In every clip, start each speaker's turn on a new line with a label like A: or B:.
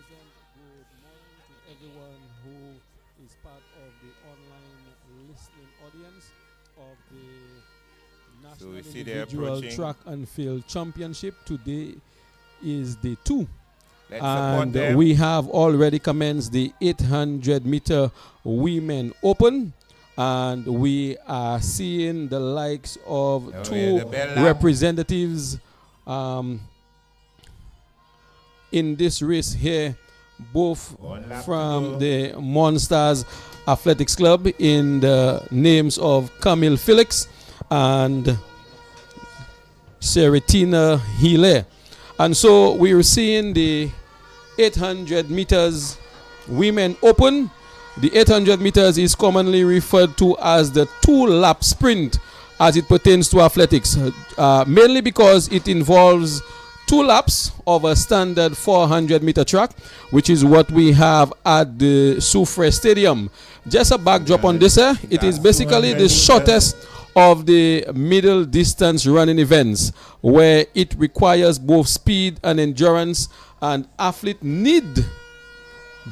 A: pleasant good morning to everyone who is part of the online listening audience of the
B: So we
A: National
B: see they're
A: Individual
B: approaching.
A: Track and Field Championship. Today is day 2.
B: Let's support
A: And
B: them.
A: we have already commenced the 800 meter Women Open. And we are seeing the likes of
B: Oh,
A: two
B: yeah, the bell lap.
A: representatives in this race here, both
B: One lap to
A: from
B: go.
A: the Monsters Athletics Club in the names of Camille Felix and Seritina Hile. And so we are seeing the 800 meters Women Open. The 800 meters is commonly referred to as the 2-lap sprint as it pertains to athletics, mainly because it involves 2 laps of a standard 400 meter track, which is what we have at the Soufrière Stadium. Just a backdrop on this, it is basically the shortest of the middle distance running events, where it requires both speed and endurance, and athletes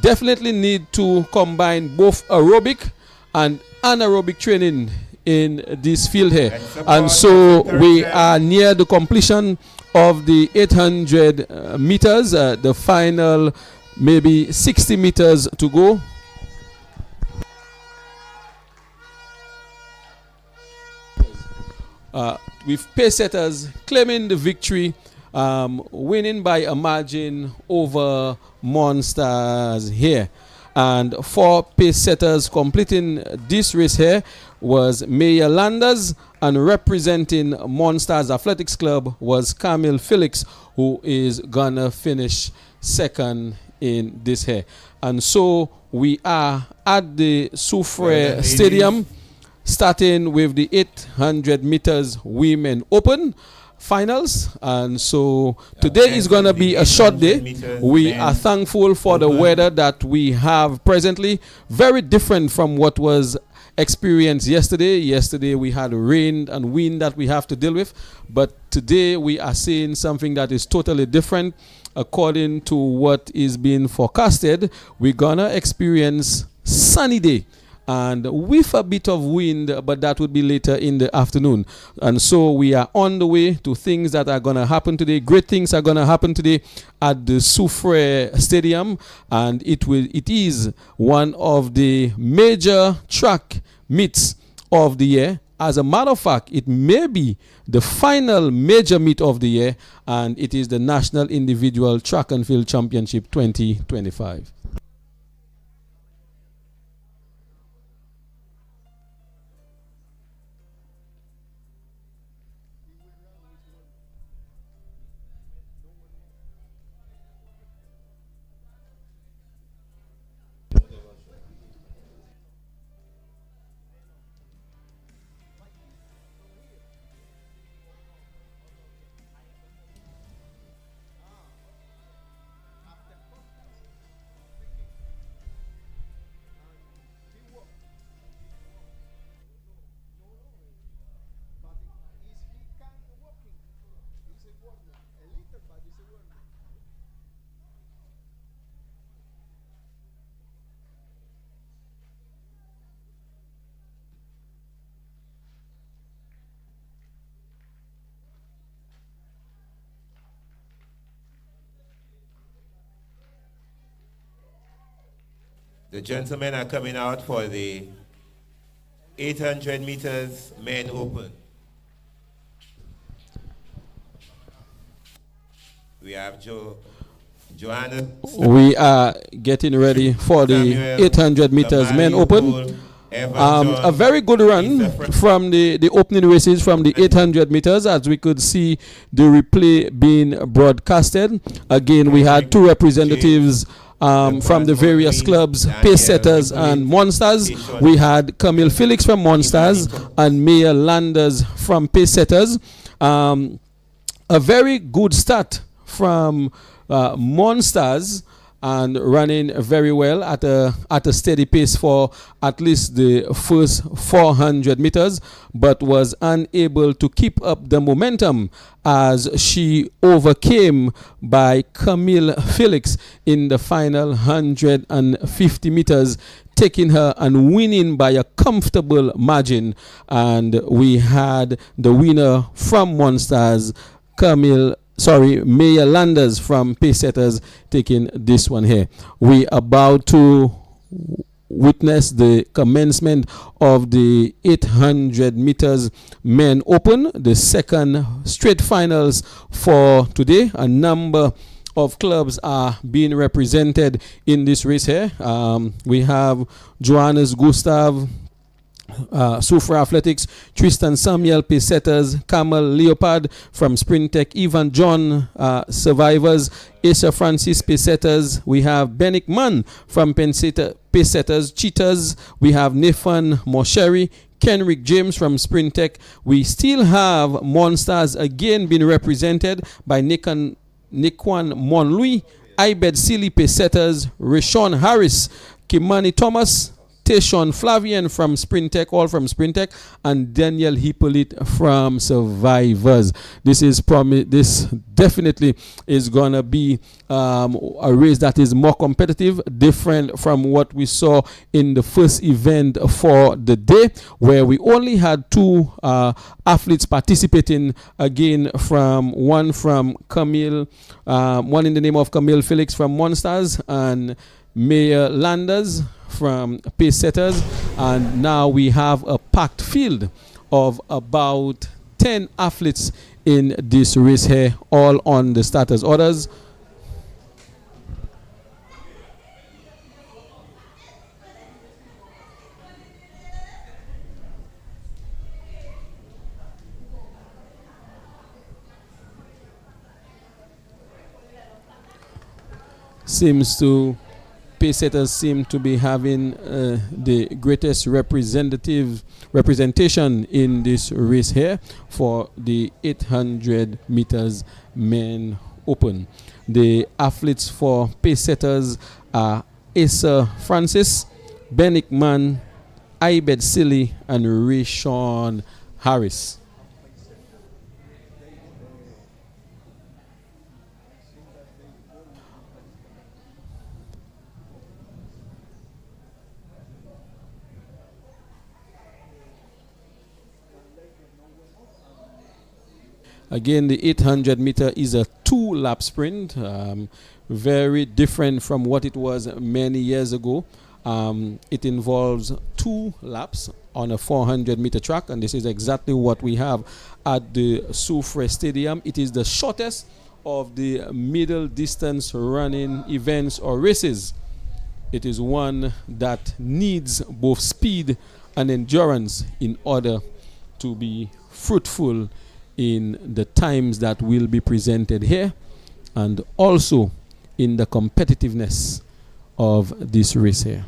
A: definitely need to combine both aerobic and anaerobic training in this field here. And so we are near the completion of the 800 meters, the final maybe 60 meters to go. With pace setters claiming the victory, winning by a margin over Monsters here. And 4 pace setters completing this race here was Maya Landers, and representing Monsters Athletics Club was Camille Felix, who is gonna finish second in this here. And so we are at the Soufrière Stadium, starting with the 800 meters Women Open finals. And so today is going to be a short day. We are thankful for the weather that we have presently, very different from what was experienced yesterday. Yesterday we had rain and wind that we have to deal with, but today we are seeing something that is totally different. According to what is being forecasted, we're gonna experience sunny day and with a bit of wind, but that would be later in the afternoon. And so we are on the way to things that are going to happen today. Great things are going to happen today at the Soufrière Stadium, and it is one of the major track meets of the year. As a matter of fact, it may be the final major meet of the year, and it is the National Individual Track and Field Championship 2025.
B: The gentlemen are coming out for the 800 meters Men Open. We have Johanna.
A: We are getting ready for the 800 meters Men Open. A very good run from the opening races from the 800 meters, as we could see the replay being broadcasted. Again, we had 2 representatives from the various clubs, pace setters and Monsters. We had Camille Felix from Monsters and Maya Landers from pace setters. A very good start from Monsters, and running very well at a steady pace for at least the first 400 meters, but was unable to keep up the momentum as she overcame by Camille Felix in the final 150 meters, taking her and winning by a comfortable margin. And we had the winner from Monsters, Maya Landers from Pacesetters, taking this one here. We about to witness the commencement of the 800 meters men open, the second straight finals for today. A number of clubs are being represented in this race here. We have Johannes Gustav, Sufra Athletics, Tristan Samuel Pacesetters, Kamal Leopard from Sprintech, Ivan John Survivors, Asa Francis Pacesetters. We have Benick Mann from Pacesetters, Cheetahs. We have Nathan Mosheri, Kenrick James from Sprintech. We still have Monsters again being represented by Nikwan Monlui, Ibed Silly Pacesetters, Rishon Harris, Kimani Thomas, Teshon Flavian from Sprintech, all from Sprintech, and Daniel Hippolyte from Survivors. This definitely is gonna be a race that is more competitive, different from what we saw in the first event for the day, where we only had two athletes participating. Again, one from Camille, one in the name of Camille Felix from Monsters, and Maya Landers from Pacesetters. And now we have a packed field of about 10 athletes in this race here, all on the starters orders. Pacesetters seem to be having the greatest representation in this race here for the 800 meters men open. The athletes for Pacesetters are Asa Francis, Benick Mann, Ibed Silly, and Rishon Harris. Again, the 800 meter is a 2-lap sprint, very different from what it was many years ago. It involves 2 laps on a 400 meter track, and this is exactly what we have at the Soufrière Stadium. It is the shortest of the middle distance running events or races. It is one that needs both speed and endurance in order to be fruitful in the times that will be presented here, and also in the competitiveness of this race here.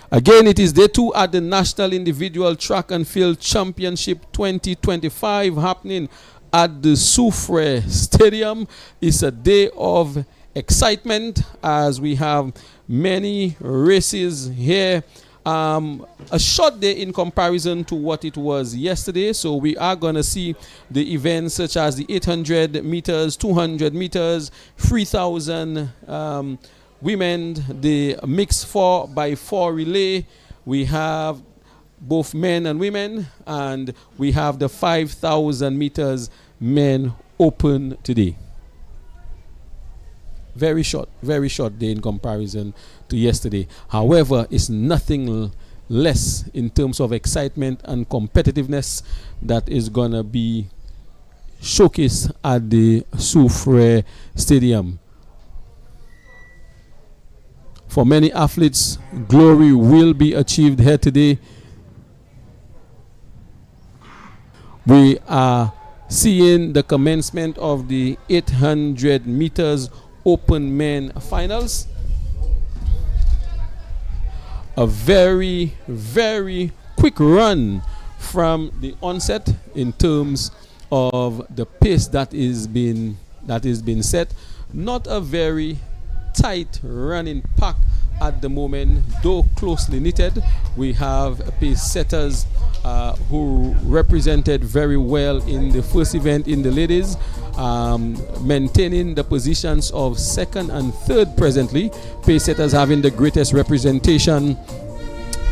A: Again, it is day 2 at the National Individual Track and Field Championship 2025 happening at the Soufrière Stadium. It's a day of excitement as we have many races here. A short day in comparison to what it was yesterday. So we are going to see the events such as the 800 meters, 200 meters, 3,000 women, the mixed 4x4 relay. We have both men and women, and we have the 5,000 meters men open today. Very short day in comparison to yesterday. However, it's nothing less in terms of excitement and competitiveness that is going to be showcased at the Soufrière Stadium. For many athletes, glory will be achieved here today. We are seeing the commencement of the 800 meters open men finals. A very, very quick run from the onset in terms of the pace that is being that is being set. Not a very tight running pack at the moment, though closely knitted. We have pace setters who represented very well in the first event in the ladies, maintaining the positions of second and third presently. Pace setters having the greatest representation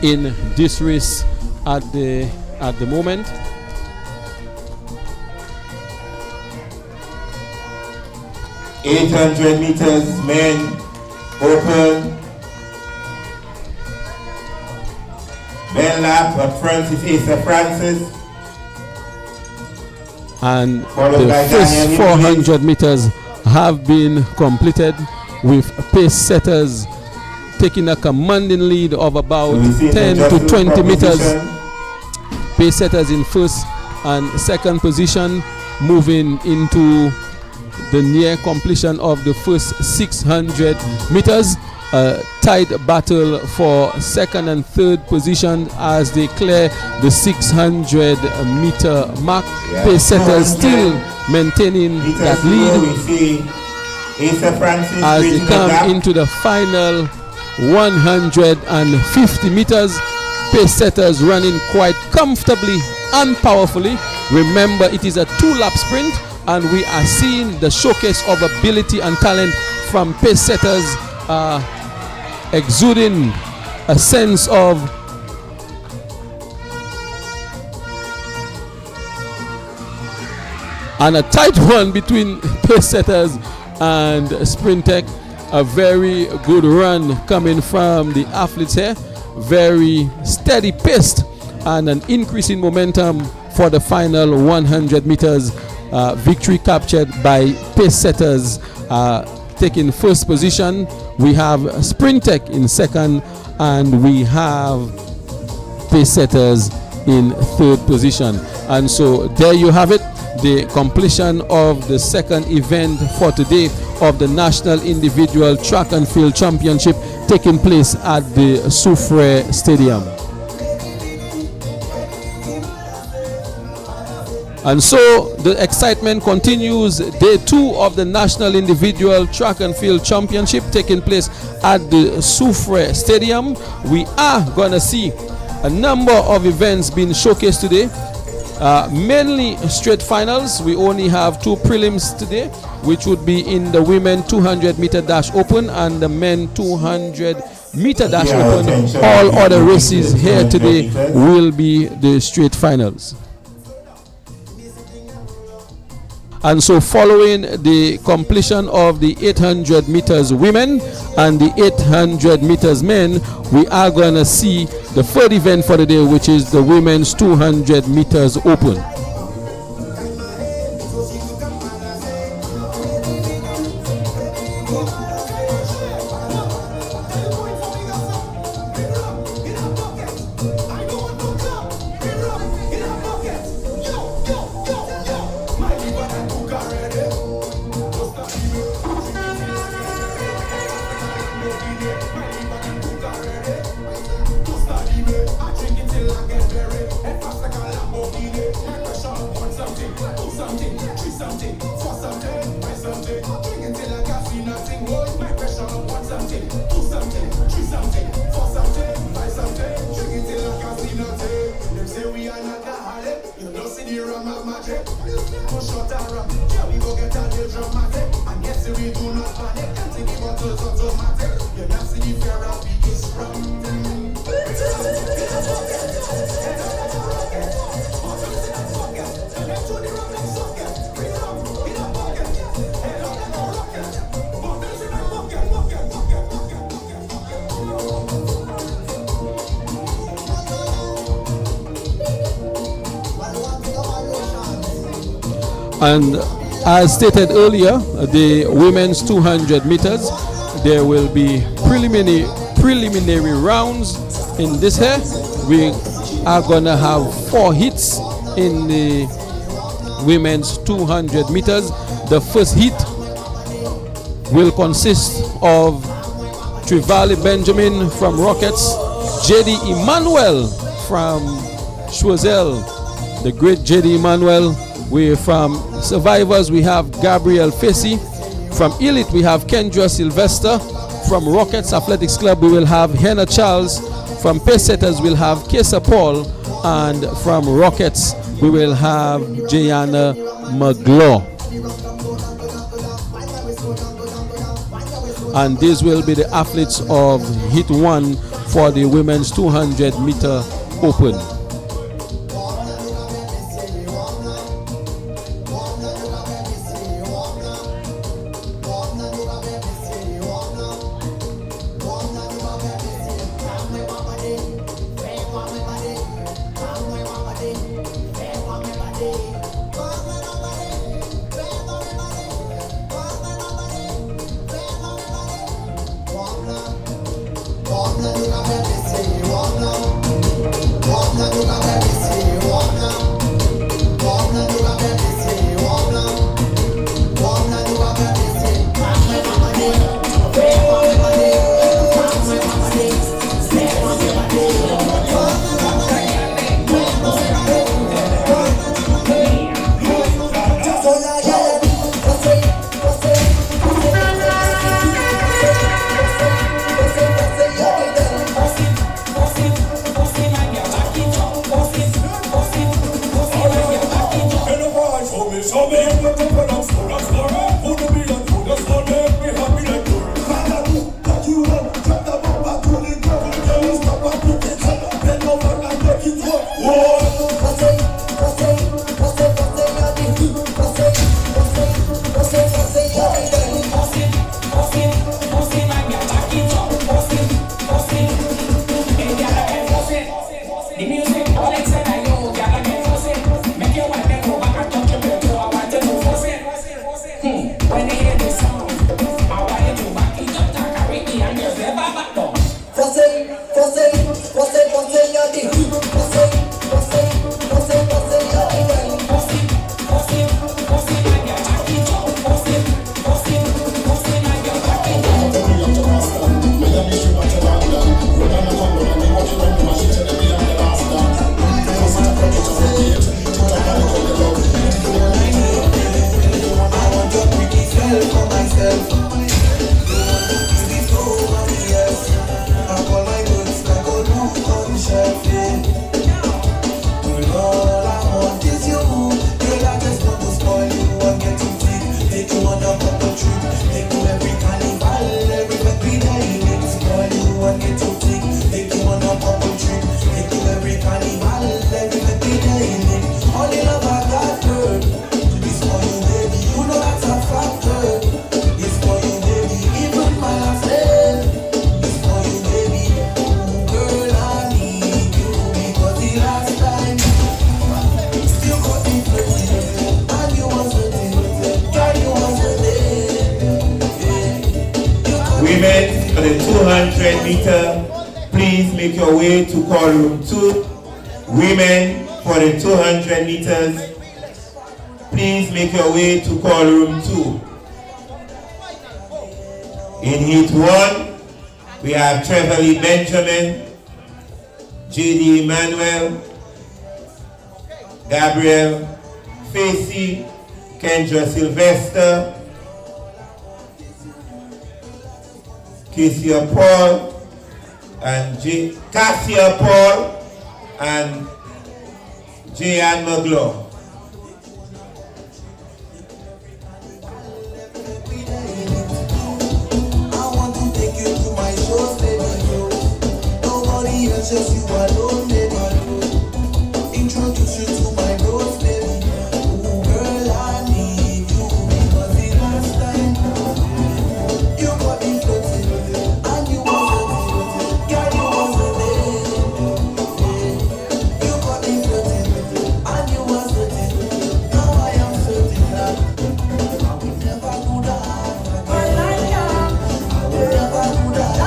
A: in this race at the moment.
B: $800 meters men open. Men lap up front is Asa Francis.
A: And the first 400 meters have been completed with pace setters taking a commanding lead of about 10 to 20 meters. Pace setters in first and second position, moving into the near completion of the first 600 meters. A tight battle for second and third position as they clear the 600 meter mark. Pace setters still maintaining that lead as they come into the final 150 meters. Pace setters running quite comfortably and powerfully. Remember, it is a 2-lap sprint, and we are seeing the showcase of ability and talent from pace setters, exuding a sense of and a tight one between pace setters and Sprintec. A very good run coming from the athletes here. Very steady paced and an increase in momentum for the final 100 meters. Victory captured by pace setters taking first position. We have Sprintec in second, and we have pace setters in third position. And so there you have it, the completion of the second event for today of the National Individual Track and Field Championship taking place at the Soufrière Stadium. And so the excitement continues. Day 2 of the National Individual Track and Field Championship taking place at the Soufrière Stadium. We are going to see a number of events being showcased today. Mainly straight finals. We only have 2 prelims today, which would be in the women 200 meter dash open and the men 200 meter dash open. All other races here today will be the straight finals. And so following the completion of the 800 meters women and the 800 meters men, we are going to see the third event for the day, which is the women's 200 meters open. And as stated earlier, the women's 200 meters, there will be preliminary rounds in this here. We are gonna have 4 hits in the women's 200 meters. The first heat will consist of Trivali Benjamin from Rockets, JD Emmanuel from Choiseul, the great JD Emmanuel, From Survivors, we have Gabrielle Facey. From Elite, we have Kendra Sylvester. From Rockets Athletics Club, we will have Hannah Charles. From Pacesetters, we'll have Kesa Paul. And from Rockets, we will have Jayana McGlaw. And these will be the athletes of Heat 1 for the women's 200 meter open.
B: Women for the 200 meter, please make your way to call room 2. Women for the 200 meters, please make your way to call room 2. In heat 1, we have Trevor Lee Benjamin, J.D. Emmanuel, Gabrielle Facey, Kendra Sylvester, Cassia Paul, and Cassia Paul, and J.Ann McGlaw.
C: Just you alone, baby. Introduce you to my rose, baby. Ooh, girl, I need you because the last time you got me floating and you wasn't, girl, you wasn't there. You got me floating and you wasn't. Now I am certain that I will never do that. I will never do that.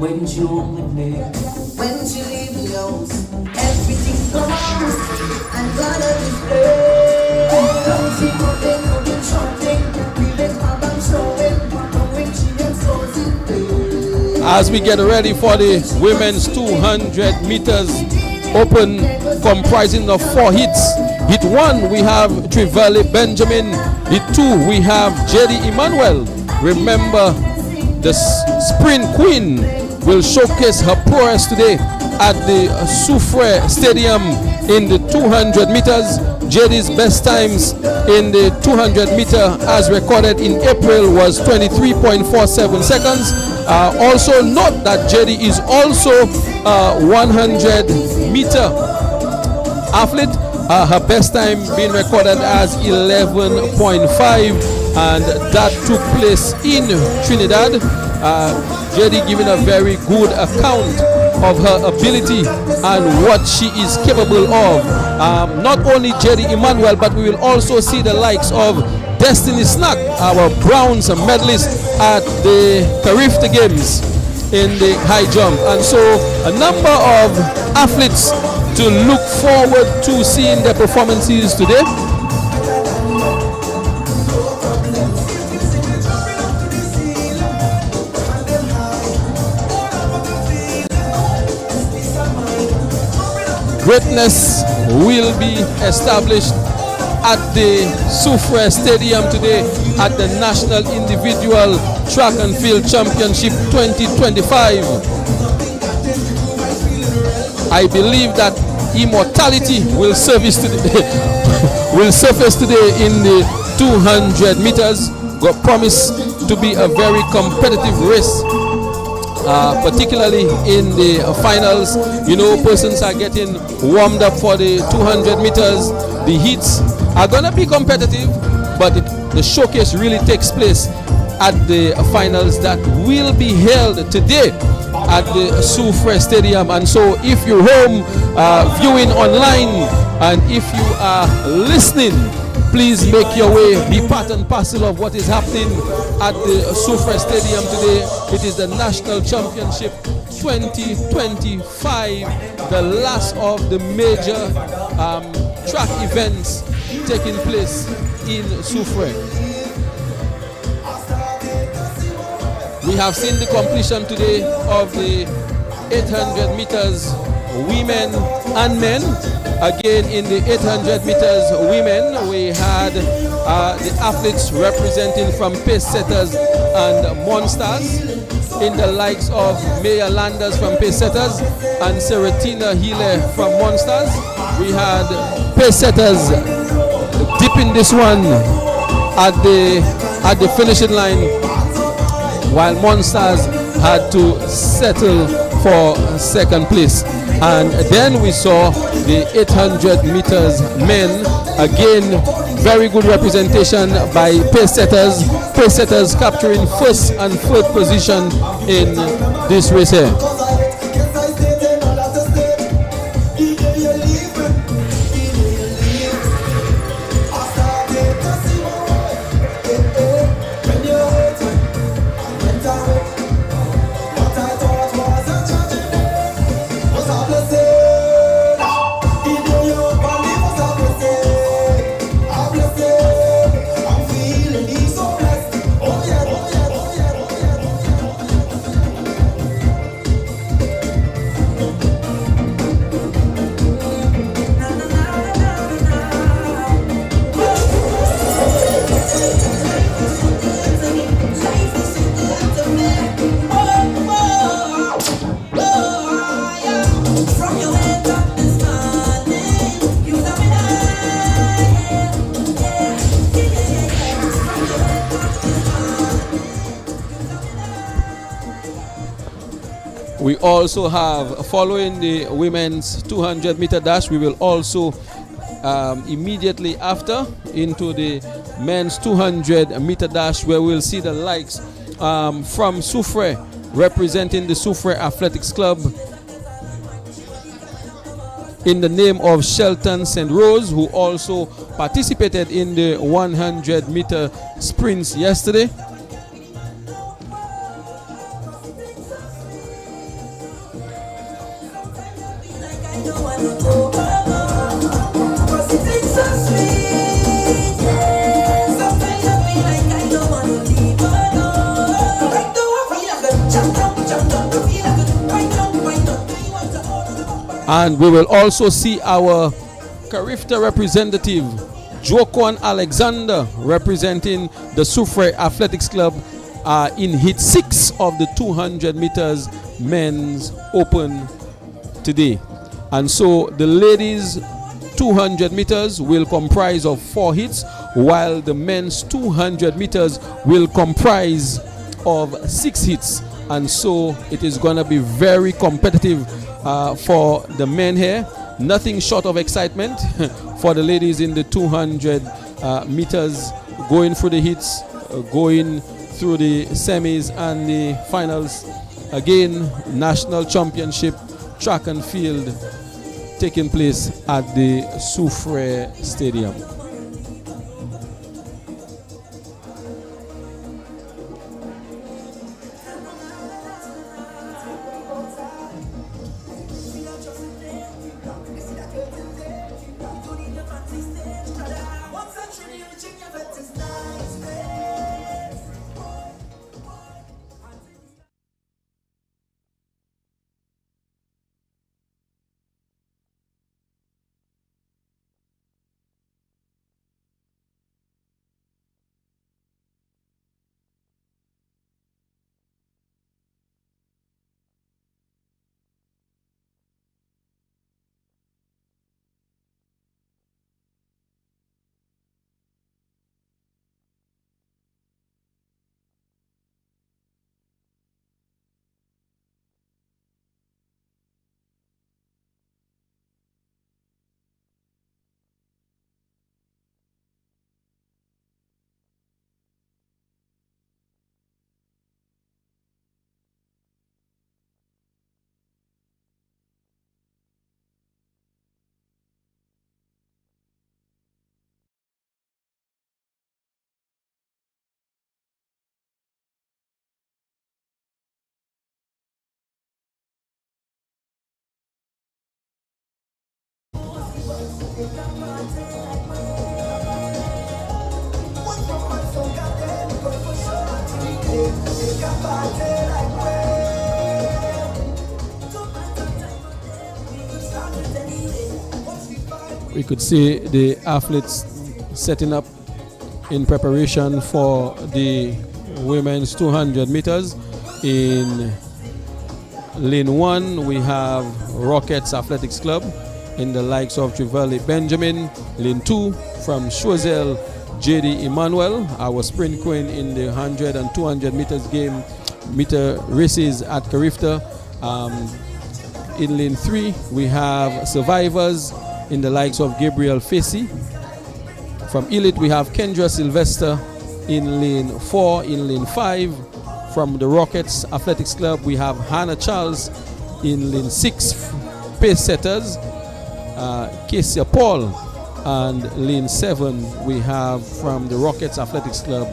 C: when she home with me. When she leave the house, everything comes and gonna display. Don't see nothing shouting, feeling how I'm showing. But when she exposes it,
A: as we get ready for the women's 200 meters open, comprising of 4 heats. Heat 1 we have Trivali Benjamin. Heat 2 we have JD Emmanuel. Remember, the sprint queen will showcase her prowess today at the Soufrière Stadium in the 200 meters. JD's best times in the 200 meter as recorded in April was 23.47 seconds. Also note that JD is also a 100 meter athlete. Her best time being recorded as 11.5, and that took place in Trinidad. JD giving a very good account of her ability and what she is capable of. Not only JD Emmanuel, but we will also see the likes of Destiny Snack, our bronze medalist at the Carifta Games in the high jump. And so a number of athletes to look forward to seeing their performances today. Greatness will be established at the Soufrière Stadium today at the National Individual Track and Field Championship 2025. I believe that immortality will surface today, in the 200 meters. Got promised to be a very competitive race. Particularly in the finals. You know, persons are getting warmed up for the 200 meters. The heats are going to be competitive, but the showcase really takes place at the finals that will be held today at the Soufrière Stadium. And so if you're home viewing online, and if you are listening, please make your way, be part and parcel of what is happening at the Soufrière Stadium today. It is the National Championship 2025, the last of the major track events taking place in Soufrière. We have seen the completion today of the 800 meters women and men. Again, in the 800 meters women, we had the athletes representing from pace setters and monsters, in the likes of Maya Landers from pace setters and Seratina Healy from monsters. We had pace setters dipping this one at the finishing line, while monsters had to settle for second place. And then we saw the 800 meters men. Again, very good representation by pace setters capturing first and third position in this race here. We also have, following the women's 200 meter dash, we will also immediately after into the men's 200 meter dash, where we'll see the likes from Soufrière, representing the Soufrière Athletics Club in the name of Shelton St. Rose, who also participated in the 100 meter sprints yesterday.
C: I don't wanna go back. 'Cause it tastes so sweet. Sometimes I feel like I don't wanna leave alone. Right now I feel like a jump, I feel like a wind up. I want to hold the bumper.
A: And we will also see our Carifta representative, Jokwan Alexander, representing the Soufrière Athletics Club in hit 6 of the 200 meters men's open today. And so the ladies 200 meters will comprise of 4 hits, while the men's 200 meters will comprise of 6 hits. And so it is going to be very competitive for the men here. Nothing short of excitement for the ladies in the 200 meters, going through the hits, going through the semis and the finals. Again, national championship track and field taking place at the Soufrière Stadium. We could see the athletes setting up in preparation for the women's 200 meters. In lane 1, we have Rockets Athletics Club in the likes of Trevally Benjamin. Lane 2 from Choiseul, JD Emmanuel, our sprint queen in the 100 and 200 meters meter races at Carifta. In lane 3, we have survivors in the likes of Gabriel Facey. From Elite, we have Kendra Sylvester in lane 4. In lane 5, from the Rockets Athletics Club, we have Hannah Charles in lane 6. Pace setters, Casey Paul. And lane 7, we have from the Rockets Athletics Club,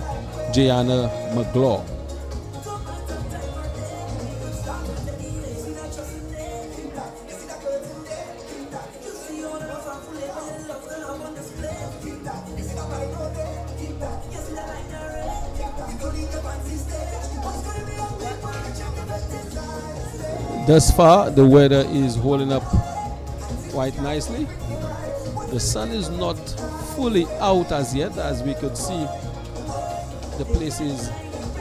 A: Jayana McGlaw. Thus far, the weather is holding up quite nicely. The sun is not fully out as yet, as we could see. The place is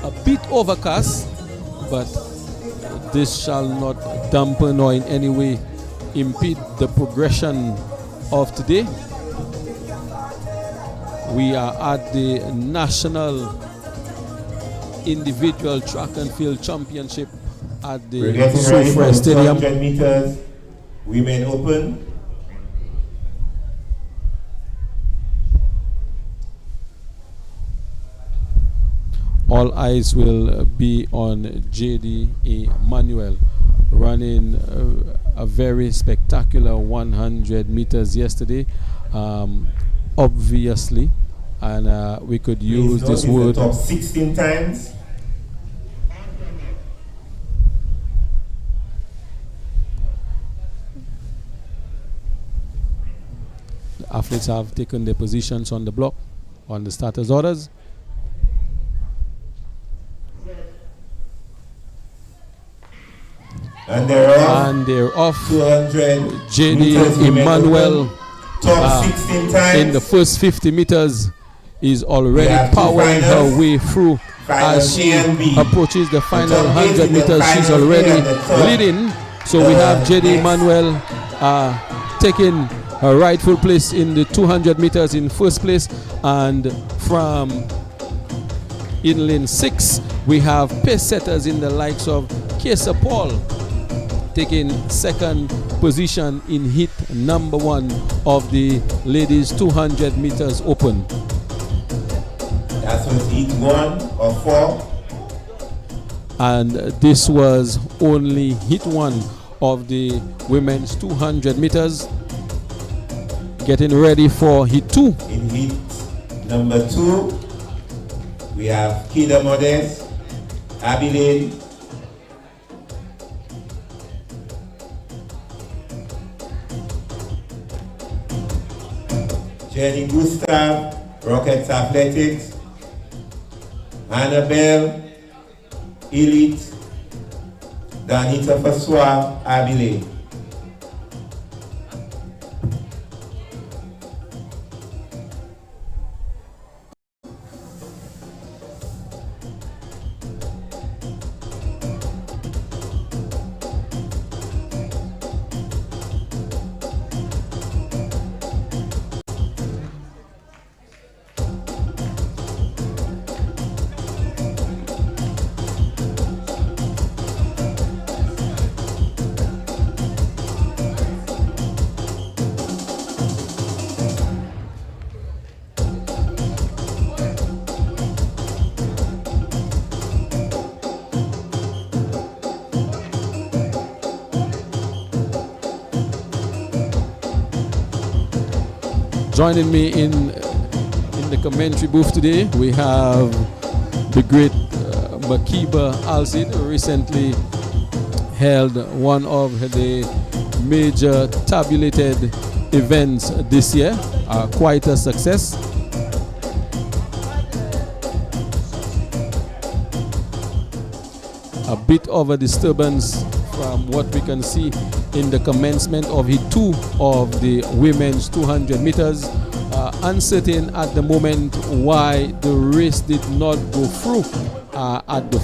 A: a bit overcast, but this shall not dampen or in any way impede the progression of today. We are at the National Individual Track and Field Championship at the
B: We're getting ready for
A: Soufrière
B: the
A: Stadium.
B: 200 meters women open.
A: All eyes will be on JD Emmanuel running a very spectacular 100 meters yesterday, obviously, and we could use this word.
B: Top 16 times.
A: athletes have taken their positions on the block, on the starters' orders.
B: And they're off. 200
A: JD Emmanuel in the first 50 meters is already powering her way through. As she approaches the final 100 meters, she's already leading. So we have JD Emmanuel taking her rightful place in the 200 meters in first place. And from in lane 6, we have pace setters in the likes of Kesa Paul taking second position in heat number 1 of the ladies 200 meters open.
B: That was heat 1 or 4.
A: And this was only heat 1 of the women's 200 meters. Getting ready for heat 2.
B: In heat number 2, we have Kida Modest, Abilene, Jenny Gustav, Rockets Athletics, Annabelle, Elite, Danita Faswa, Abilene.
A: Joining me in the commentary booth today, we have the great Makiba Alcid, who recently held one of the major tabulated events this year, quite a success. A bit of a disturbance from what we can see in the commencement of heat 2 of the women's 200 meters. Uncertain at the moment why the race did not go through at the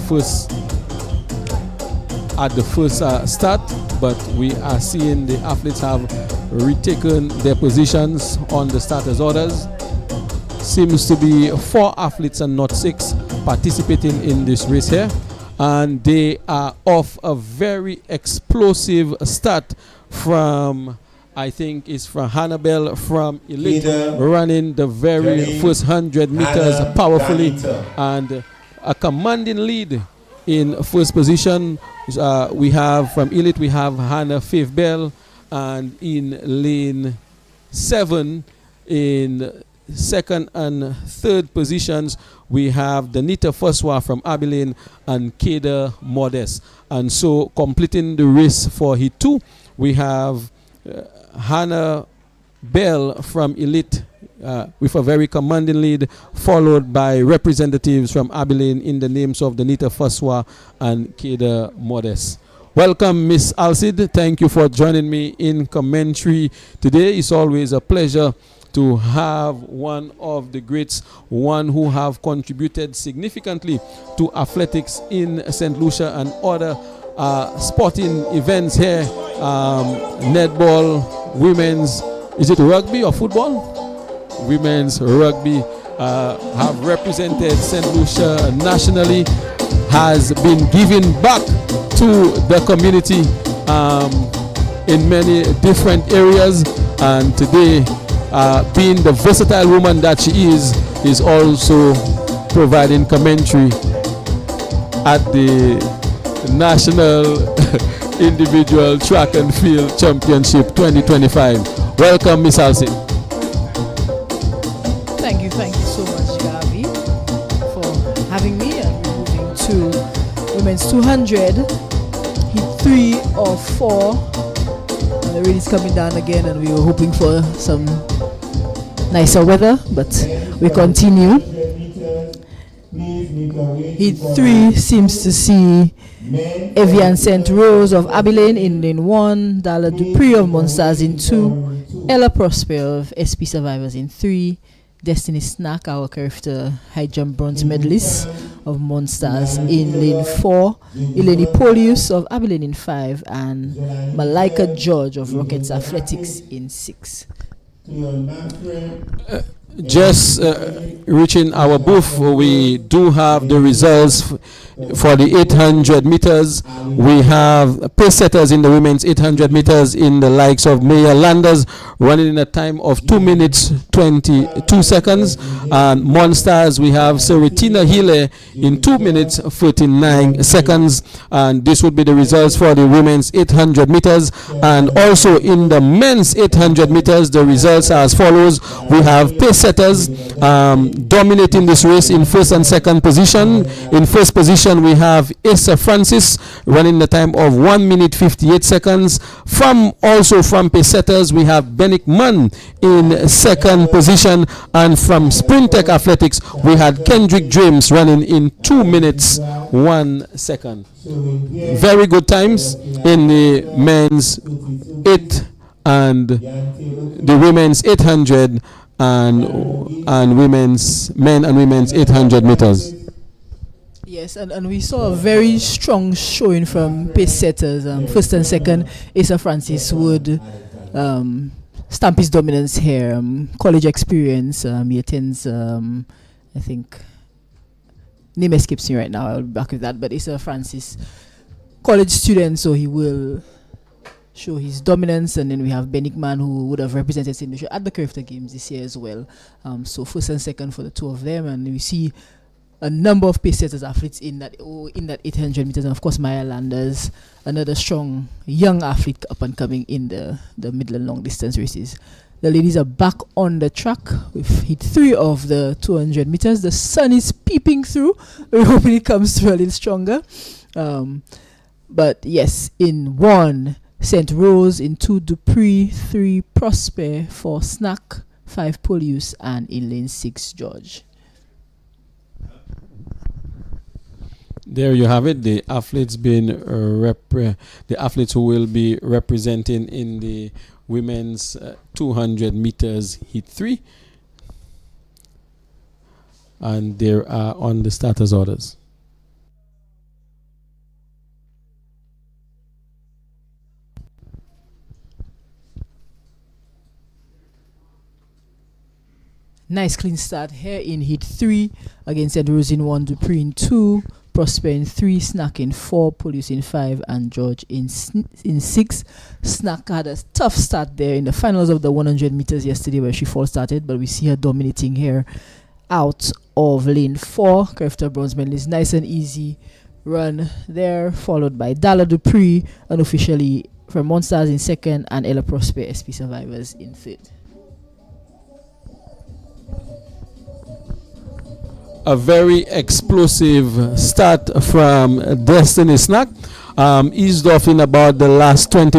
A: first start, but we are seeing the athletes have retaken their positions on the starters' orders. Seems to be 4 athletes and not 6 participating in this race here. And they are off a very explosive start from, I think it's from Hannibal from Elite, running the very first 100 meters powerfully, and a commanding lead in first position. We have from Elite, we have Hannah Faith Bell, and in lane 7 in second and third positions we have Danita Faswa from Abilene and Keda Modest. And so completing the race for heat 2, we have Hannah Bell from Elite with a very commanding lead, followed by representatives from Abilene in the names of Danita Faswa and Keda Modest. Welcome, Miss Alcid. Thank you for joining me in commentary today. It's always a pleasure to have one of the greats, one who have contributed significantly to athletics in St. Lucia and other sporting events here. Netball, women's, is it rugby or football? Women's rugby have represented St. Lucia nationally, has been giving back to the community in many different areas, and today, being the versatile woman that she is also providing commentary at the National Individual Track and Field Championship 2025. Welcome, Miss Alcid.
D: Thank you so much, Gavi, for having me. And we're moving to women's 200, heat 3 of 4. The rain is coming down again, and we were hoping for some nicer weather, but we continue. Heat 3 seems to see Evian St. Rose of Abilene in lane 1, Dala Dupree of Monsters in 2, Ella Prosper of SP Survivors in 3, Destiny Snack, our character high jump bronze medalist of Monsters in lane 4, Eleni Polius of Abilene in 5, and Malika George of Rockets Athletics in 6.
A: Just reaching our booth, we do have the results for the 800 meters. We have pace setters in the women's 800 meters in the likes of Maya Landers running in a time of 2 minutes 22 seconds. And Monsters, we have Seritina Hille in 2 minutes 49 seconds. And this would be the results for the women's 800 meters. And also in the men's 800 meters, the results are as follows. We have pace setters dominating this race in first and second position. In first position, we have Asa Francis running the time of 1 minute 58 seconds. Also from pace setters, we have Benick Munn in second position, and from Sprintech Athletics, we had Kendrick James running in 2 minutes 1 second. Very good times in the men's 8 and the women's 800 and women's men and women's 800 meters.
D: Yes, and we saw a very strong showing from pace setters. First and second, Asa Francis would stamp his dominance here. College experience, he attends, I think, name escapes me right now, I'll be back with that, but Asa Francis, college student, so he will show his dominance. And then we have Benick Mann, who would have represented St. Lucia at the Character Games this year as well. So first and second for the two of them, and we see a number of pace setters athletes in that 800 meters, and of course Maya Landers, another strong young athlete up and coming in the middle and long distance races. The ladies are back on the track with heat 3 of the 200 meters. The sun is peeping through. We're hoping it comes through a little stronger. But yes, in 1, St. Rose, in 2, Dupree, 3, Prosper, 4, Snack, 5, Polius, and in lane 6, George.
A: There you have it. The athletes the athletes who will be representing in the women's 200 meters heat 3, and they are on the starters orders.
D: Nice clean start here in heat 3 against St. Rose in 1, Dupree in 2, Prosper in 3, Snack in 4, Polius in 5, and George in 6. Snack had a tough start there in the finals of the 100 meters yesterday where she false started, but we see her dominating here out of lane 4. Crafter bronze medalist, nice and easy run there, followed by Dala Dupree, unofficially from Monsters in 2nd, and Ella Prosper, SP Survivors in 3rd.
A: A very explosive start from Destiny Snack. Eased off in about the last 20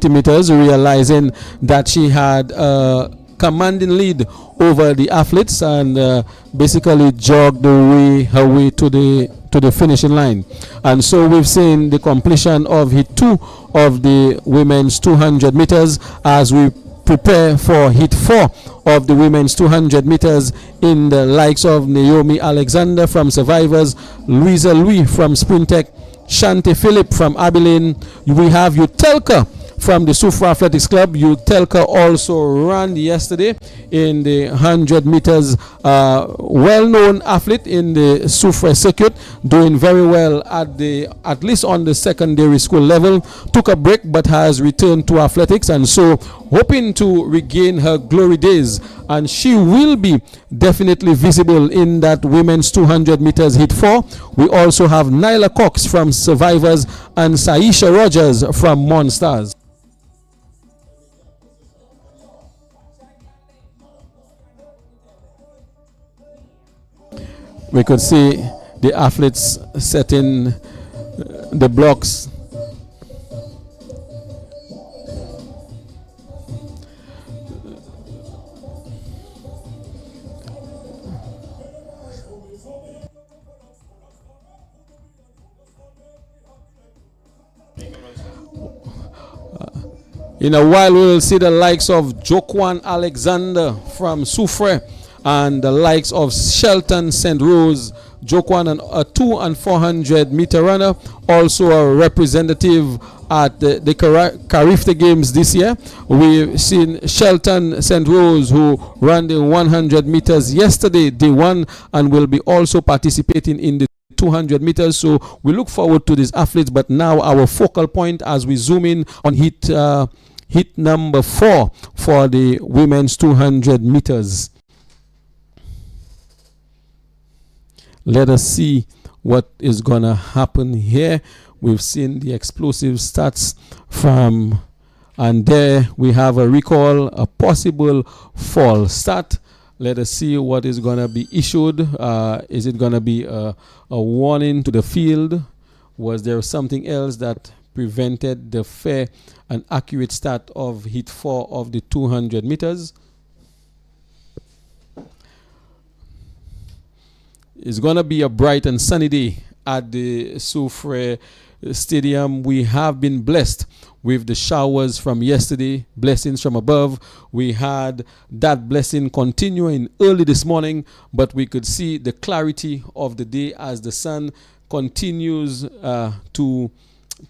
A: meters, realizing that she had a commanding lead over the athletes, and basically jogged her way to the finishing line. And so we've seen the completion of heat 2 of the women's 200 meters as we prepare for heat 4 of the women's 200 meters in the likes of Naomi Alexander from Survivors, Louisa Louis from Sprintech, Shanti Phillip from Abilene. We have Utelka from the Sufra Athletics Club. Utelka also ran yesterday in the 100 meters, well-known athlete in the Sufra circuit, doing very well at least on the secondary school level. Took a break but has returned to athletics, and so hoping to regain her glory days, and she will be definitely visible in that women's 200 meters heat 4. We also have Nyla Cox from Survivors and Saisha Rogers from Monsters. We could see the athletes setting the blocks. In a while, we will see the likes of Jokwan Alexander from Soufrière and the likes of Shelton St. Rose. Jokwan, a 2 and 400 meter runner, also a representative at the Carifte Games this year. We've seen Shelton St. Rose, who ran the 100 meters yesterday, day one, and will be also participating in the 200 meters. So we look forward to these athletes. But now our focal point as we zoom in on heat number 4 for the women's 200 meters. Let us see what is gonna happen here. We've seen the explosive stats from, and there we have a recall, a possible false start. Let us see what is gonna be issued. Is it gonna be a warning to the field? Was there something else that prevented the fair and accurate start of heat 4 of the 200 meters? It's going to be a bright and sunny day at the Soufrière Stadium. We have been blessed with the showers from yesterday, blessings from above. We had that blessing continuing early this morning, but we could see the clarity of the day as the sun continues to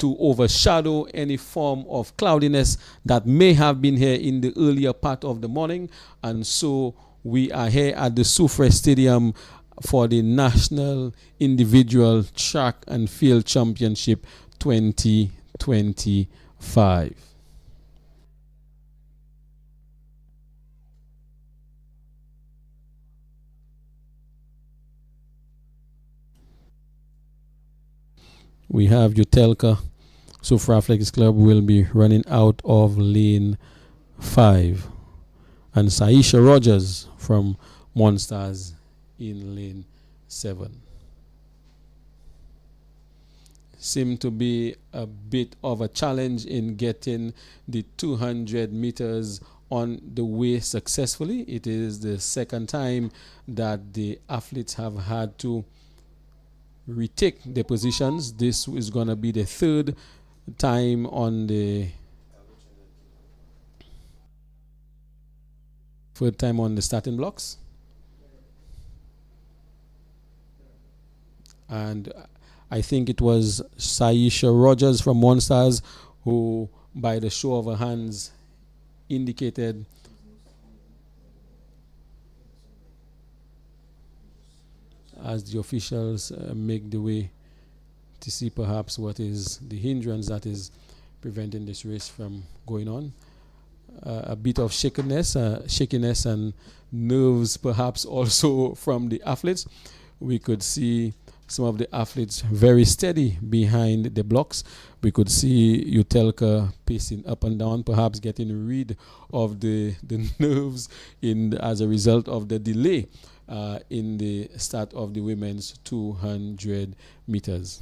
A: overshadow any form of cloudiness that may have been here in the earlier part of the morning. And so we are here at the Soufrière Stadium for the National Individual Track and Field Championship 2025. We have Utelka. Soufrière Athletics Club will be running out of lane 5. And Saisha Rogers from Monsters in lane 7. Seemed to be a bit of a challenge in getting the 200 meters on the way successfully. It is the second time that the athletes have had to retake their positions. This is going to be the third time on the starting blocks. And I think it was Saisha Rogers from Monsters who, by the show of her hands, indicated as the officials make the way to see perhaps what is the hindrance that is preventing this race from going on. A bit of shakiness and nerves perhaps also from the athletes. We could see some of the athletes very steady behind the blocks. We could see Utelka pacing up and down, perhaps getting rid of the nerves as a result of the delay in the start of the women's 200 meters.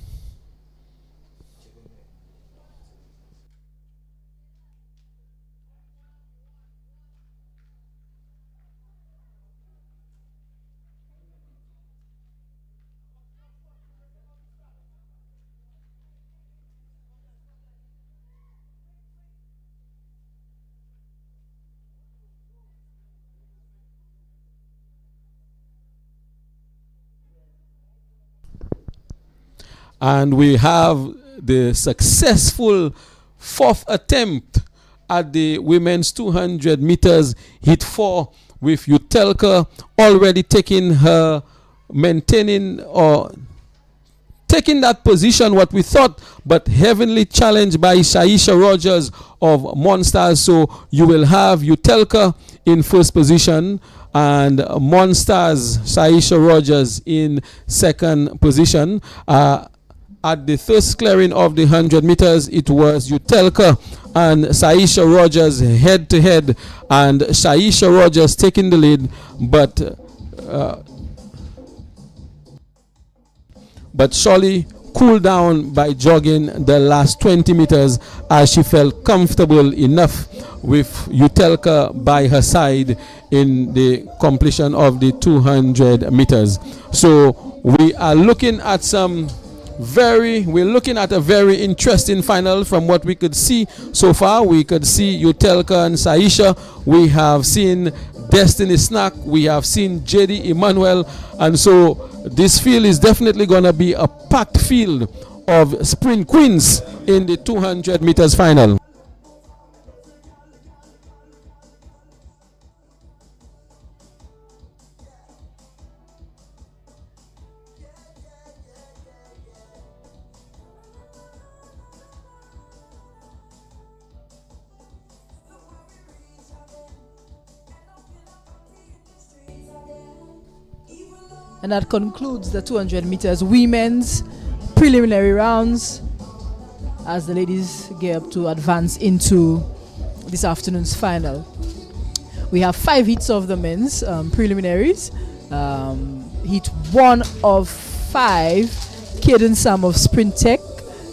A: And we have the successful fourth attempt at the women's 200 meters heat 4, with Utelka already taking that position, what we thought, but heavily challenged by Saisha Rogers of Monsters. So you will have Utelka in first position and Monsters Saisha Rogers in second position. At the first clearing of the 100 meters, it was Utelka and Saisha Rogers head to head, and Saisha Rogers taking the lead, but surely cooled down by jogging the last 20 meters as she felt comfortable enough with Utelka by her side in the completion of the 200 meters. So we are looking at some we're looking at a very interesting final from what we could see so far. We could see Utelka and Saisha. We have seen Destiny Snack. We have seen JD Emmanuel. And so this field is definitely going to be a packed field of sprint queens in the 200 meters final.
D: And that concludes the 200 meters women's preliminary rounds as the ladies gear up to advance into this afternoon's final. We have 5 heats of the men's preliminaries. Heat 1 of 5, Caden Sam of Sprint Tech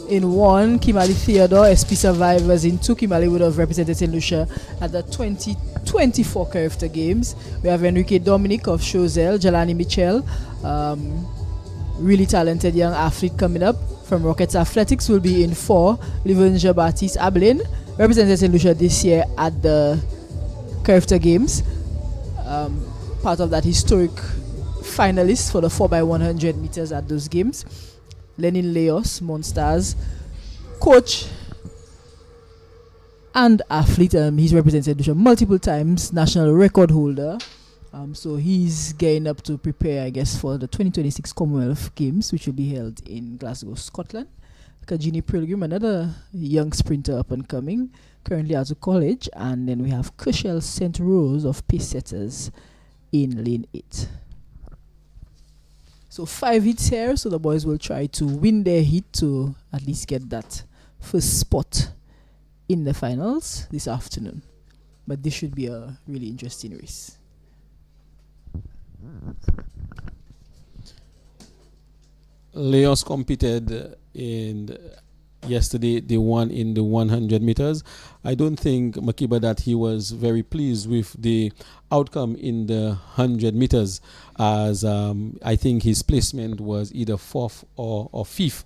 D: in 1, Kimali Theodore, SP Survivors in 2. Kimali would have represented St. Lucia at the 2024 Carifta Games. We have Enrique Dominic of Chozel, Jelani Michel, really talented young athlete coming up from Rockets Athletics, will be in 4. Livanja Baptiste Ablin, represented St. Lucia this year at the Carifta Games. Part of that historic finalist for the 4x100 meters at those games. Lenin Leos, Monsters, coach and athlete. He's represented Lucia multiple times, national record holder. So he's getting up to prepare, I guess, for the 2026 Commonwealth Games, which will be held in Glasgow, Scotland. Kajini Pilgrim, another young sprinter up and coming, currently out of college. And then we have Kushel St. Rose of Pace Setters in lane 8. So 5 hits here, so the boys will try to win their heat to at least get that first spot in the finals this afternoon. But this should be a really interesting race.
A: Leos competed in yesterday. They won in the 100 meters. I don't think, Makiba, that he was very pleased with the outcome in the 100 meters, as I think his placement was either 4th or 5th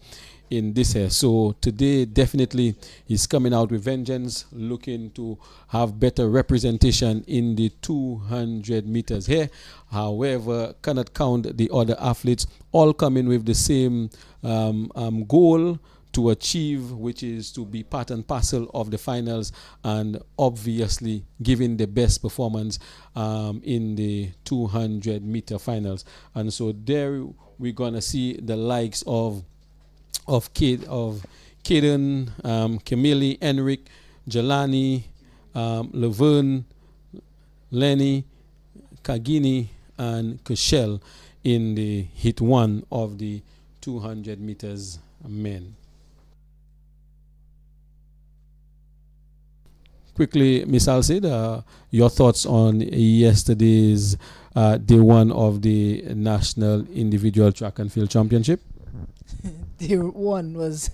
A: in this year. So today definitely he's coming out with vengeance, looking to have better representation in the 200 meters here. However, cannot count the other athletes, all coming with the same goal to achieve, which is to be part and parcel of the finals and obviously giving the best performance in the 200 meter finals. And so there we're gonna see the likes of Caden, Camille, Enric, Jelani, Laverne, Lenny, Kagini, and Kushel in the hit 1 of the 200 meters men. Quickly, Miss Alcid, your thoughts on yesterday's day 1 of the National Individual Track and Field Championship?
D: Day 1 was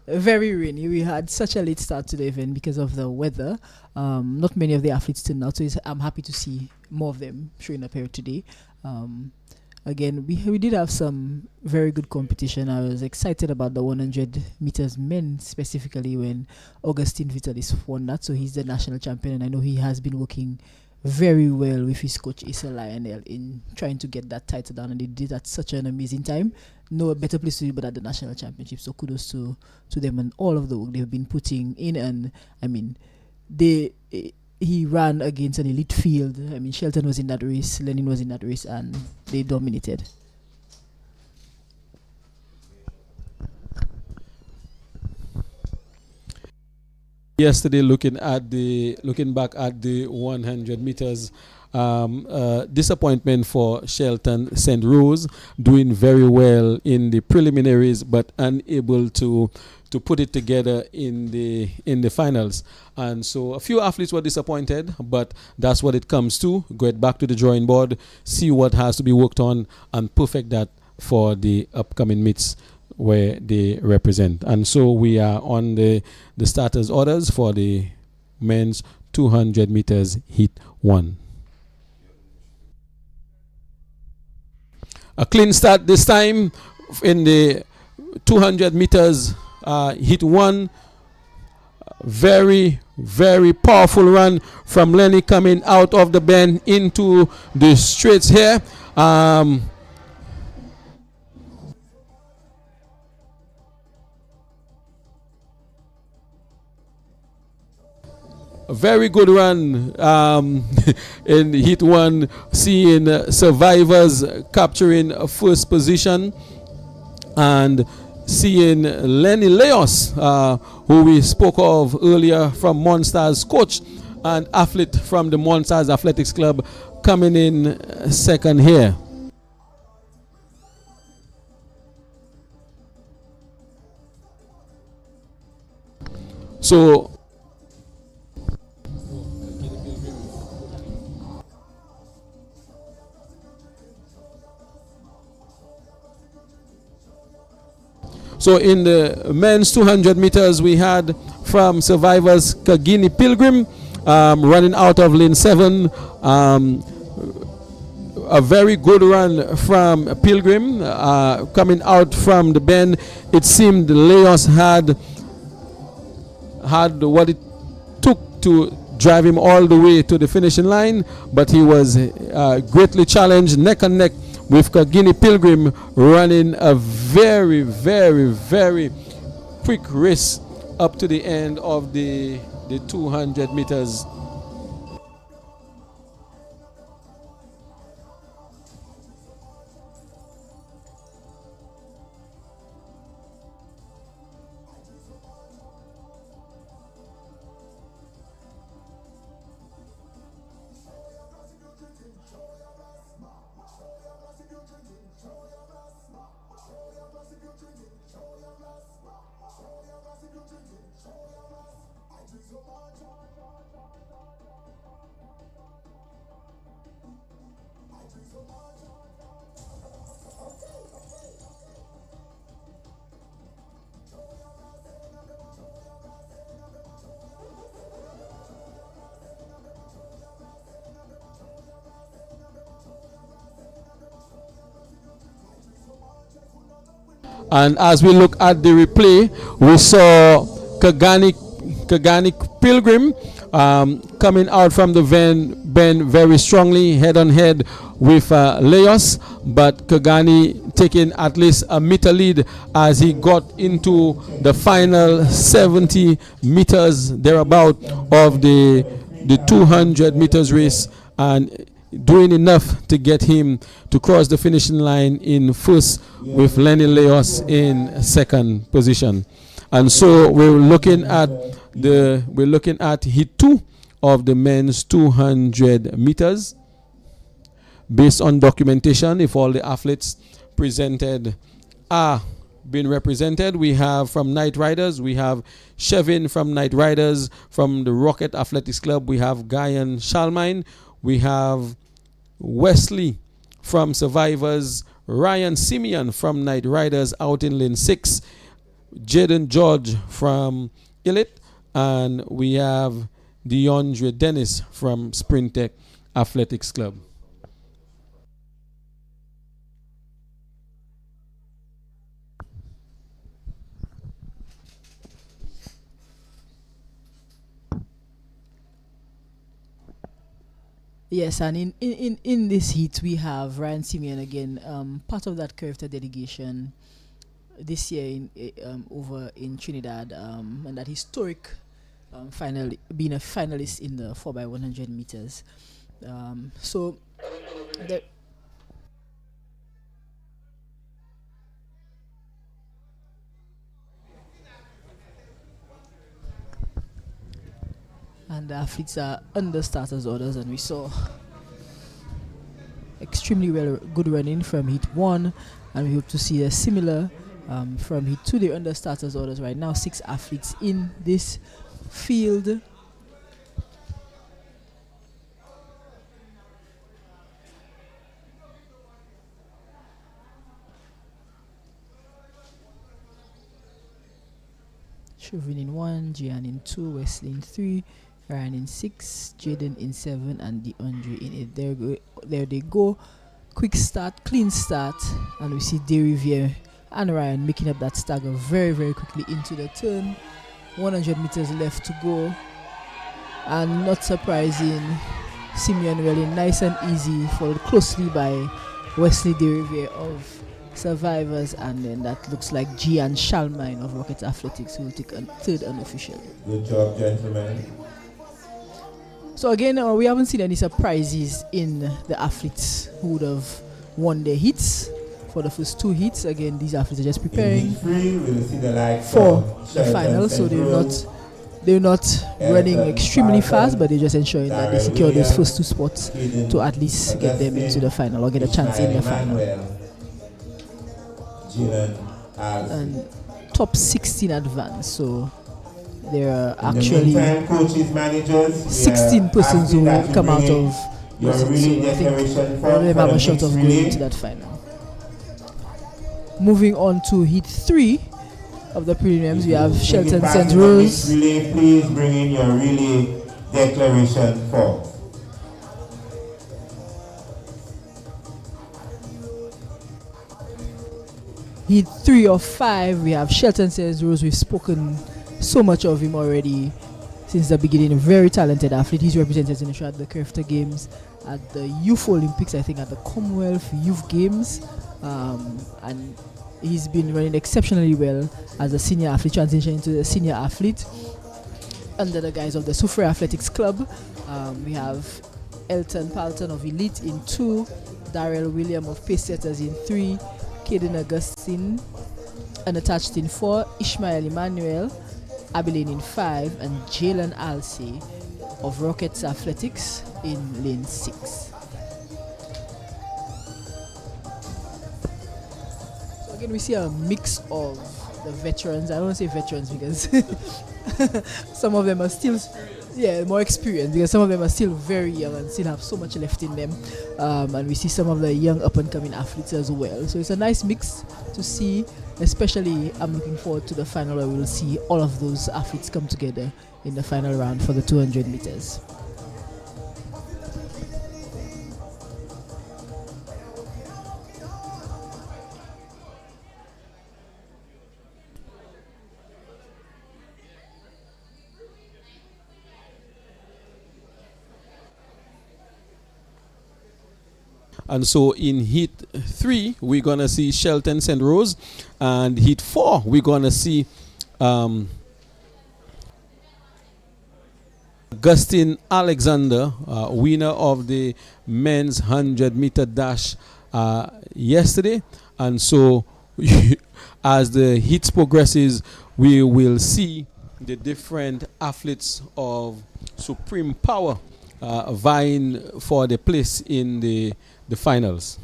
D: very rainy. We had such a late start to the event because of the weather. Not many of the athletes turned out, so I'm happy to see more of them showing up here today. Again, we did have some very good competition. I was excited about the 100 meters men, specifically when Augustine Vitalis won that. So he's the national champion, and I know he has been working very well with his coach Issa Lionel in trying to get that title down, and they did at such an amazing time. No better place to be but at the national championship. So kudos to them and all of the work they've been putting in. And I mean, he ran against an elite field. I mean, Shelton was in that race, Lenin was in that race, and they dominated.
A: Yesterday, looking back at the 100 meters, disappointment for Shelton St. Rose, doing very well in the preliminaries, but unable to put it together in the finals. And so a few athletes were disappointed, but that's what it comes to. Go back to the drawing board, see what has to be worked on, and perfect that for the upcoming meets where they represent. And so we are on the starters orders for the men's 200 meters heat 1. A clean start this time in the 200 meters, hit one. Very, very powerful run from Lenny coming out of the bend into the straights here. A very good run in heat one, seeing survivors capturing first position, and seeing Lenny Leos, who we spoke of earlier, from Monsters coach and athlete from the Monsters Athletics Club, coming in second here. So in the men's 200 meters, we had from survivors Kagini Pilgrim running out of lane 7. A very good run from Pilgrim coming out from the bend. It seemed Leos had what it took to drive him all the way to the finishing line, but he was greatly challenged neck and neck with Kagini Pilgrim, running a very, very, very quick race up to the end of the 200 meters. And as we look at the replay, we saw Kagani Pilgrim coming out from the bend very strongly, head on head with Leos, but Kagani taking at least a meter lead as he got into the final 70 meters thereabout of the 200 meters race, and doing enough to get him to cross the finishing line in first, with Lenny Leos in second position. And so we're looking at heat 2 of the men's 200 meters. Based on documentation, if all the athletes presented are being represented, we have from Night Riders, we have Shevin from Night Riders. From the Rocket Athletics Club, we have Guyan Shalmine. We have Wesley from Survivors, Ryan Simeon from Night Riders out in lane 6, Jaden George from Elite, and we have DeAndre Dennis from Sprintech Athletics Club.
D: Yes, and in this heat we have Ryan Simeon again, part of that Curved delegation this year over in Trinidad, and that historic final, being a finalist in the 4x100 meters. So the and the athletes are under starters orders, and we saw extremely good running from heat 1, and we hope to see a similar from heat 2. They're under starters orders right now, 6 athletes in this field. Chauvin in 1, Gian in 2, Wesley in 3, Ryan in 6, Jaden in 7, and DeAndre in 8. There they go. Quick start, clean start, and we see Derivier and Ryan making up that stagger very, very quickly into the turn. 100 meters left to go. And not surprising, Simeon really nice and easy, followed closely by Wesley Derivier of Survivors, and then that looks like Gian Shalmine of Rockets Athletics, who will take a third unofficial.
B: Good job, gentlemen.
D: So again, we haven't seen any surprises in the athletes who would have won their heats for the first two heats. Again, these athletes are just
B: In
D: preparing
B: heat 3, we'll see the likes
D: for
B: of
D: the
B: Shelton
D: final, so
B: St. Rose,
D: they're not running
B: Elton
D: extremely
B: Parker,
D: fast, but they're just ensuring that they
B: Darrell
D: secure those
B: Williams,
D: first two spots
B: Hayden
D: to at least get them into
B: Augustine,
D: the final or get a chance in the
B: Ishmael
D: final.
B: Emmanuel, Gillen Alsey.
D: And top 16 advance, so there are
B: In the
D: actually
B: meantime, coaches, managers, we are
D: 16 persons
B: asking
D: who
B: that
D: will
B: you
D: come out
B: bring in
D: of
B: your
D: this, so
B: relay
D: I think
B: declaration
D: all of them
B: form
D: have
B: for
D: a
B: the
D: shot of
B: mixed
D: going
B: relay.
D: into that final. Moving on to heat 3 of the prelims, we have
B: Take it
D: Shelton
B: back
D: St.
B: to the mixed
D: Rose.
B: relay. Please bring in your relay declaration form.
D: Heat 3 of 5, we have Shelton St. Rose. We've spoken so much of him already since the beginning. A very talented athlete. He's represented Tunisia at the Crafter Games, at the Youth Olympics, I think at the Commonwealth Youth Games, and he's been running exceptionally well as a senior athlete, transitioning into the senior athlete under the guise of the Soufriere Athletics Club. We have Elton Palton of Elite in 2, Darrell William of Pace Setters in 3, Caden Augustine unattached in 4, Ishmael Emmanuel, Abilene in 5, and Jalen Alsey of Rockets Athletics in lane 6. So again, we see a mix of the veterans. I don't want to say veterans because some of them are still more experienced, because some of them are still very young and still have so much left in them, and we see some of the young up and coming athletes as well. So it's a nice mix to see. Especially, I'm looking forward to the final where we'll see all of those athletes come together in the final round for the 200 meters.
A: And so in heat 3, we're going to see Shelton St. Rose. And heat 4, we're going to see Augustine Alexander, winner of the men's 100-meter dash yesterday. And so as the heats progresses, we will see the different athletes of supreme power vying for the place in the finals.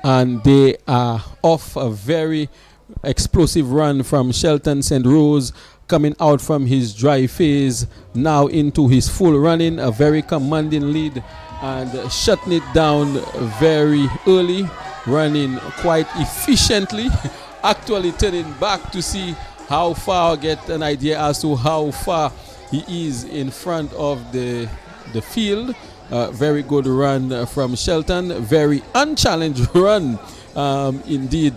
A: And they are off a very explosive run from Shelton St. Rose, coming out from his dry phase, now into his full running, a very commanding lead, and shutting it down very early, running quite efficiently, actually turning back to see how far, get an idea as to how far he is in front of the field. Very good run from Shelton, very unchallenged run indeed.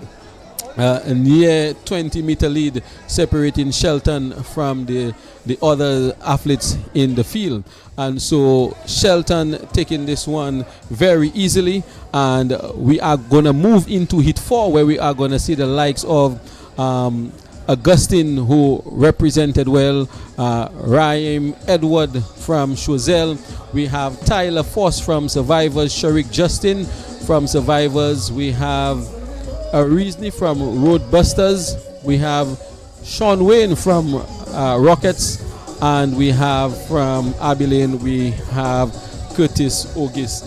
A: A near 20-meter lead separating Shelton from the other athletes in the field. And so Shelton taking this one very easily, and we are going to move into heat 4, where we are going to see the likes of Augustine, who represented well, Raheem Edward from Choiseul. We have Tyler Foss from Survivors, Sharik Justin from Survivors. We have Reesney from Roadbusters. We have Sean Wayne from Rockets. And we have from Abilene, we have Curtis August.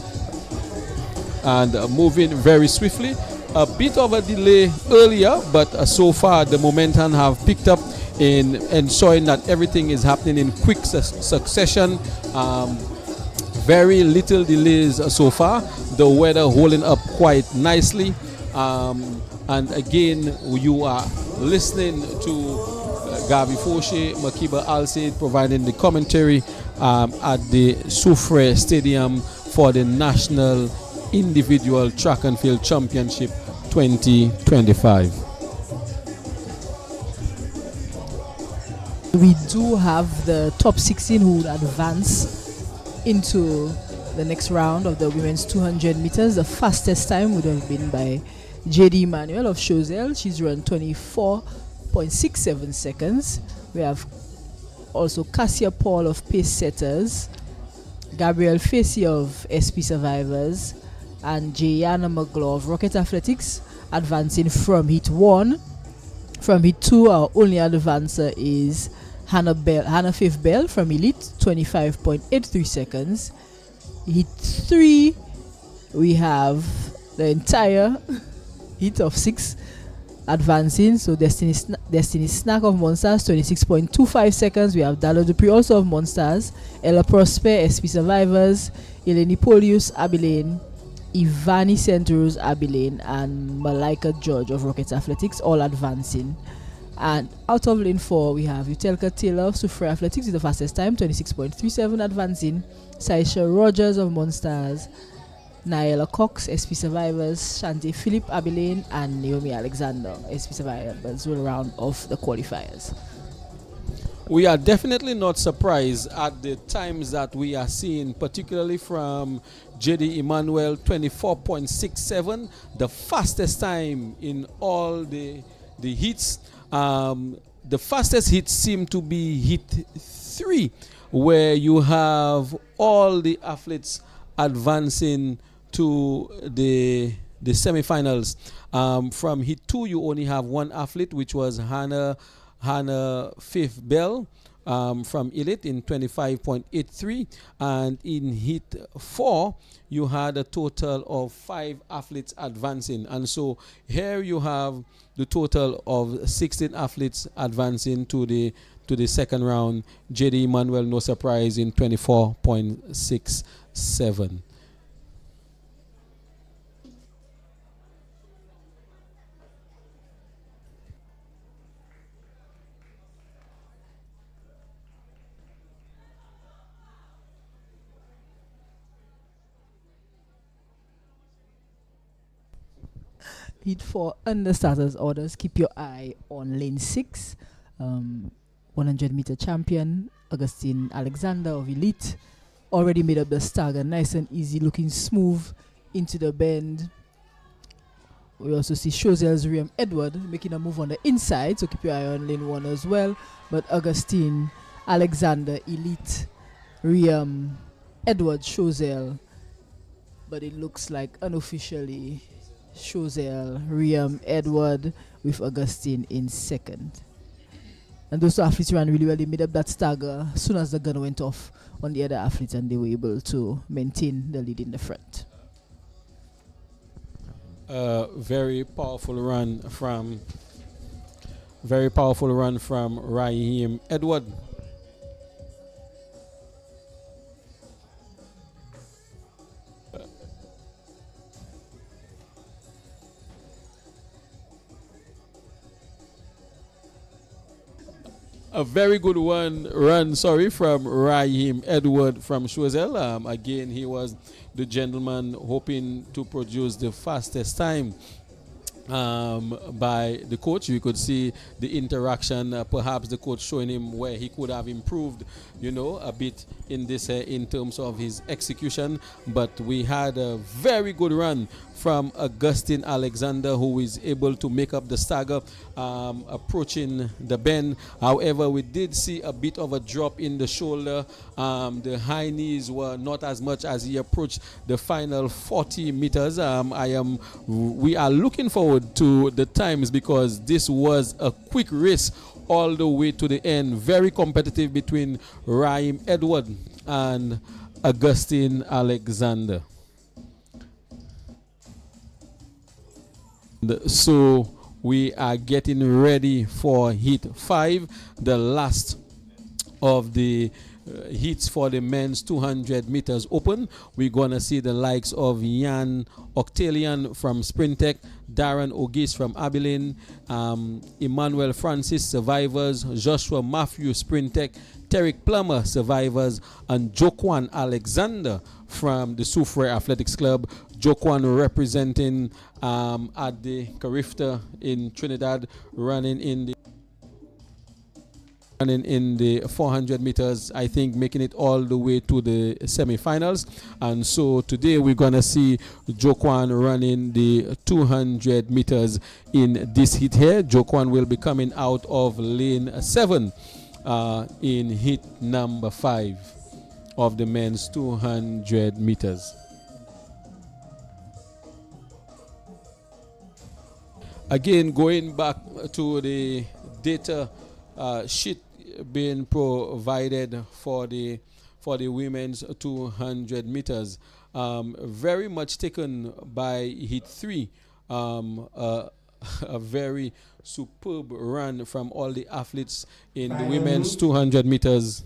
A: And moving very swiftly. A bit of a delay earlier, but so far the momentum have picked up in ensuring that everything is happening in quick succession. Very little delays so far. The weather holding up quite nicely. And again, you are listening to Gavi Foshe, Makiba Alsaid providing the commentary at the Soufrière Stadium for the National Individual Track and Field Championship 2025.
D: We do have the top 16 who would advance into the next round of the women's 200 meters. The fastest time would have been by JD Emmanuel of Choiseul. She's run 24.67 seconds. We have also Cassia Paul of Pace Setters, Gabrielle Facey of SP Survivors, and Jayana McGlaw of Rocket Athletics advancing from Heat 1. From Heat 2, our only advancer is Hannah Faith Bell from Elite, 25.83 seconds. Heat 3, we have the entire heat of 6 advancing. So Destiny Snack of Monsters, 26.25 seconds. We have Dalo Dupree also of Monsters, Ella Prosper, SP Survivors, Eleni Polius, Abilene, Ivani Centros, Abilene, and Malika George of Rocket Athletics, all advancing. And out of lane 4, we have Utelka Taylor of Soufrière Athletics with the fastest time, 26.37 advancing. Saisha Rogers of Monsters, Naila Cox, SP Survivors, Shante Philip, Abilene, and Naomi Alexander, SP Survivors, will round off the qualifiers.
A: We are definitely not surprised at the times that we are seeing, particularly from JD Emmanuel, 24.67, the fastest time in all the heats. The fastest hits seem to be Heat 3, where you have all the athletes advancing to the semifinals. From Heat 2, you only have one athlete, which was Hannah Faith Bell from Elite in 25.83, and in Heat 4 you had a total of 5 athletes advancing, and so here you have the total of 16 athletes advancing to the second round. JD Emmanuel, no surprise, in 24.67.
D: Heat 4 under starters orders. Keep your eye on lane 6. 100 meter champion Augustine Alexander of Elite already made up the stagger, nice and easy, looking smooth into the bend. We also see Choiseul's Riam Edward making a move on the inside, so keep your eye on lane 1 as well. But Augustine Alexander, Elite, Riam Edward, Choiseul, but it looks like unofficially Choiseul, Riam Edward with Augustine in second. And those two athletes ran really well. They made up that stagger as soon as the gun went off on the other athletes, and they were able to maintain the lead in the front.
A: Very powerful run from Raheem Edward. A very good run from Raheem Edward from Choiseul. Again, he was the gentleman hoping to produce the fastest time by the coach. You could see the interaction, perhaps the coach showing him where he could have improved, a bit in this in terms of his execution. But we had a very good run from Augustine Alexander, who is able to make up the stagger approaching the bend. However, we did see a bit of a drop in the shoulder. The high knees were not as much as he approached the final 40 meters. We are looking forward to the times, because this was a quick race all the way to the end. Very competitive between Raheem Edward and Augustine Alexander. So we are getting ready for Heat 5, the last of the heats for the men's 200 meters open. We're going to see the likes of Jan Octalian from Sprintec, Darren Ogis from Abilene, Emmanuel Francis, Survivors, Joshua Matthew, Sprintec, Terry Plummer, Survivors, and Joquan Alexander from the Soufriere Athletics Club. Joquan representing at the Carifta in Trinidad, running in the 400 meters, I think making it all the way to the semi-finals. And so today we're going to see Joquan running the 200 meters in this heat here. Joquan will be coming out of lane 7 in heat number 5 of the men's 200 meters. Again, going back to the data sheet being provided for the women's 200 meters, very much taken by heat 3. A very superb run from all the athletes in the women's 200 meters.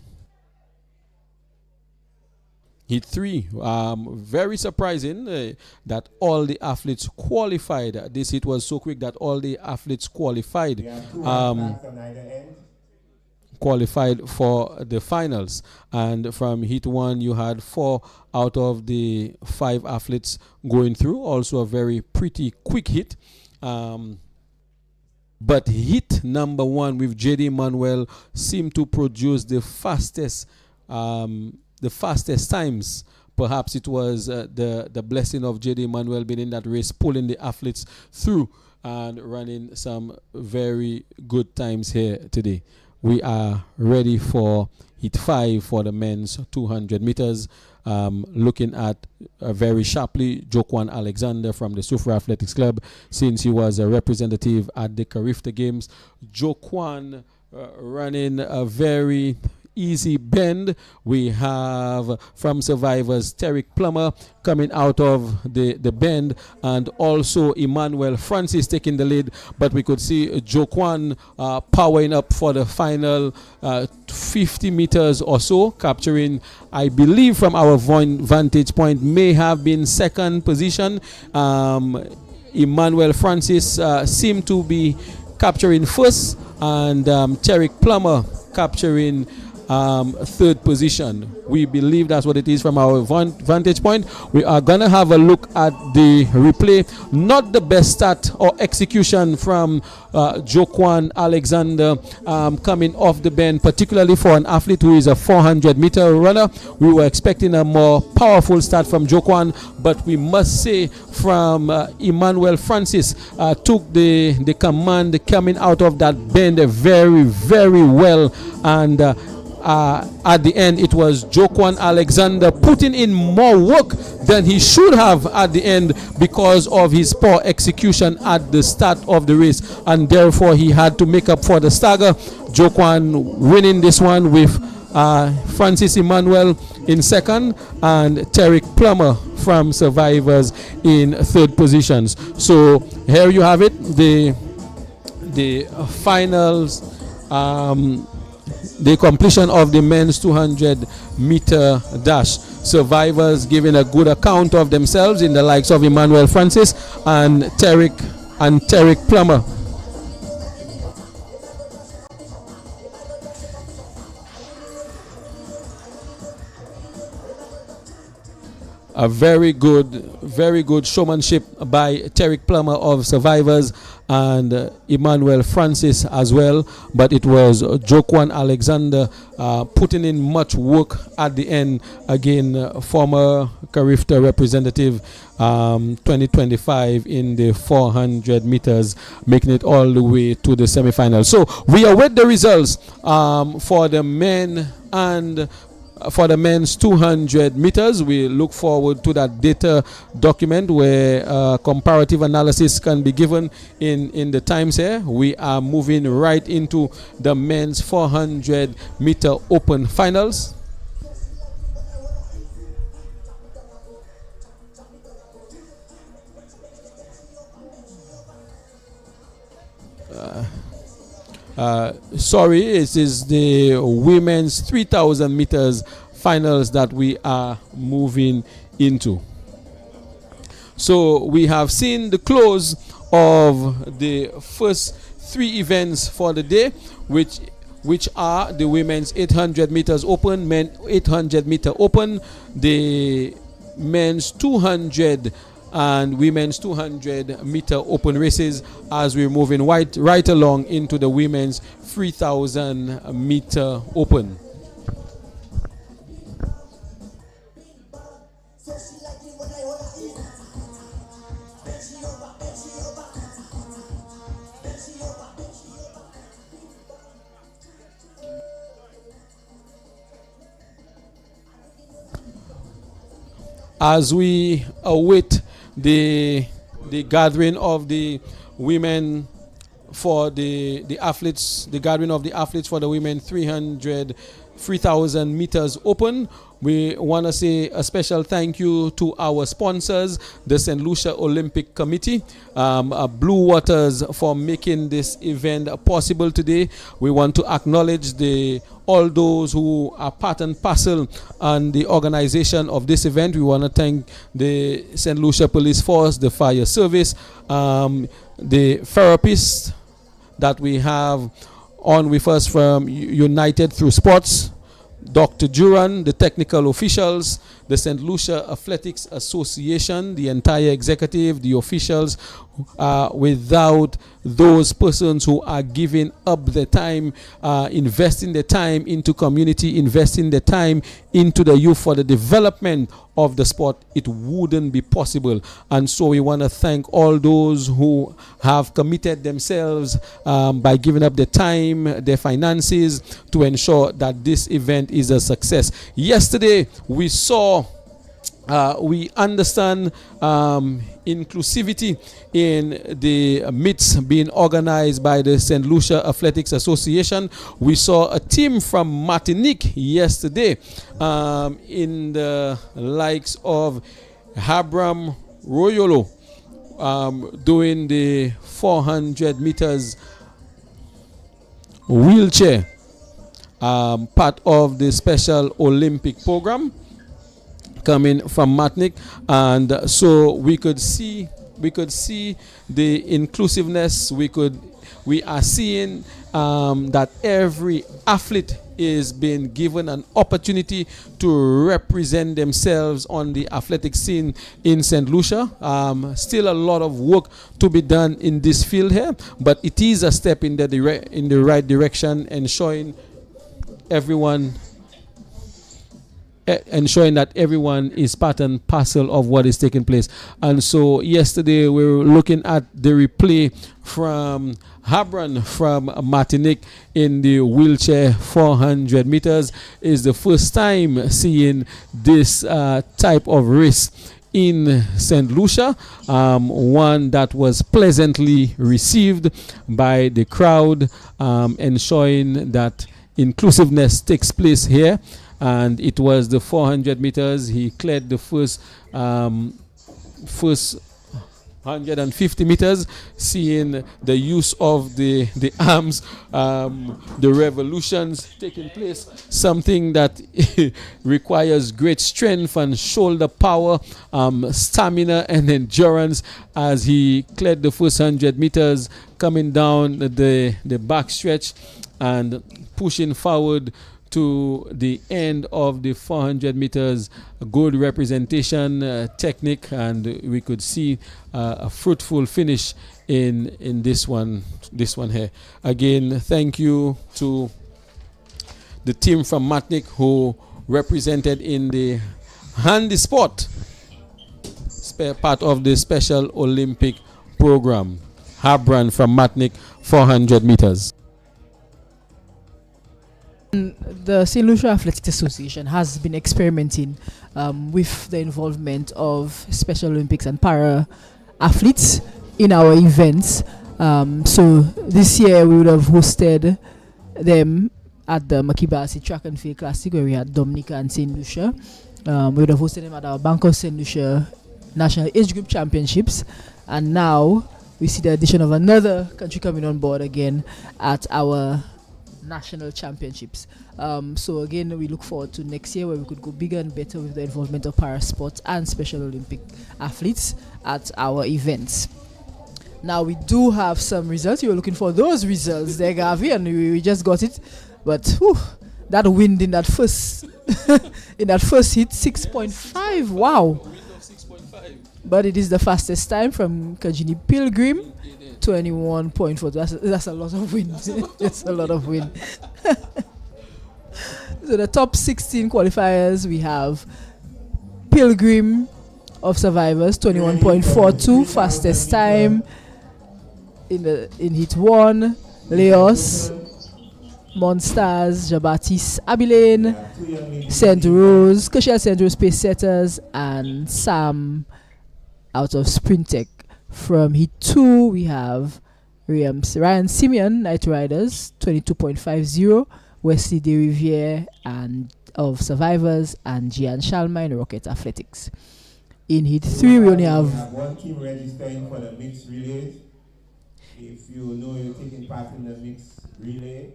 A: Heat 3, very surprising that all the athletes qualified. This heat was so quick that all the athletes qualified. Qualified for the finals. And from heat 1 you had 4 out of the 5 athletes going through. Also a very pretty quick hit. But hit number 1 with JD Manuel seemed to produce the fastest times. Perhaps it was the blessing of JD Manuel being in that race, pulling the athletes through and running some very good times here today. We are ready for heat 5 for the men's 200 meters. Looking at very sharply Joquan Alexander from the Soufriere Athletics Club, since he was a representative at the Carifta Games. Joquan running a very easy bend. We have from Survivors Terry Plummer coming out of the bend, and also Emmanuel Francis taking the lead, but we could see Joquan powering up for the final 50 meters or so, capturing, I believe from our vantage point, may have been second position. Emmanuel Francis seemed to be capturing first, and Terry Plummer capturing third position. We believe that's what it is from our vantage point. We are gonna have a look at the replay. Not the best start or execution from Joquan Alexander coming off the bend, particularly for an athlete who is a 400-meter runner. We were expecting a more powerful start from Joquan, but we must say from Emmanuel Francis took the command coming out of that bend very, very well, and at the end it was Joquan Alexander putting in more work than he should have at the end because of his poor execution at the start of the race, and therefore he had to make up for the stagger. Joquan winning this one with Francis Emmanuel in second and Terry Plummer from Survivors in third positions. So here you have it, the finals, the completion of the men's 200-meter dash. Survivors giving a good account of themselves in the likes of Emmanuel Francis and Terry Plummer. A very good showmanship by Terry Plummer of Survivors and Emmanuel Francis as well, but it was Joquan Alexander putting in much work at the end. Again, former Carifta representative, 2025 in the 400 meters, making it all the way to the semi-final. So we await the results for the men and for the men's 200 meters. We look forward to that data document where comparative analysis can be given in the times here. We are moving right into the men's 400 meter open finals. Sorry, it is the women's 3,000 meters finals that we are moving into. So we have seen the close of the first 3 events for the day, which are the women's 800 meters open, men 800 meter open, the men's 200 and women's 200 meter open races, as we're moving right along into the women's 3,000 meter open. As we await the gathering of the women for the athletes, the gathering of the athletes for the women 3,000 meters open, we want to say a special thank you to our sponsors, the St. Lucia Olympic Committee, Blue Waters, for making this event possible today. We want to acknowledge all those who are part and parcel on the organization of this event. We want to thank the St. Lucia Police Force, the Fire Service, the therapists that we have on with us from United Through Sports, Dr. Duran, the technical officials, the St. Lucia Athletics Association, the entire executive, the officials. Without those persons who are giving up their time, investing their time into community, investing their time into the youth for the development of the sport, it wouldn't be possible. And so we want to thank all those who have committed themselves by giving up their time, their finances, to ensure that this event is a success. Yesterday we saw we understand inclusivity in the midst being organized by the St. Lucia Athletics Association. We saw a team from Martinique yesterday in the likes of Habram Royolo doing the 400 meters wheelchair, part of the Special Olympic program coming from Martinique. And so we could see the inclusiveness. We are seeing that every athlete is being given an opportunity to represent themselves on the athletic scene in St. Lucia. Still a lot of work to be done in this field here, but it is a step in the right direction, ensuring that everyone is part and parcel of what is taking place. And so yesterday we were looking at the replay from Habran from Martinique in the wheelchair 400 meters. Is the first time seeing this type of race in St. Lucia, one that was pleasantly received by the crowd, ensuring that inclusiveness takes place here. And it was the 400 meters. He cleared the first 150 meters, seeing the use of the arms, the revolutions taking place, something that requires great strength and shoulder power, stamina and endurance, as he cleared the first 100 meters, coming down the back stretch and pushing forward to the end of the 400 meters. A good representation, technique, and we could see a fruitful finish in this one here. Again, thank you to the team from Martinique who represented in the handy sport, part of the Special Olympic program. Habran from Martinique, 400 meters.
D: The St. Lucia Athletics Association has been experimenting with the involvement of Special Olympics and para athletes in our events. So this year we would have hosted them at the Makibasi Track and Field Classic, where we had Dominica and St. Lucia. We would have hosted them at our Bank of St. Lucia National Age Group Championships. And now we see the addition of another country coming on board again at our national championships. So again, we look forward to next year where we could go bigger and better with the involvement of para sports and Special Olympic athletes at our events. Now we do have some results. You were looking for those results there, Gavi, and we just got it. But whew, that wind in that first in that first hit, 6.5. Wow! But it is the fastest time from Kajini Pilgrim, 21.4. That's a lot of wind. That's a lot of wind. So the top 16 qualifiers, we have Pilgrim of Survivors, 21.42, fastest time in hit 1. Leos, Monstars, Jabatis, Abilene, St. Rose, Kushel St. Rose Pace Setters, and Sam out of Sprintec. From hit 2, we have Ryan Simeon, Night Riders, 22.50, Wesley De Riviere and of Survivors, and Gian Shalma in Rocket Athletics. In hit 3, we only have
B: one team registering for the mixed relays. If you know you're taking part in the mixed relay.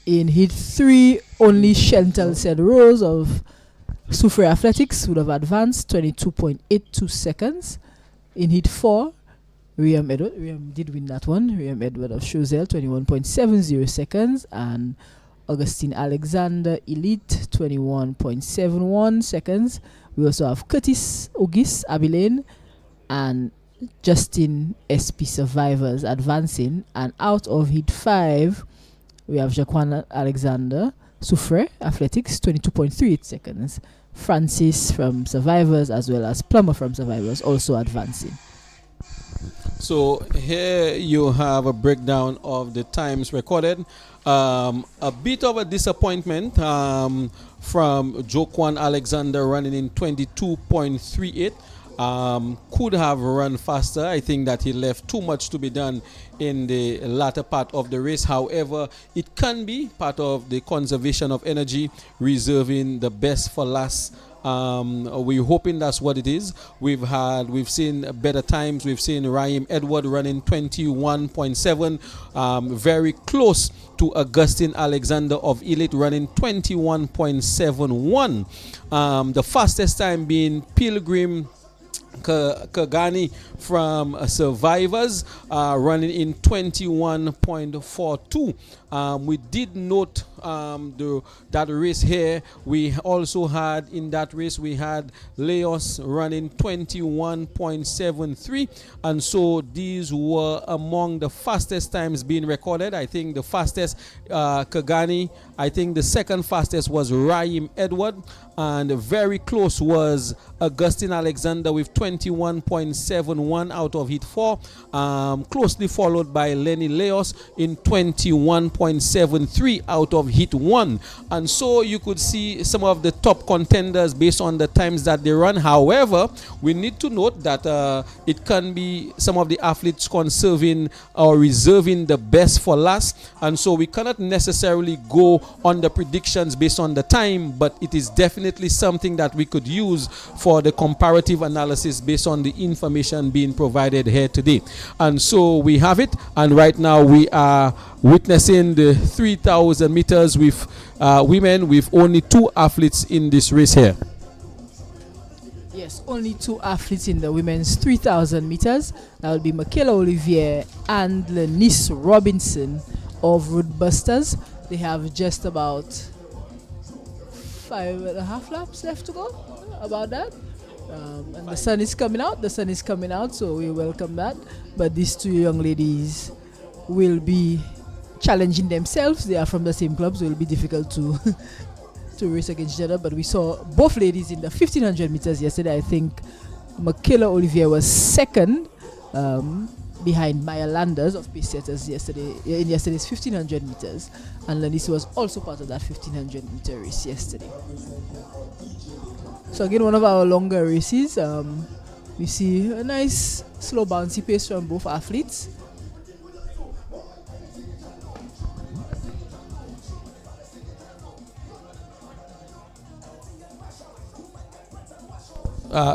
D: In hit 3, only Chantal St. Rose of Soufriere Athletics would have advanced 22.82 seconds. In hit 4, Riam did win that one. Riam Edward of Chozel, 21.70 seconds. And Augustine Alexander Elite, 21.71 seconds. We also have Curtis Ogis Abilene and Justin SP Survivors advancing. And out of hit 5, we have Jaquan Alexander Soufriere Athletics, 22.38 seconds. Francis from Survivors as well as Plummer from Survivors also advancing.
A: So here you have a breakdown of the times recorded. A bit of a disappointment from Joquan Alexander running in 22.38. Could have run faster. I think that he left too much to be done in the latter part of the race. However, it can be part of the conservation of energy, reserving the best for last. We're hoping that's what it is. We've seen better times. We've seen Raheem Edward running 21.7, very close to Augustine Alexander of Elite running 21.71. The fastest time being Pilgrim Kagani from Survivors, running in 21.42. We did note that race here. We also had in that race we had Leos running 21.73, and so these were among the fastest times being recorded. I think the fastest Kagani. I think the second fastest was Raheem Edward, and very close was Augustine Alexander with 21.71 out of hit 4, closely followed by Lenny Leos in 21.73 out of hit 1. And so you could see some of the top contenders based on the times that they run. However, we need to note that it can be some of the athletes conserving or reserving the best for last, and so we cannot necessarily go on the predictions based on the time, but it is definitely something that we could use for the comparative analysis based on the information being provided here today. And so we have it, and right now we are witnessing the 3,000 meters with women, with only 2 athletes in this race here.
D: Yes, only 2 athletes in the women's 3,000 meters. That will be Michaela Olivier and Lenice Robinson of Roadbusters. They have just about 5.5 laps left to go, about that. And the sun is coming out. So we welcome that. But these 2 young ladies will be challenging themselves. They are from the same club, so it will be difficult to to race against each other. But we saw both ladies in the 1,500 meters yesterday. I think Michaela Olivier was second, behind Maya Landers of Pace Setters in yesterday's 1,500 meters, and Lanice was also part of that 1,500 meter race yesterday. So again, one of our longer races. We see a nice slow bouncy pace from both athletes.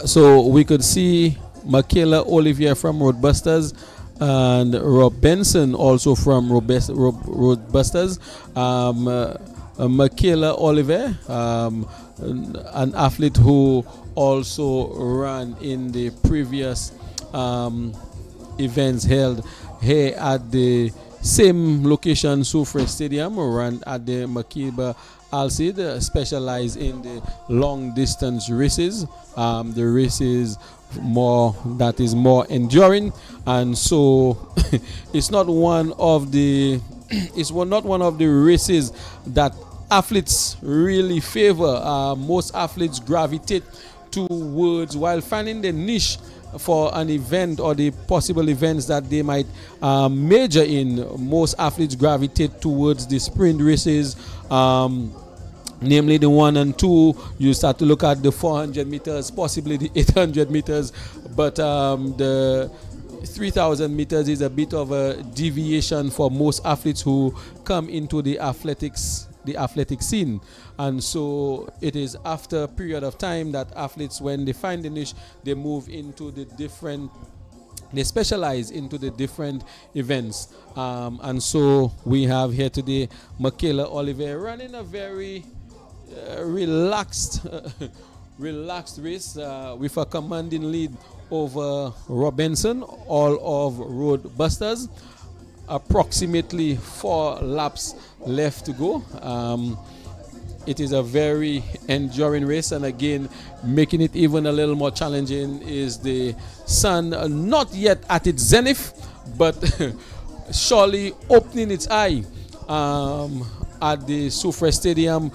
A: So we could see Michaela Olivier from Roadbusters, and Rob Benson also from Roadbusters. Michaela Oliver, an athlete who also ran in the previous events held here at the same location, Soufrière Stadium, ran at the Makiba Alcid, specialized in the long distance races. The races that is more enduring, and so it's not one of the races that athletes really favor. Most athletes gravitate towards, while finding the niche for an event or the possible events that they might major in. Most athletes gravitate towards the sprint races, namely the 1 and 2. You start to look at the 400 meters, possibly the 800 meters, but the 3,000 meters is a bit of a deviation for most athletes who come into the athletic scene. And so it is after a period of time that athletes, when they find the niche, they move into they specialize into the different events. And so we have here today Michaela Oliver running a very relaxed race with a commanding lead over Robinson, all of Roadbusters. Approximately 4 laps left to go. It is a very enduring race, and again, making it even a little more challenging is the sun not yet at its zenith, but surely opening its eye at the Soufrière Stadium.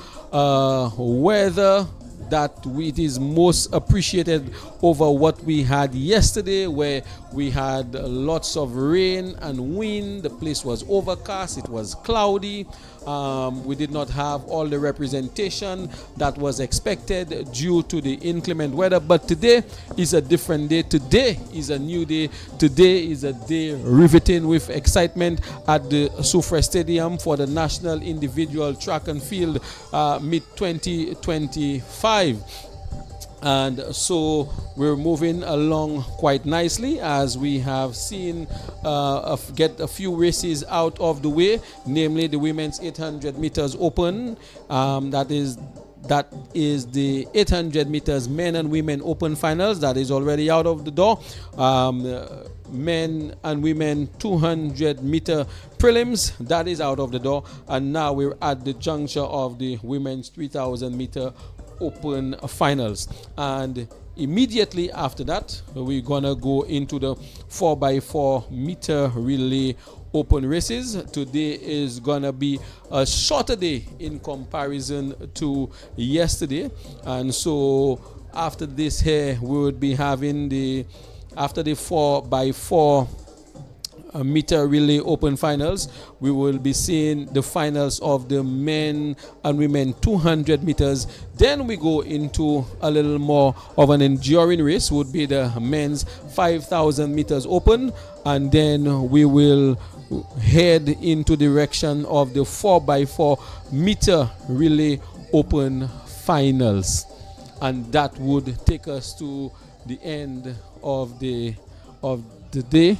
A: Weather that it is most appreciated over what we had yesterday, where we had lots of rain and wind. The place was overcast, it was cloudy. We did not have all the representation that was expected due to the inclement weather. But today is a different day. Today is a new day. Today is a day riveting with excitement at the Soufrière Stadium for the National Individual Track and Field Mid 2025. And so we're moving along quite nicely, as we have seen get a few races out of the way, namely the women's 800 meters open. That is the 800 meters men and women open finals. That is already out of the door. Men and women 200 meter prelims, that is out of the door. And now we're at the juncture of the women's 3000 meter open finals, and immediately after that we're gonna go into the 4x4 meter relay open races. Today is gonna be a shorter day in comparison to yesterday, and so after this here we would be having after the 4x4 meter relay open finals, we will be seeing the finals of the men and women 200 meters. Then we go into a little more of an enduring race, would be the men's 5,000 meters open, and then we will head into direction of the 4x4 meter relay open finals, and that would take us to the end of the day,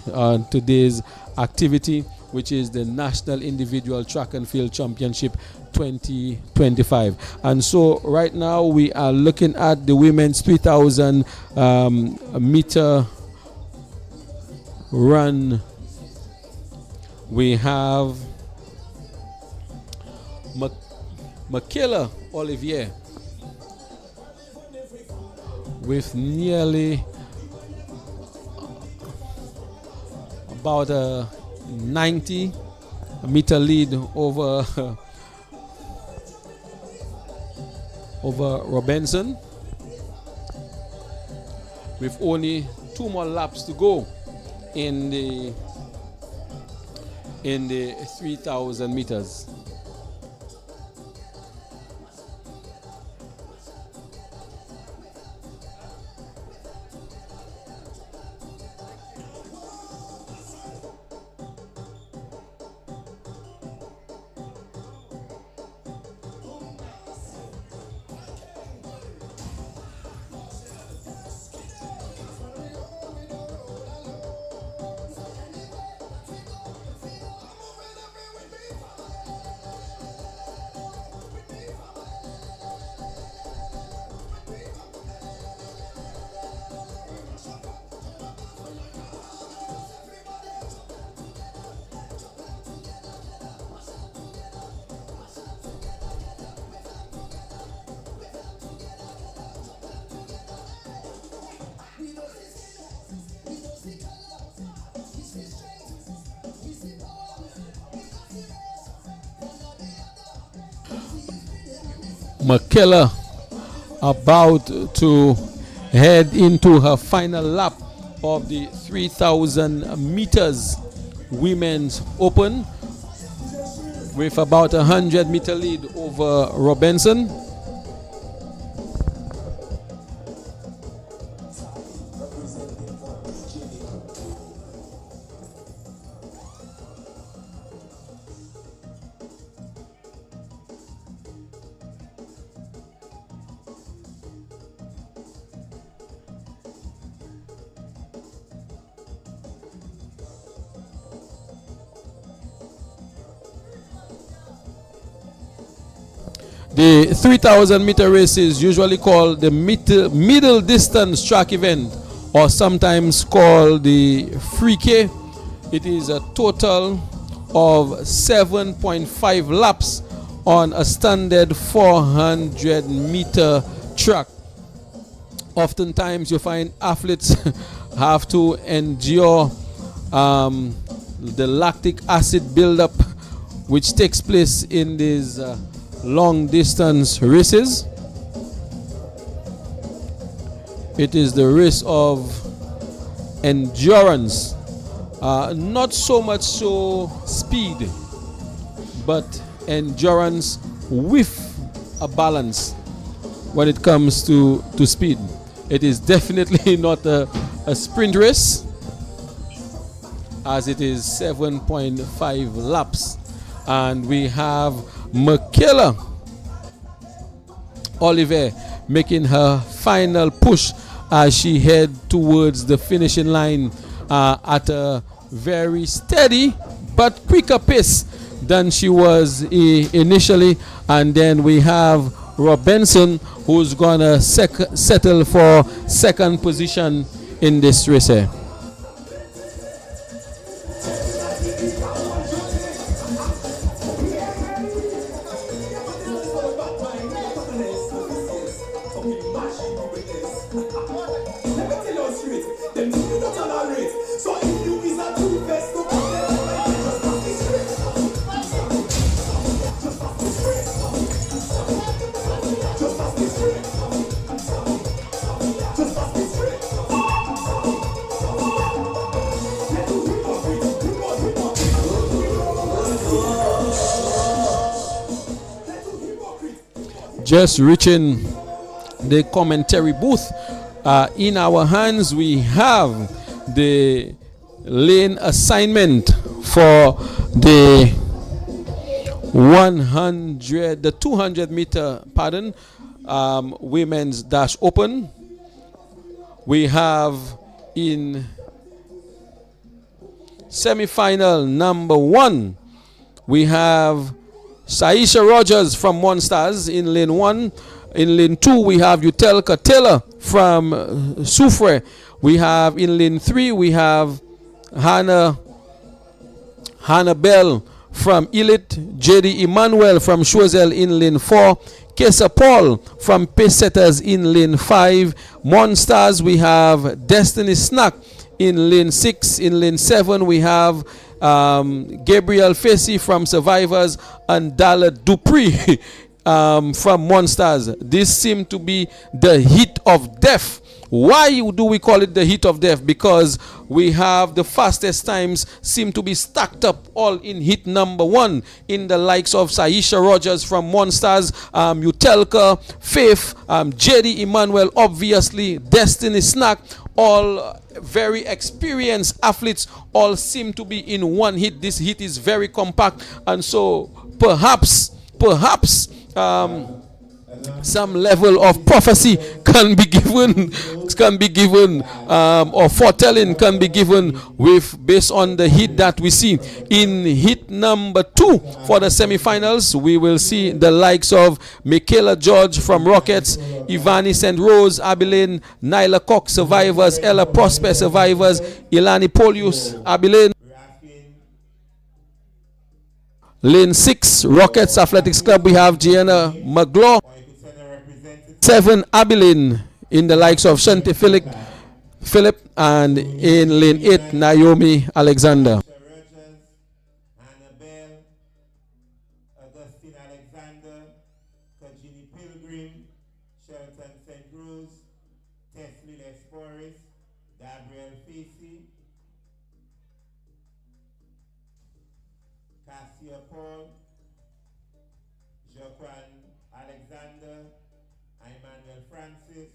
A: today's activity, which is the National Individual Track and Field Championship 2025. And so right now we are looking at the women's 3,000 meter run. We have Michaela Olivier with nearly about a 90 meter lead over Robinson, with only 2 more laps to go in the 3,000 meters. McKellar about to head into her final lap of the 3,000 meters women's open with about a 100-meter lead over Robinson. The 3,000 meter race is usually called the middle distance track event, or sometimes called the Freaky. It is a total of 7.5 laps on a standard 400 meter track. Oftentimes you find athletes have to endure the lactic acid buildup which takes place in these long distance races. It is the race of endurance, not so much so speed, but endurance with a balance when it comes to speed. It is definitely not a sprint race, as it is 7.5 laps. And we have McKellar Oliver making her final push as she head towards the finishing line at a very steady but quicker pace than she was initially. And then we have Robinson, who's gonna settle for second position in this race here. Just reaching the commentary booth. In our hands we have the lane assignment for the 200 meter women's dash open. We have in semi-final number 1, we have Saisha Rogers from Monsters in lane 1. In lane 2, we have Utelka Taylor from Soufrière. We have in lane 3, we have Hannah Bell from Elite. JD Emmanuel from Choiseul in lane 4. Kesa Paul from Pacesetters in lane 5. Monsters, we have Destiny Snack in lane 6. In lane 7, we have Gabriel Facey from Survivors and Dalla Dupree from Monsters. This seemed to be the heat of death. Why do we call it the heat of death? Because we have the fastest times seem to be stacked up all in heat number 1 in the likes of Saisha Rogers from Monsters, Utelka, Faith, JD Emmanuel, obviously, Destiny Snack, all very experienced athletes, all seem to be in one heat. This heat is very compact, and so perhaps some level of prophecy can be given, or foretelling can be given based on the heat that we see. In heat number 2 for the semifinals, we will see the likes of Michaela George from Rockets, Ivani St. Rose, Abilene, Nyla Cox, Survivors, Ella Prosper, Survivors, Ilani Polius, Abilene. Lane 6, Rockets Athletics Club, we have Gianna McGlaw. 7, Abilene, in the likes of Shanti Philip, and in lane 8, Naomi Alexander.
B: Augustine Alexander, Kajini Pilgrim, Emmanuel Facey, Cassia Paul, Joaquin Alexander, Emmanuel Francis,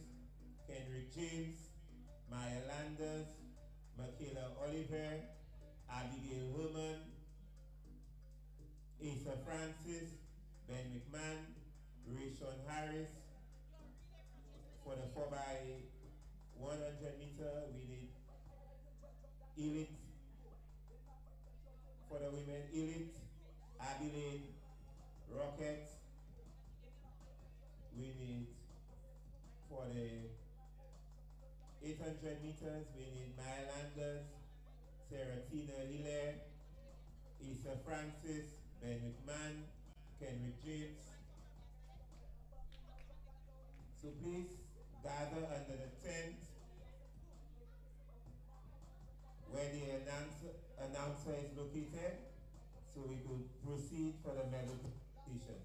B: Kendrick James, Maya Landers, Michaela Oliver, Abigail Herman, Asa Francis, Ben McMahon, Rayshon Harris. For the 4x100 meter, we need elite. For the women, elite, Abilene Rocket. We need, for the 800 meters, we need Maya Landers, Seratina Hilaire, Issa Francis, Ben McMahon, Kendrick James. So please gather under the tent where the announcer is located so we could proceed for the medal presentation.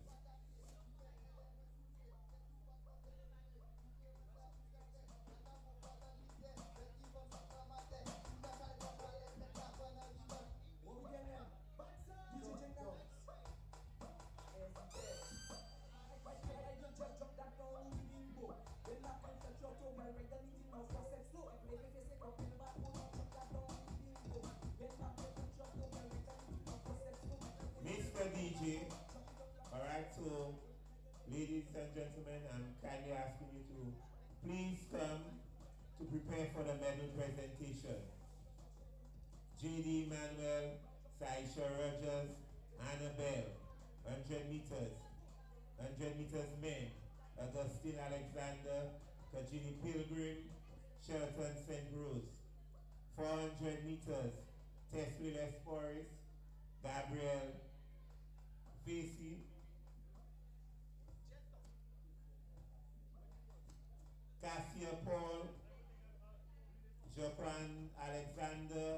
B: Mr. DJ, alright, so ladies and gentlemen, I'm kindly asking you to please come to prepare for the medal presentation. JD Manuel, Saisha Rogers, Annabelle, 100 meters. 100 meters men, Augustine Alexander, Kajini Pilgrim, Shelton St. Bruce. 400 meters, Tesla Esporis, Gabriel Facey, Cassia Paul, Joaquin Alexander,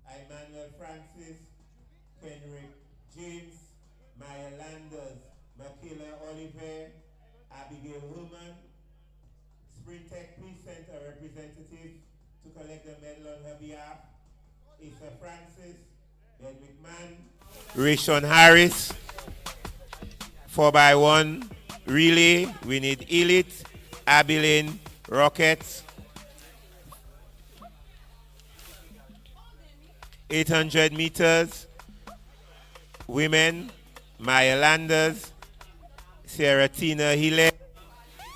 B: Emmanuel Francis, Kendrick James, Maya Landers, Michaela Oliver, Abigail Herman. Sprintech, please send a representative to collect the medal on her behalf. Issa Francis, Ben McMahon, Rayshon Harris. 4x1 relay, we need elite, Abilene Rockets. 800 meters, women, Maya Landers, Seratina Hilaire.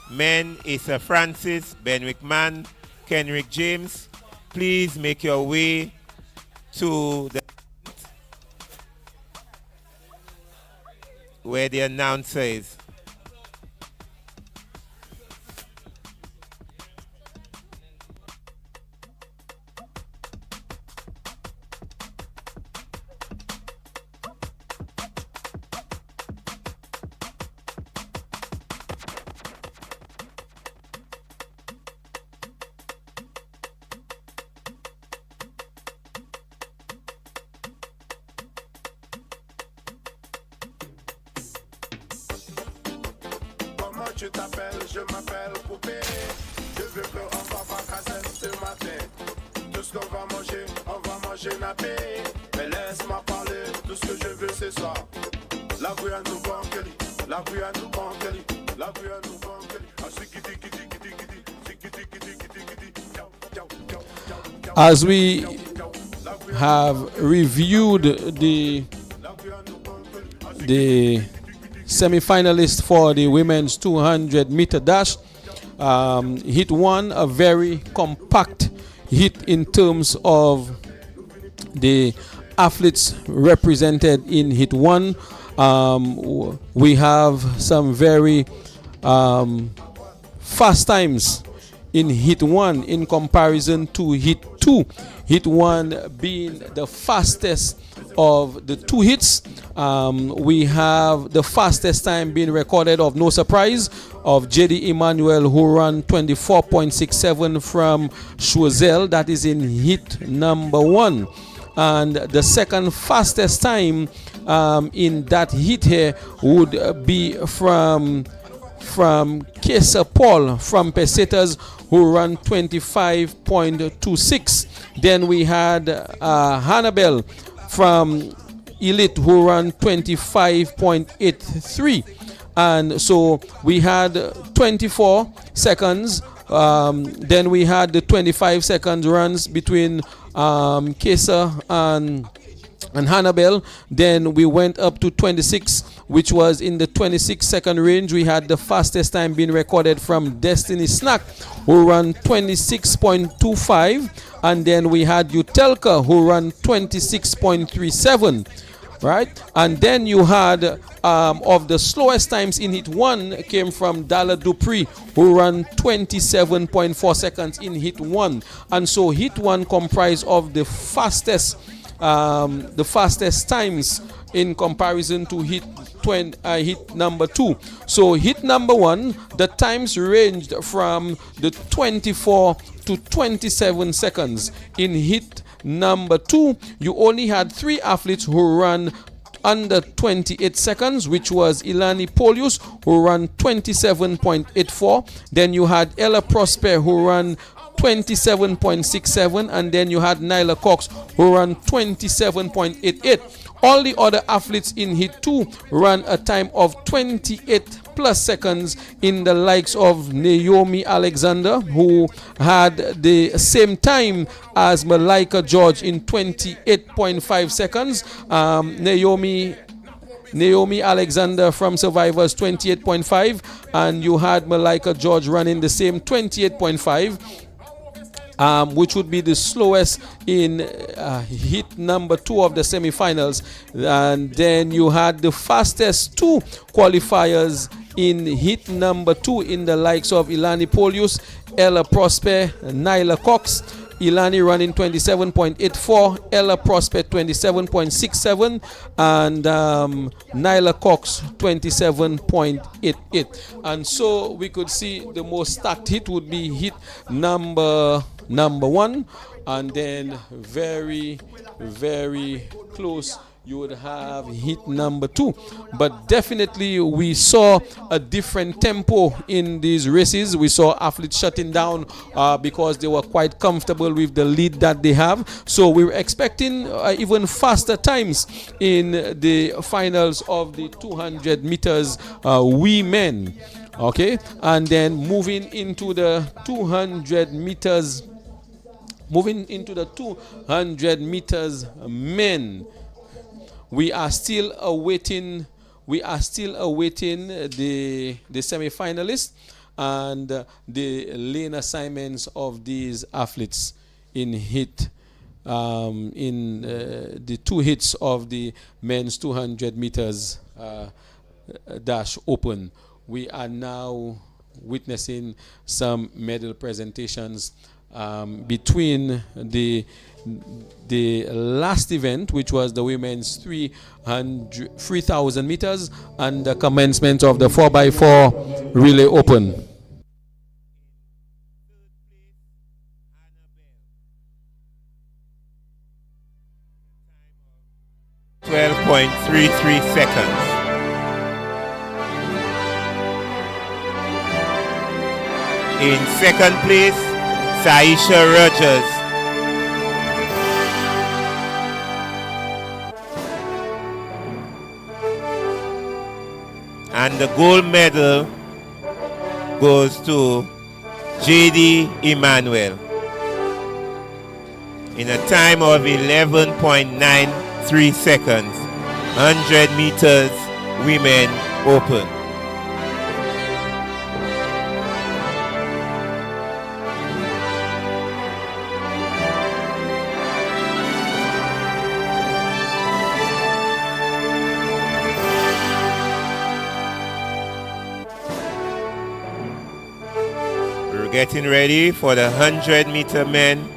B: Men, Asa Francis, Ben McMahon, Kendrick James. Please make your way to the where the announcer is.
E: Tu t'appelles, je m'appelle Poupée. Je veux qu'on va pas casser ce matin. Tout ce qu'on va manger nappé. Mais laisse-moi parler, tout ce que je veux ce soir. La rue à nous banquer, la rue à nous banquer, la rue à nous banquer.
A: As we have reviewed the semi-finalists for the women's 200 meter dash, hit one, a very compact hit in terms of the athletes represented in hit one. We have some very fast times in hit one in comparison to hit two. Hit one being the fastest of the two hits. We have the fastest time being recorded, of no surprise, of JD Emmanuel, who ran 24.67 from Choiseul. That is in hit number one. And the second fastest time in that hit here would be from Kesa Paul from Pesetas, who ran 25.26. Then we had Hannibal from Elite, who ran 25.83. And so we had 24 seconds. Then we had the 25 seconds runs between Kesa and Hannibal. Then we went up to 26, which was in the 26-second range. We had the fastest time being recorded from Destiny Snack, who ran 26.25. And then we had Utelka, who ran 26.37. Right, and then you had of the slowest times in hit 1 came from Dalla Dupree, who ran 27.4 seconds in hit 1. And so hit 1 comprised of the fastest times in comparison to hit number 2. So hit number 1, the times ranged from the 24 to 27 seconds. In hit number 2, you only had 3 athletes who ran under 28 seconds, which was Ilani Polius, who ran 27.84. Then you had Ella Prosper, who ran 27.67, and then you had Nyla Cox, who ran 27.88. All the other athletes in hit 2 ran a time of 28 plus seconds, in the likes of Naomi Alexander, who had the same time as Malika George in 28.5 seconds. Naomi Alexander from Survivors 28.5, and you had Malika George running the same 28.5. Which would be the slowest in hit number 2 of the semifinals. And then you had the fastest 2 qualifiers in hit number 2 in the likes of Ilani Polius, Ella Prosper, Nyla Cox. Ilani running 27.84, Ella Prosper 27.67, and Nyla Cox 27.88. And so we could see the most stacked hit would be hit number 1, and then very, very close you would have hit number 2. But definitely we saw a different tempo in these races. We saw athletes shutting down because they were quite comfortable with the lead that they have. So we were expecting even faster times in the finals of the 200 meters women. Okay, and then moving into the 200 meters men. We are still awaiting the semi-finalists and the lane assignments of these athletes in hit the 2 hits of the men's 200 meters dash open. We are now witnessing some medal presentations between the last event, which was the women's 3,000 meters, and the commencement of the 4x4 relay open.
B: .33 seconds. In second place, Saisha Rogers. And the gold medal goes to J.D. Emmanuel in a time of 11.93 seconds, 100 meters women open. Getting ready for the 100-meter men.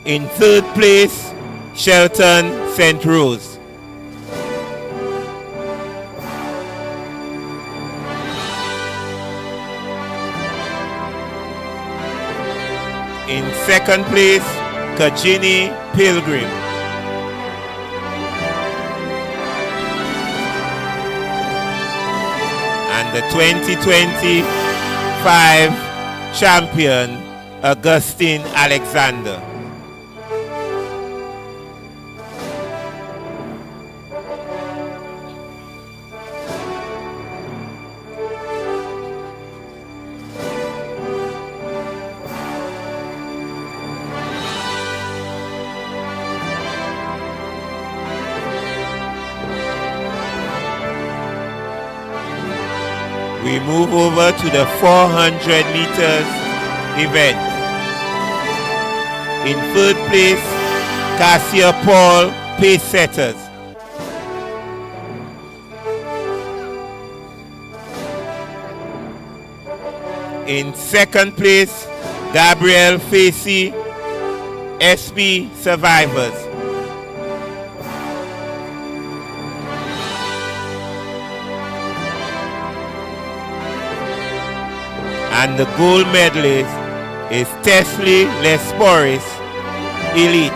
B: In third place, Shelton St. Rose. In second place, Kajini Pilgrim. And the 2020 2005 champion, Augustine Alexander. We move over to the 400 meters event. In third place, Cassia Paul, pace setters. In second place, Gabrielle Facey, SP survivors. And the gold medalist is Teslie Lesporis, elite.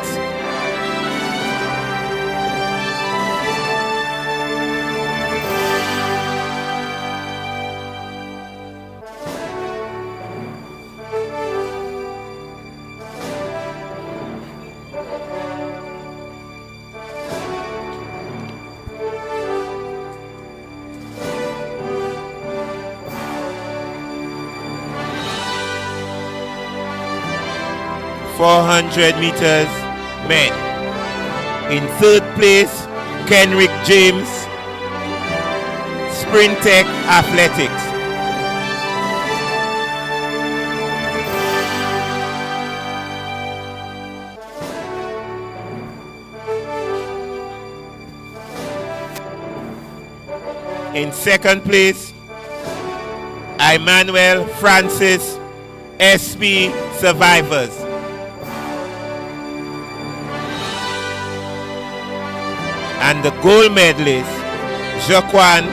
B: .400 meters men. In third place, Kenrick James, Sprintech Athletics. In second place, Emmanuel Francis, SP survivors. And the gold medalist, Jaquan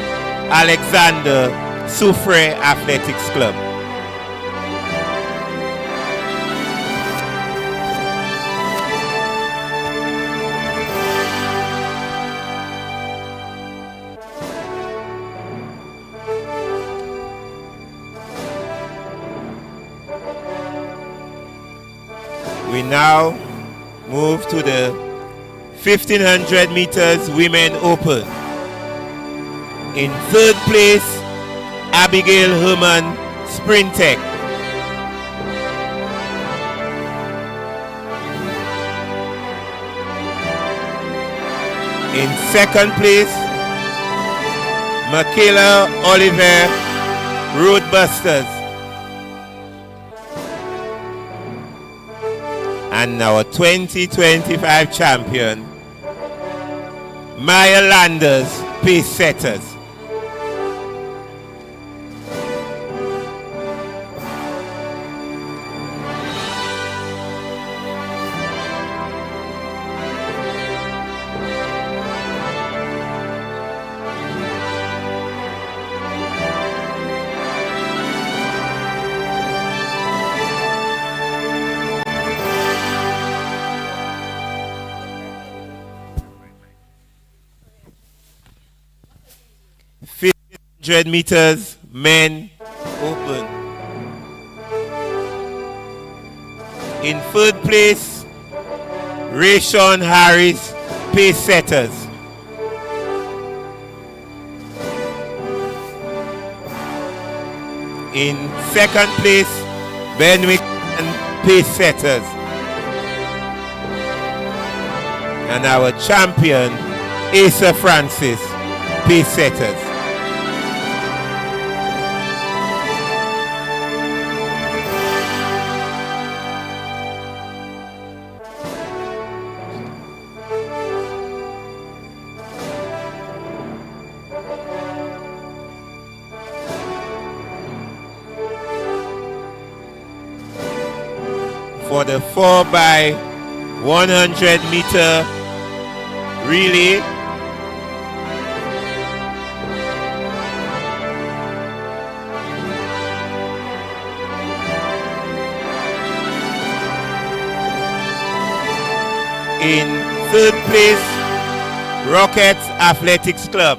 B: Alexander, Soufrière Athletics Club. We now move to the 1500 meters women open. In third place, Abigail Herman, Sprintech. In second place, Michaela Oliver, Roadbusters. And our 2025 champion, Maya Landers, pace setters. Meters men open. In third place, Rayshawn Harris, pace setters. In second place, Benwick pace setters. And our champion, Asa Francis, pace setters. For the 4x100 meter relay, in third place, Rockets Athletics Club.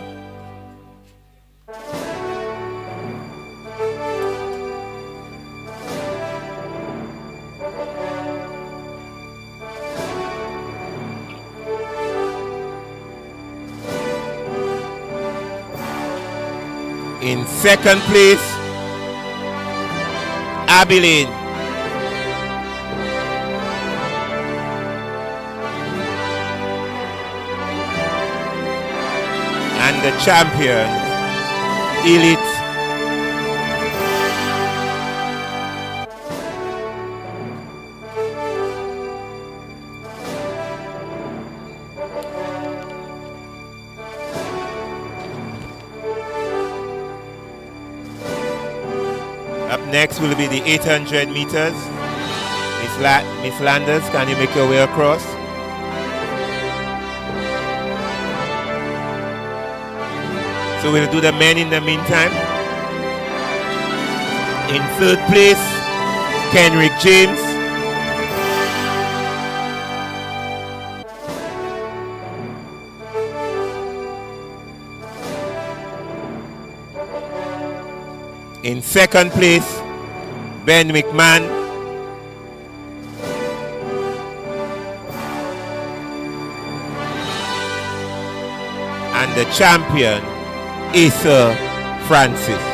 B: In second place, Abilene. And the champion, Elite. Up next will be the 800 meters. Miss Landers, can you make your way across? So we'll do the men in the meantime. In third place, Kenrick James. In second place, Ben McMahon. And the champion, Asa Francis.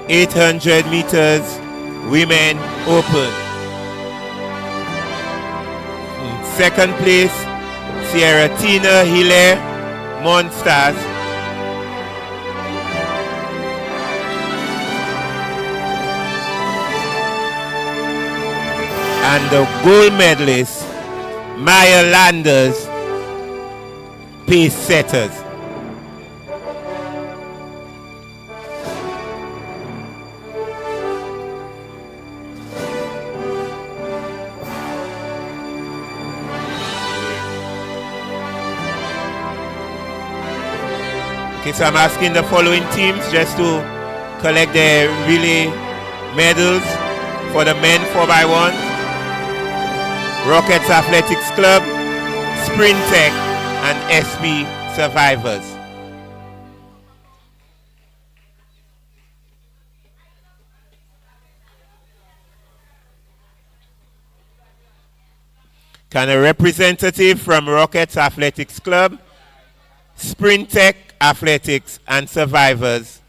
B: .800 meters women open. In second place, Sierra Tina Hilaire Monsters. And the gold medalist, Maya Landers, pace setters. Okay, so I'm asking the following teams just to collect their relay medals for the men 4x1. Rockets Athletics Club, Sprint Tech, and SP Survivors. Can a representative from Rockets Athletics Club, Sprint Tech, Athletics, and Survivors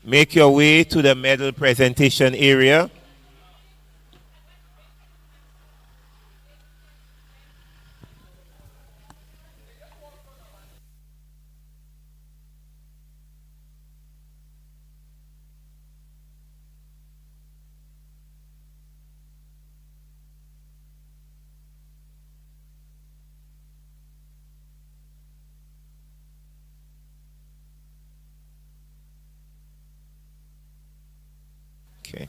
B: make your way to the medal presentation area? Okay.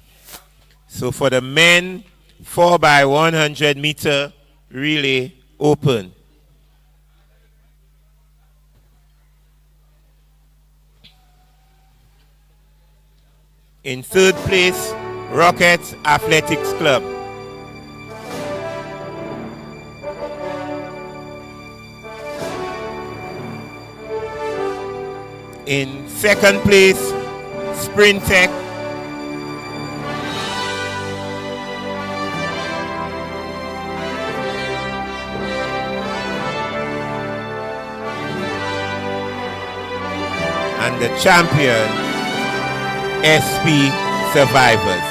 B: So for the men 4x100 meter relay open. In third place, Rockets Athletics Club. In second place, Sprint Tech. And the champion, SP Survivors.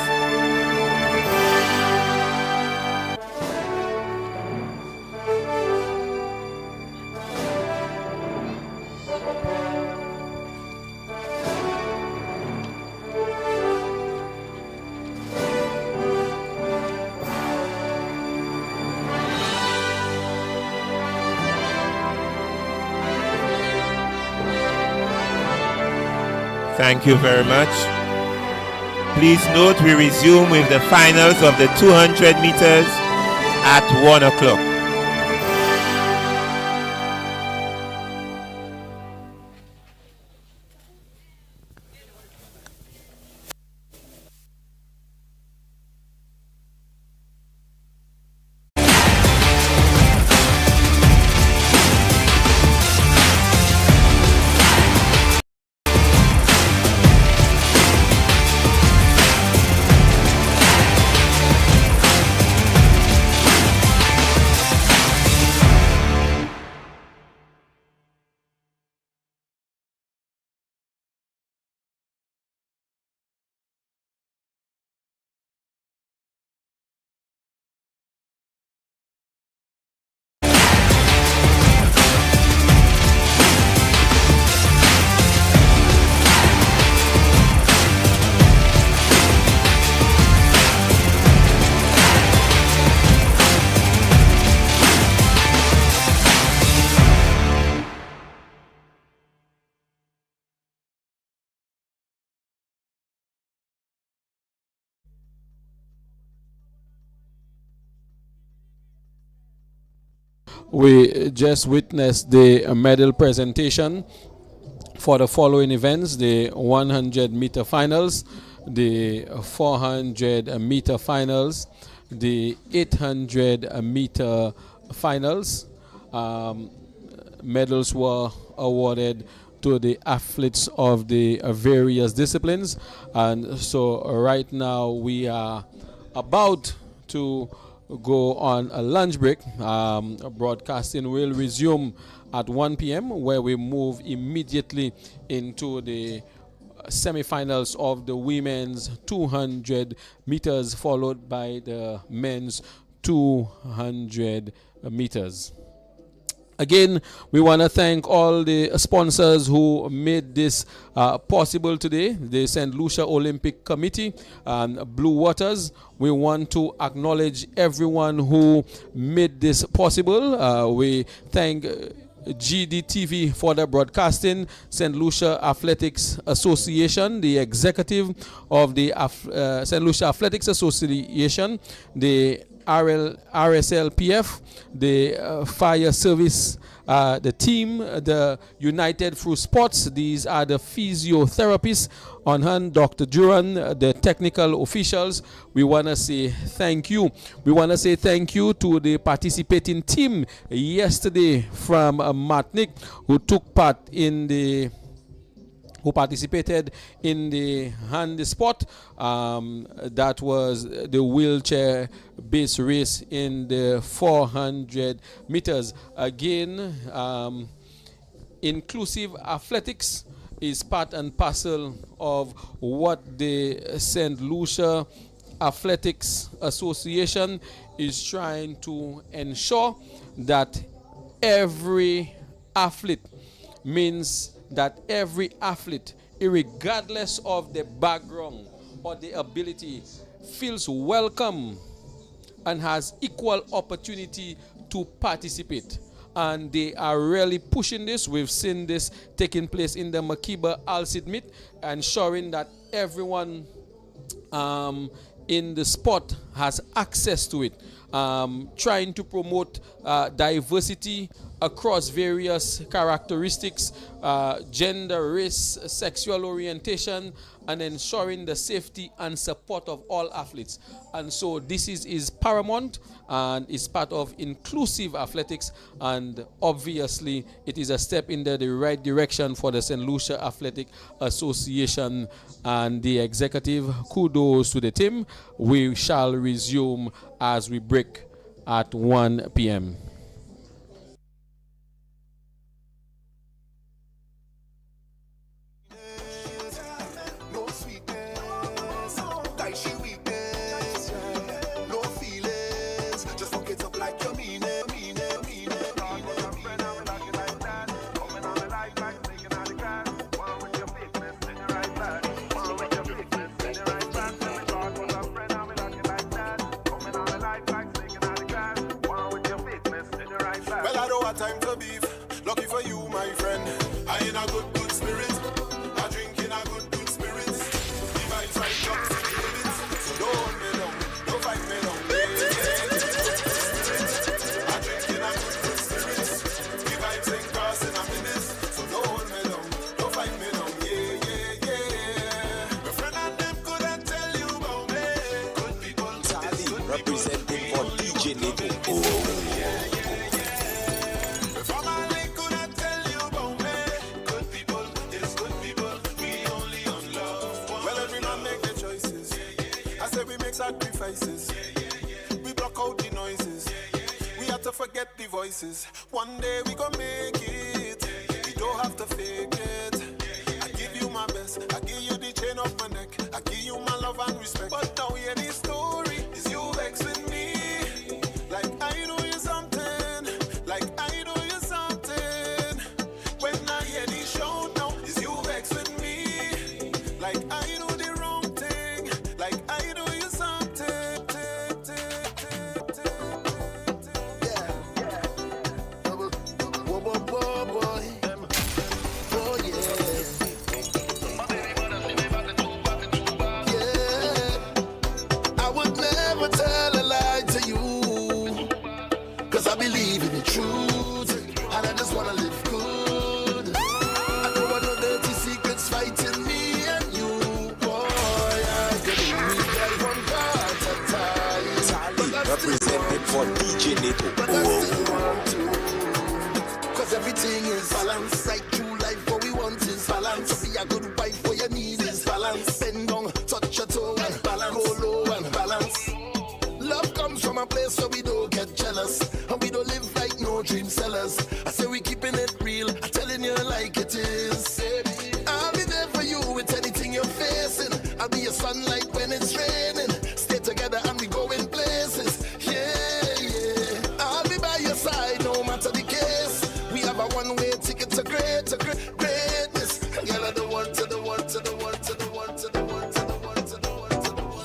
B: Thank you very much. Please note we resume with the finals of the 200 meters at 1 o'clock.
A: we just witnessed the medal presentation for the following events: the 100-meter finals, the 400-meter finals, the 800-meter finals. Medals were awarded to the athletes of the various disciplines. And so right now we are about to go on a lunch break. Broadcasting will resume at 1 p.m. where we move immediately into the semifinals of the women's 200 meters, followed by the men's 200 meters. Again, we want to thank all the sponsors who made this possible today. The St. Lucia Olympic Committee and Blue Waters. We want to acknowledge everyone who made this possible. We thank GDTV for the broadcasting, St. Lucia Athletics Association, the executive of the St. Lucia Athletics Association, the RSLPF, the fire service, the team, the United Through Sports. These are the physiotherapists on hand, Dr. Duran, the technical officials. We want to say thank you. We want to say thank you to the participating team yesterday from Martinique who participated in the hand sport. That was the wheelchair-based race in the 400 meters. Again, inclusive athletics is part and parcel of what the St. Lucia Athletics Association is trying to ensure, that every athlete means that every athlete, regardless of the background or the ability, feels welcome and has equal opportunity to participate. And they are really pushing this. We've seen this taking place in the Makiba Alcid meet, ensuring that everyone in the sport has access to it. Trying to promote diversity across various characteristics, gender, race, sexual orientation, and ensuring the safety and support of all athletes. And so this is paramount and is part of inclusive athletics, and obviously it is a step in the right direction for the St. Lucia Athletic Association and the executive. Kudos to the team. We shall resume as we break at 1 p.m.
E: Time to beef, lucky for you, my friend. I in a good spirit. I drink in a good spirit. The vibes right up to the limit. So don't hold me down, don't fight me down. I drink in a good spirit. The vibes ain't crossing a minute. So don't hold me down, don't fight me down. Yeah. My friend and them couldn't tell you about me. Good people,
F: Charlie representing for DJ Neto.
E: Sacrifices. We block out the noises. We have to forget the voices. One day we gon' make it. We don't have to fake it. I give you my best. I give you the chain off my neck. I give you my love and respect. But now hear the story. Is you vexing me? Like I know you something. Like I know you something. When I hear the shout now, is you vexing me? Like I know the wrong thing. Like I know you something.
F: True. for DJ Neto.
E: But I still want to. Cause everything is balance. Right through life, what we want is balance. To be a good wife, what you need is balance. Bend down, touch your toe and balance. Go low and balance. Love comes from a place where we don't get jealous. And we don't live like no dream sellers. I say we keeping it real, I'm telling you like it is. I'll be there for you with anything you're facing. I'll be your sunlight when it's raining. Stay together and we going places. Yeah, yeah. I'll be by your side no matter the case. We have a one-way ticket to greatness. Girl, I don't want to the one to the one to the one to the one to the one to the one to the one.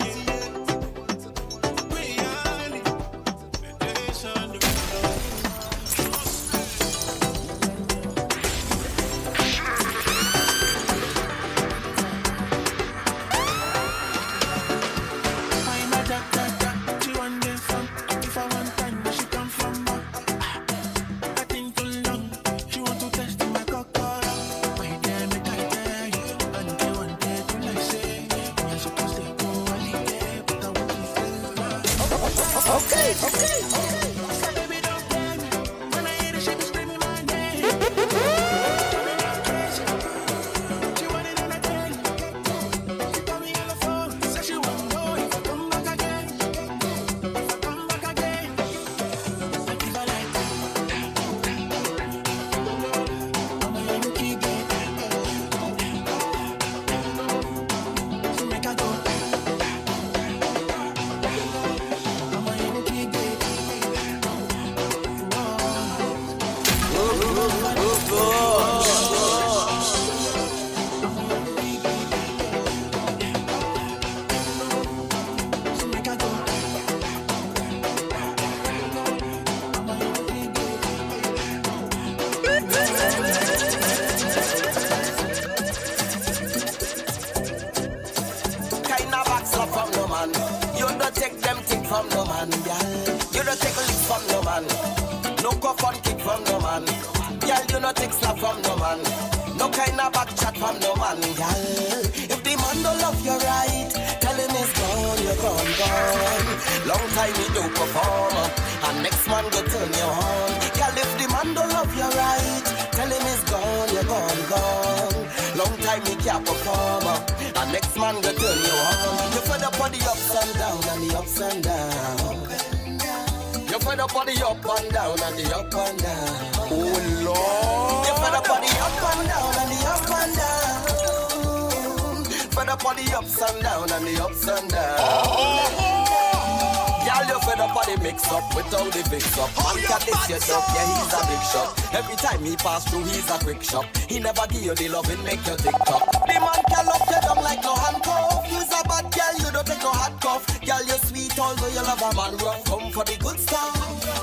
G: Every time he pass through, he's a quick shot. He never give you the love and make you tick tock. The man can lock you down like no handcuff. You's a bad girl, you don't take no hard cuff. Girl, you're sweet, although you love a man rough. Come for the good stuff.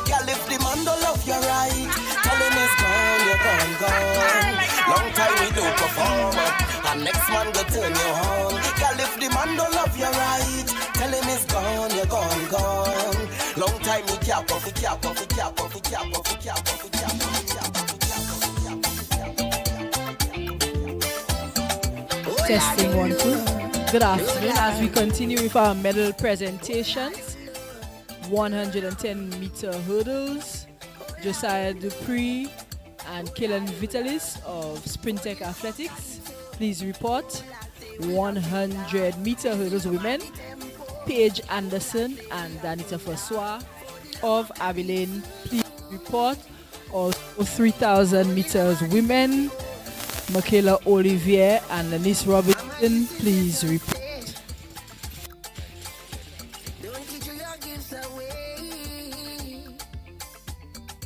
G: Girl, if the man don't love you right, tell him he's gone, you're gone, gone. Long time he don't perform, and next man go turn you on. Girl, if the man don't love you right, tell him he's gone, you're gone, gone. Long time he cap off, he cap off, he cap off, he cap off, he cap off, he cap off, he cap off.
D: Testing 1 2. Good afternoon. As we continue with our medal presentations, 110-meter hurdles, Josiah Dupree and Kellen Vitalis of Sprintech Athletics, please report. 100-meter hurdles women, Paige Anderson and Danita Francois of Abilene, please report. Also 3,000 meters women, Michaela Olivier and Lanice Robinson, please report.
C: Don't give your gifts away.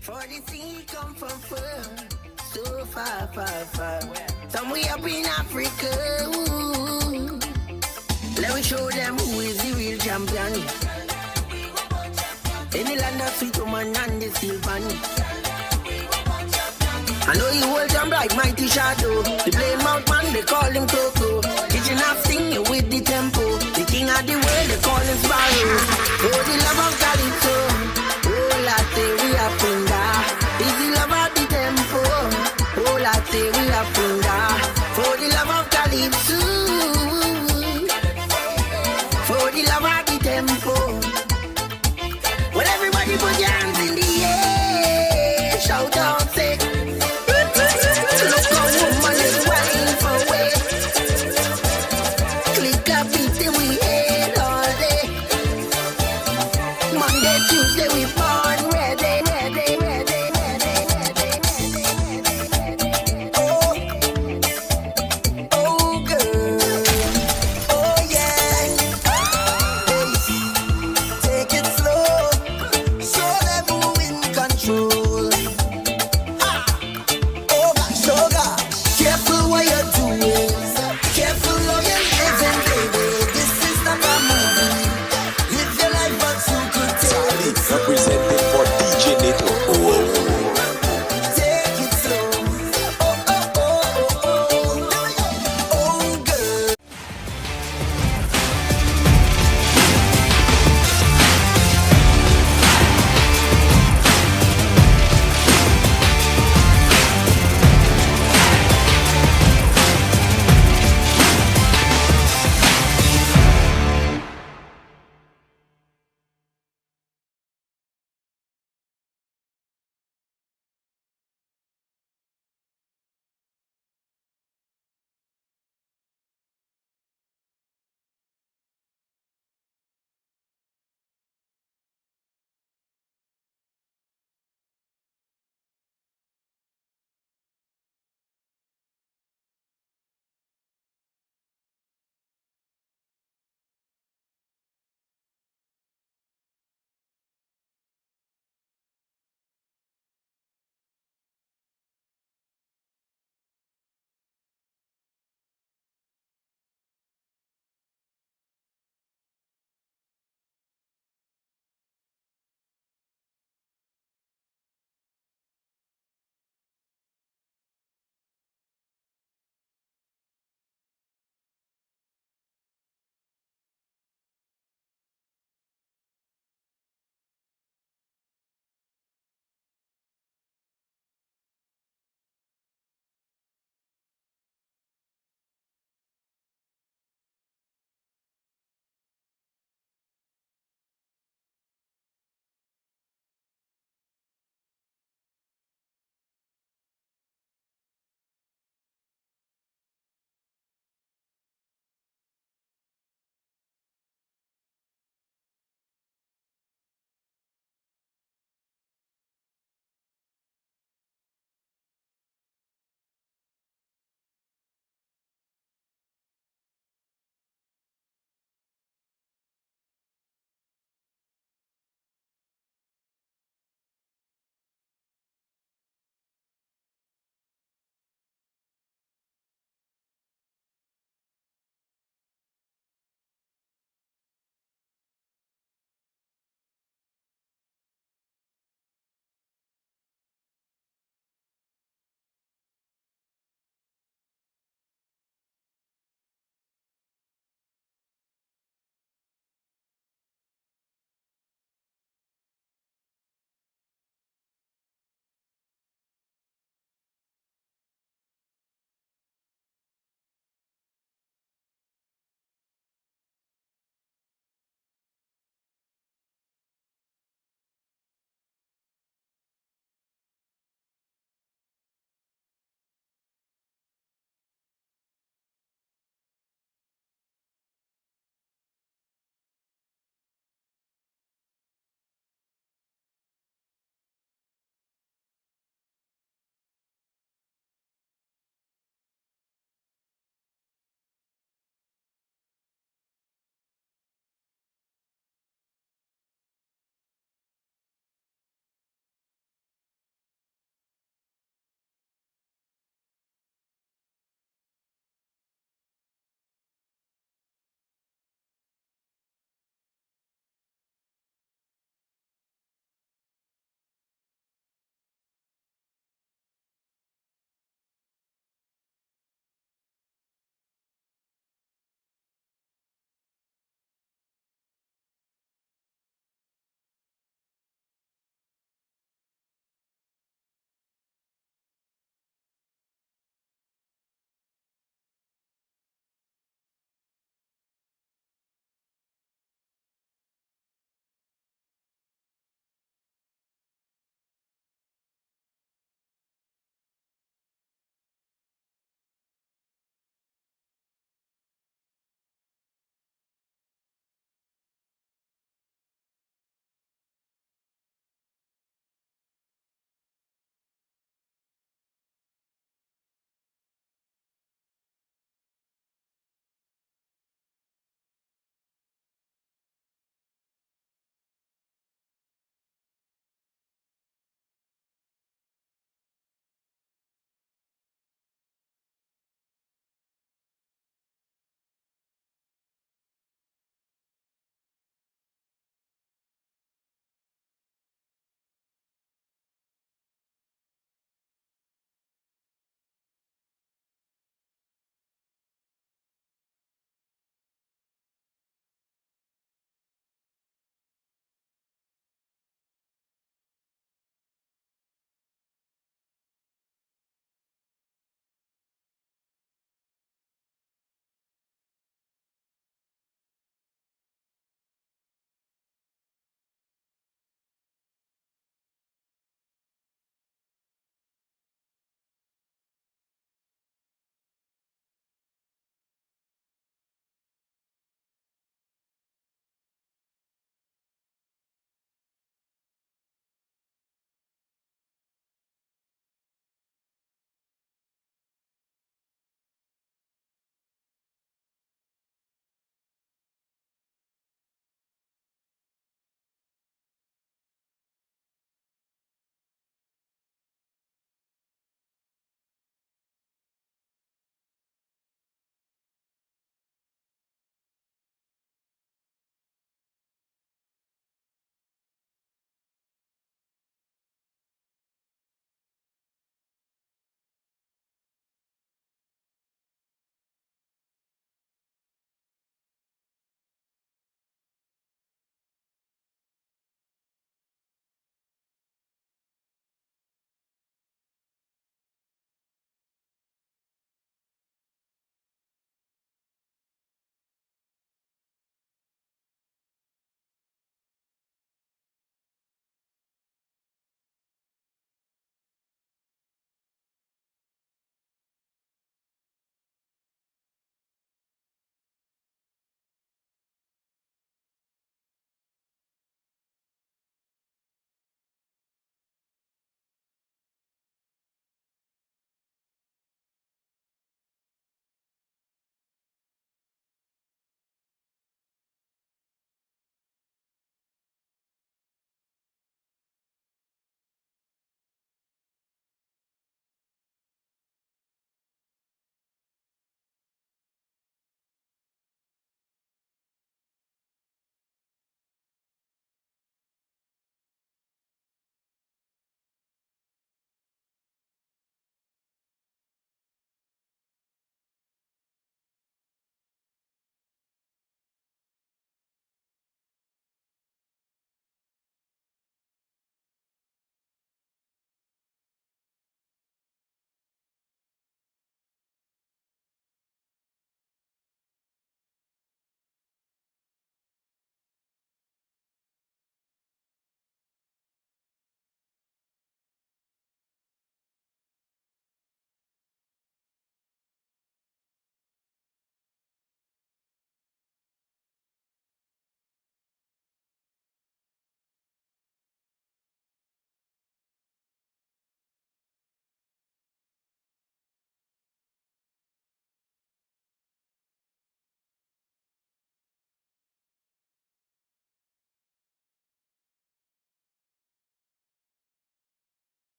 C: For the sea come from far, so far, far, far. Somewhere up in Africa. Ooh. Let me show them who is the real champion. Any land of sweet woman and the silver. I know you hold them like mighty shadow. The blame mouth man, they call him Coco. Kitchen half singing with the tempo. The king of the world, they call him Sparrow. Oh, the love of Calypso. Oh, latte, we are funda. Is the love of the tempo. Oh, latte, we are funda. For the love of Calypso. For the love of the tempo. Well, everybody put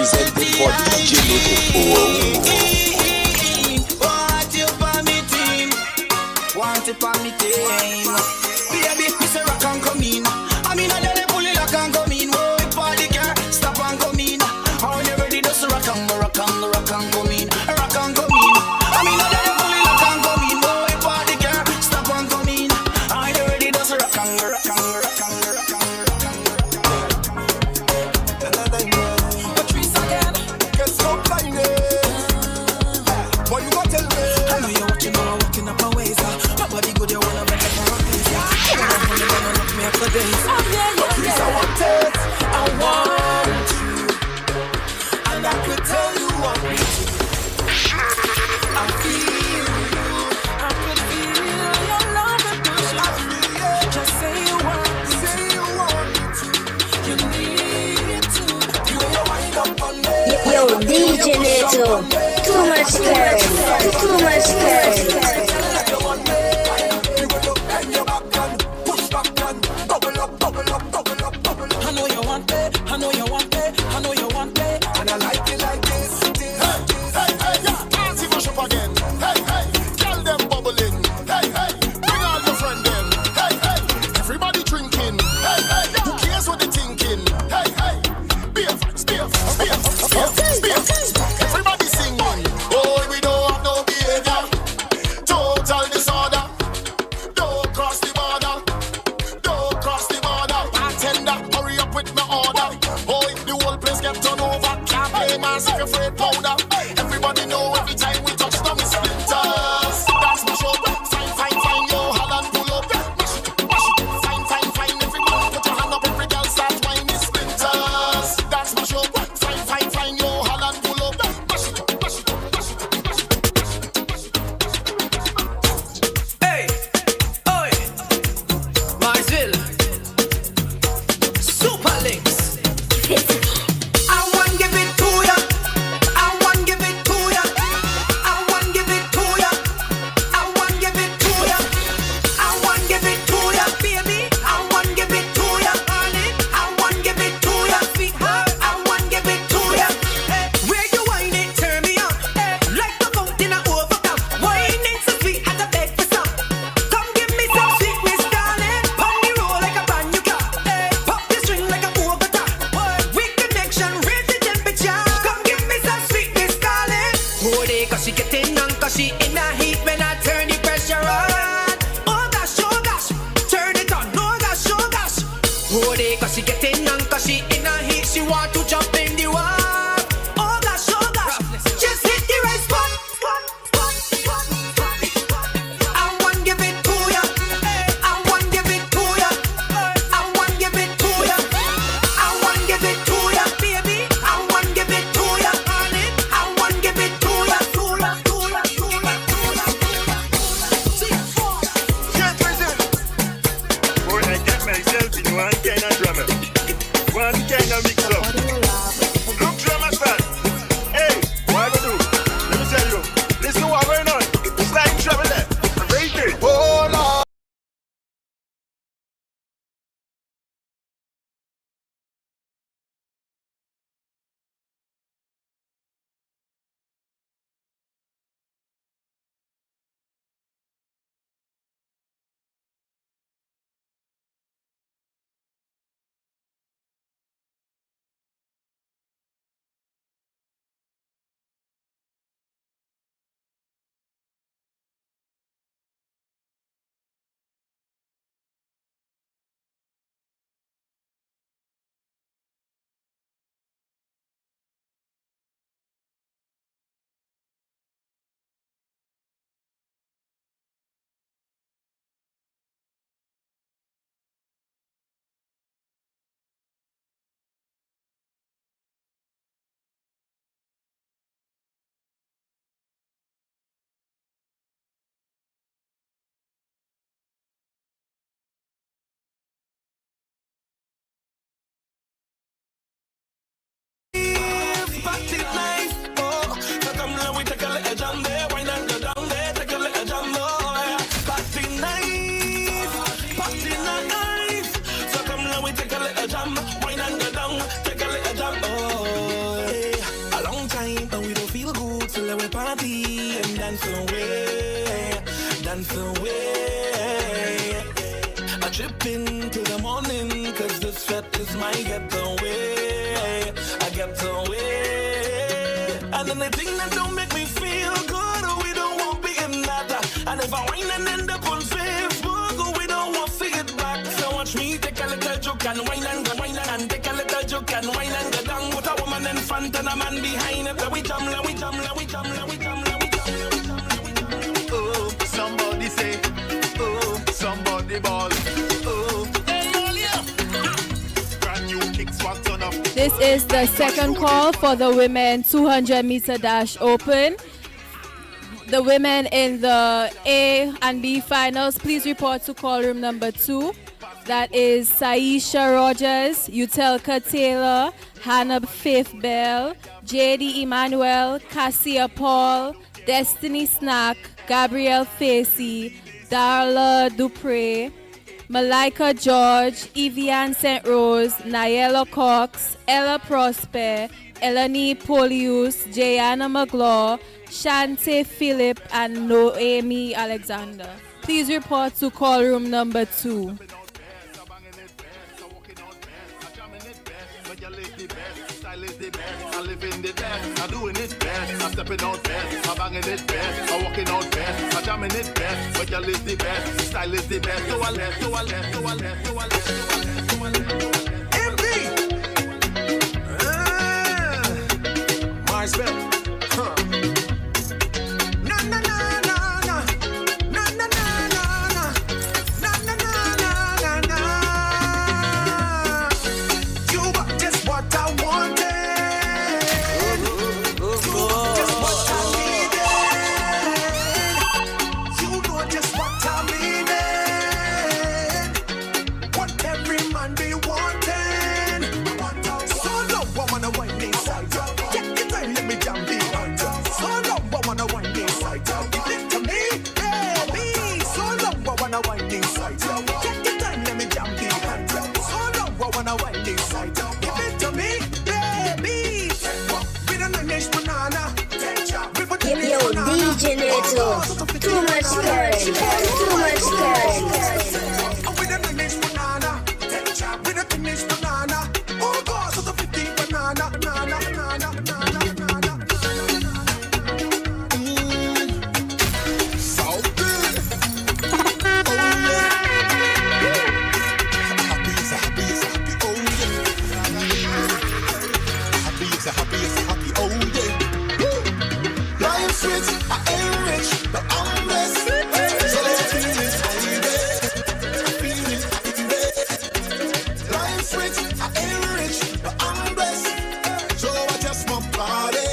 F: representing for DJ Neto.
G: Want you for me team. Want it for me team. Baby, me say rock and come in. I mean, I let it pull it rock and come in. Whoa, if party car, stop and come in. How you ready to rock and come in. Rock and come in. I mean, I let it pull it rock and come in. Whoa, if party car, stop and come in. How you ready to rock and Patrice again.
E: Guess what time it is? What you gonna tell me?
G: I know you're walking up a ways. My body good, you wanna make it for a piece. You wanna look me up for days.
E: Please, I want it.
G: I want you, and I could tell you what we do. I feel you, I could feel your love and push. Just say you want me to, you need to. You wind up on me.
H: Yo, DJ Neto, too much curse, too much curse.
G: I know you want it, I know you want it, I know you want it.
E: And I like it like this. Hey, yeah. Dance if you shop again. Hey, girl them bubbling. Hey, bring all your friend them. Hey, everybody drinking. Hey, who cares what they thinking? Hey, beer. Everybody singing. Oh, we don't have no behavior. Total disorder. Don't cross the border. Don't cross the border. Bartender, hurry up with my order. Boy, the whole place get turned over. Can't play mass if you're afraid powder. Everybody know every time we touch them is splinters. That's my show. Fine, yo, Holland pull up. Mash it, fine. Everybody put your hand up, every girl start whining splinters. That's my show. Fine, yo, Holland pull up. Mash it.
G: Hey, oi, Marsville, Super Links. I want give it to ya. I want give it to ya. I want give it to ya. I want give it to ya. I want give it to ya, baby. I want give it to ya, darling. I want give it to ya, sweetheart. I want give it to ya. Where you whine it, turn me on. Like the fountain I overcome. Wine it so sweet, had to beg for some. Come give me some sweetness, darling. Pump me roll like a brand new car. Pop the string like a Bogota. With connection, raise the temperature. Come give me some sweetness, darling. Hold it, cause she getting on, cause she in a heat when I turn the pressure on. Oh gosh, turn it on. Oh gosh. Hold it, cause she getting on, cause she in a heat. She want to jump in the water. Oh gosh, just hit the right spot. I want give it to ya. I want give it to ya. I want give it to ya. I want give it to ya, baby. I want give it to ya, darling. I want give it to ya.
E: Can't resist. Boy, I get myself in one kind of drama. One kind of mix up. Look, drama start. Hey, what I gonna do? Let me tell you. Listen to what going on. It's like trouble there. Very good. Oh, no.
C: sweat is my getaway. I get away. And anything that don't make me feel good, we don't want be in that. And if I whine and end up on Facebook, we don't want to it back. So watch me take a little joke and whine and go whine and take a little joke and whine and go down with a woman in front and a man behind it. We jam, we jam, we jam, we jam, we jam.
E: Oh, somebody say, oh, somebody ball. Oh, hey, brand new kicks, one ton up.
I: This is the second call for the women 200 meter dash open. The women in the A and B finals, please report to call room number 2. That is Saisha Rogers, Utelka Taylor, Hannah Faith Bell, JD Emmanuel, Cassia Paul, Destiny Snack, Gabrielle Facey, Darla Dupre, Malika George, Evian St. Rose, Nayela Cox, Ella Prosper, Eleni Polius, Jayana McGlaw, Shante Phillip, and Noemi Alexander. Please report to call room number 2.
E: I'm living the best, I'm doing it best, I'm stepping out best, I'm banging it best, I'm walking out best, I'm jamming it best, but girl is the best, style is the best, so I left, so I left, so I left, so I left, so I left, so I left. MP! Mars Bell. Na na na na na, na na na na na, na na na na na. You got just what I wanted.
H: DJ Neto, too much courage, too much courage.
E: With a nice banana, with a nice banana, oh God, so the 15 banana, banana, banana, banana, banana. So good. Oh yeah. Happy is a happy, oh yeah. Happy is a happy, oh yeah. Life's rich, I ain't rich, but I'm blessed. So let's feel it, baby. Feel it, baby. Life's rich, I ain't rich, but I'm blessed. So I just want party,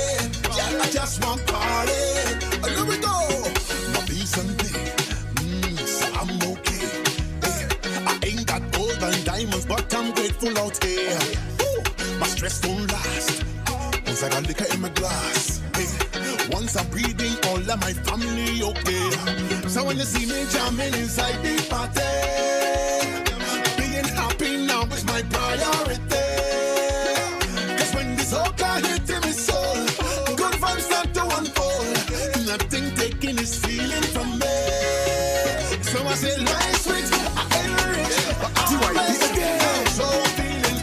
E: yeah, I just want party. Here we go. My peace and day, so I'm okay. I ain't got gold and diamonds, but I'm grateful out here. My stress don't last, once I got liquor in my glass. Once I'm breathing, all of my family okay. So when you see me jamming inside the party, being happy now is my priority. Cause when this hookah hit in my soul, good vibes start to unfold. Nothing taking this feeling from me. So I say life's rich, I ain't rich, but I'm blessed. So I'm feeling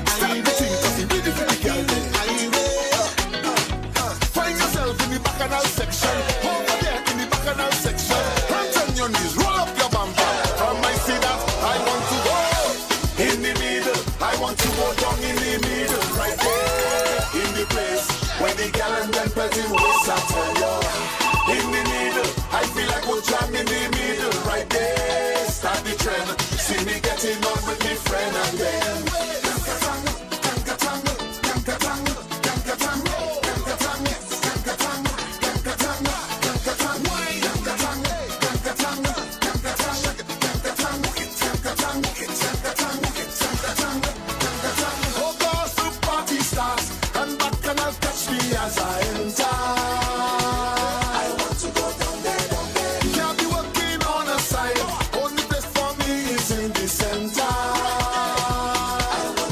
E: in the bacchanal section, over there in the bacchanal section. Hands on your knees, roll up your bum bum. From I see that, I want to go in the middle. I want to go down in the middle, right there in the place where the gal and them petting waist I tell you. In the middle, I feel like we'll jam in the middle, right there. Start the trend, see me getting on with my friend and then. As I enter, I want to go down there, down there. Can't be working on a side. Only place for me is in the center. I want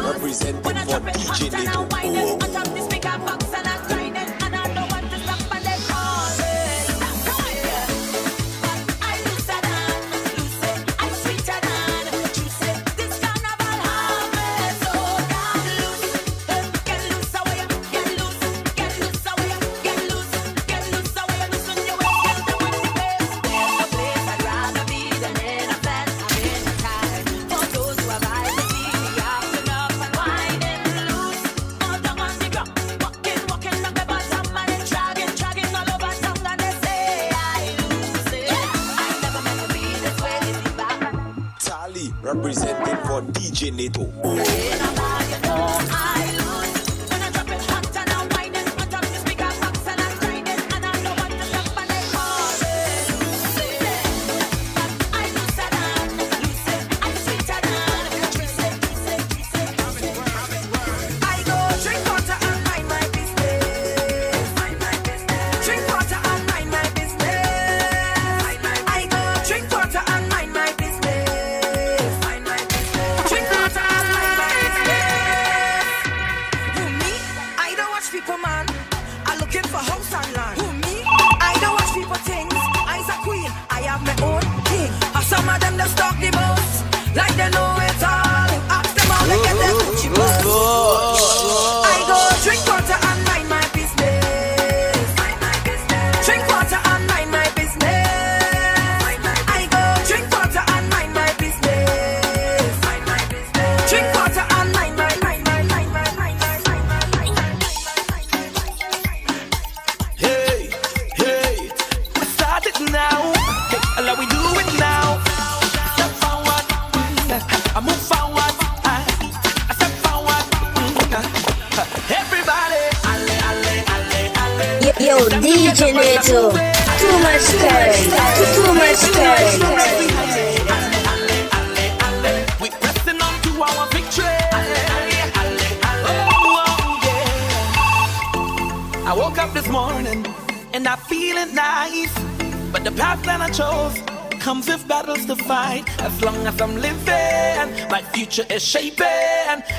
F: Representing for DJ Neto. Representing for DJ Neto.
H: DJ Neto, too much cash, too much cash.
G: We pressing on to our victory. I woke up this morning and I feeling nice, but the path that I chose comes with battles to fight. As long as I'm living, my future is shaping,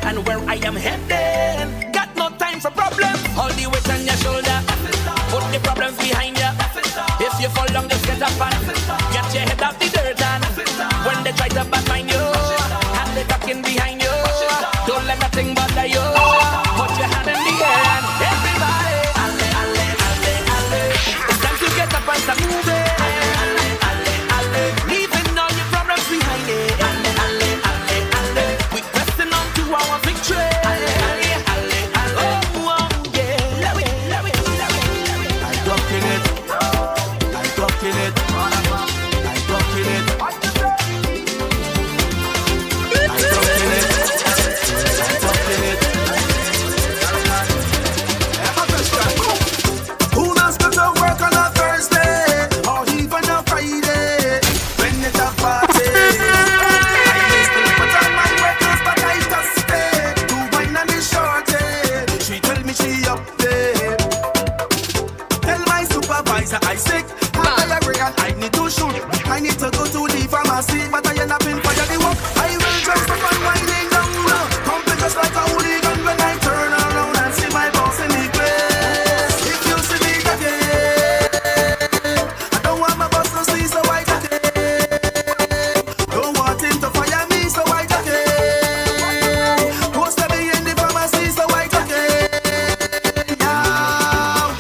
G: and where I am heading, got no time for problems. All the weight on your shoulder, put the problems behind you. If you fall down, just get up and get your head out the dirt. And when they try to backline you, and they talking behind you, don't let nothing bother you. Put your hand in the air and everybody, alle, alle, alle, alle. It's time to get up and start moving. Leaving all your problems behind it. Alle, alle, alle, alle. We pressing on to our victory. Alle, alle, alle, alle. Oh, yeah. Love it, love it, love it.
C: I duck in it. I duck in it. I duck in it. I duck in it. I duck in it. Who knows go to work on a Thursday or even a Friday when it's a party? I may still put on my records, but I just stay to wine and the shorty. She tell me she up there. Tell my supervisor I sick. I agree and I need to shoot. I need to go to the pharmacy, but I end up in fire the work. I will just up and winding down. Come just like a hooligan when I turn around and see my boss in the place. If you see me again, I don't want my boss to see, so I take it. Don't want him to fire me, so I take it. Post me in the pharmacy, so I take it. Now.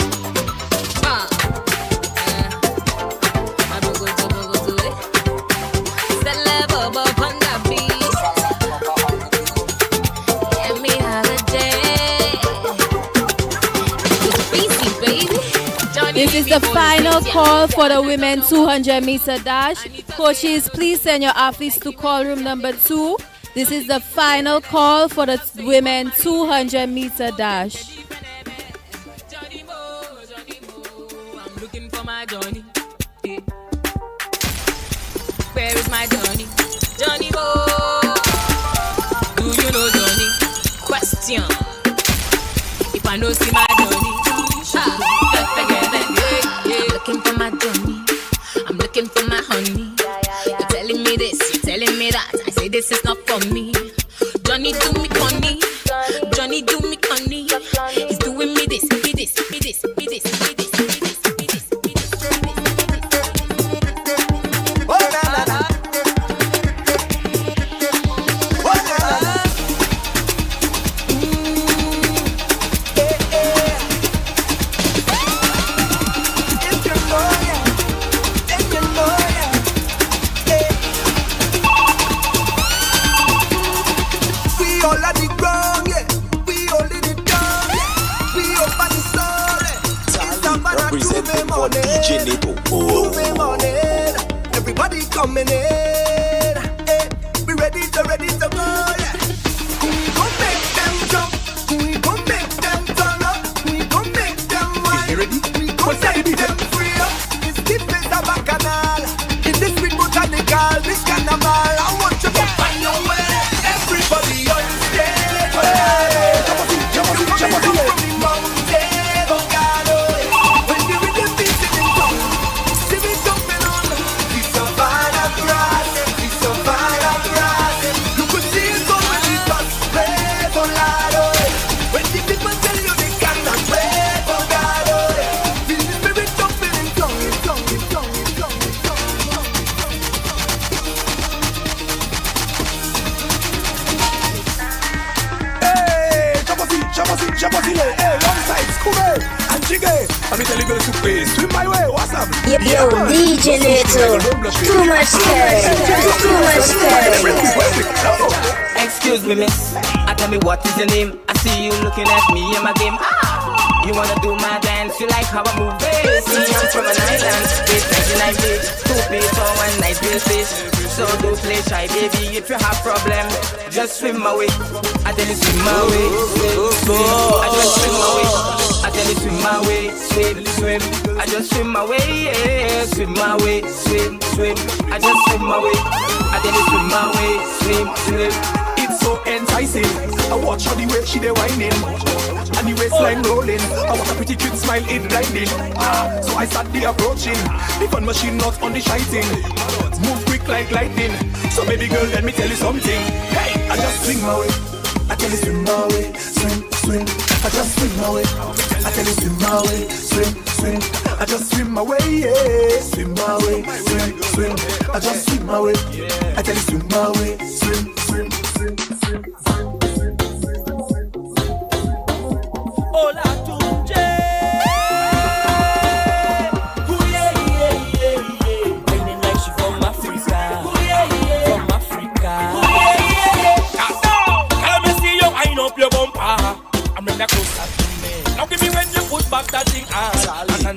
I: This is the final call for the women 200 meter dash. Coaches, please send your athletes to call room number 2. This is the final call for the women 200 meter dash.
J: I'm looking for my Johnny. Where is my Johnny? Johnny Boy. Do you know Johnny? Question. If I know see my Johnny. Looking for my Johnny. I'm looking for my honey. You're telling me this, you're telling me that. I say this is not funny. Johnny do me funny. Johnny do me funny. He's doing me this, me this, me this, me this, me this, me this, me this, me this.
C: Oh na na na. Oh na na. If you know ya, then you know ya. We all at the ground, yeah. We all in it down, yeah. We up at the store,
F: Representing for DJ Neto.
C: Everybody coming in. Eh. We ready to go, yeah. We gon' make them jump. We gon' make them turn up. We gon' make them wine. We gon' make them free up. This deep is a bacchanal. In this sweet botanical, this carnival. I want you to find your way. Everybody on stage. Jump from the mountain, oh God, oh. When the rhythm beats in the tongue, see me jumping on. We survive a rising, we survive a rising. You could see it go when it was brave, oh Lord, oh. When the people tell you they cannot wait, oh God, oh. Feel the spirit jumping in tongue, in tongue, in tongue, in tongue, in tongue.
E: Hey, Chapasi, hey, long side, Scooby, and Jiggy. Let me tell you, girls to please swim my way. What's up?
H: Yo, DJ Neto. Too much cash. Too much cash.
G: Excuse me, miss. Tell me what is your name? I see you looking at me in my game. You wanna do my dance? You like how I move it? See, I'm from an island. It's 99 days. 2 plays for one night real fish. So don't play shy, baby. If you have problem, just swim away. I tell you swim away. Swim. I just swim away. I tell you swim away. Swim. I just swim away. Yeah. Swim away. Swim. I just swim away. I tell you swim away. Swim.
E: It's so enticing. I watch how the way she dey whining, and the waistline rolling. I watch a pretty cute smile, it blinding. So I start the approaching. The fun machine not on the shiting. Move quick like lightning. So baby girl, let me tell you something. Hey, I just swing my way. I tell you swim my way, swim. I just swim my way. I tell you swim my way, swim. I just swim my way, yeah. Swim my way, swim. I just swim my way. I tell you swim my way, swim.
C: Hola, Tunje. Ooh, yeah. Whining like she from Africa. Ooh, yeah. From Africa. Ooh, yeah. Let me see you wind up your bumper. I'm in the closer to me. Now give me when you put back that thing on.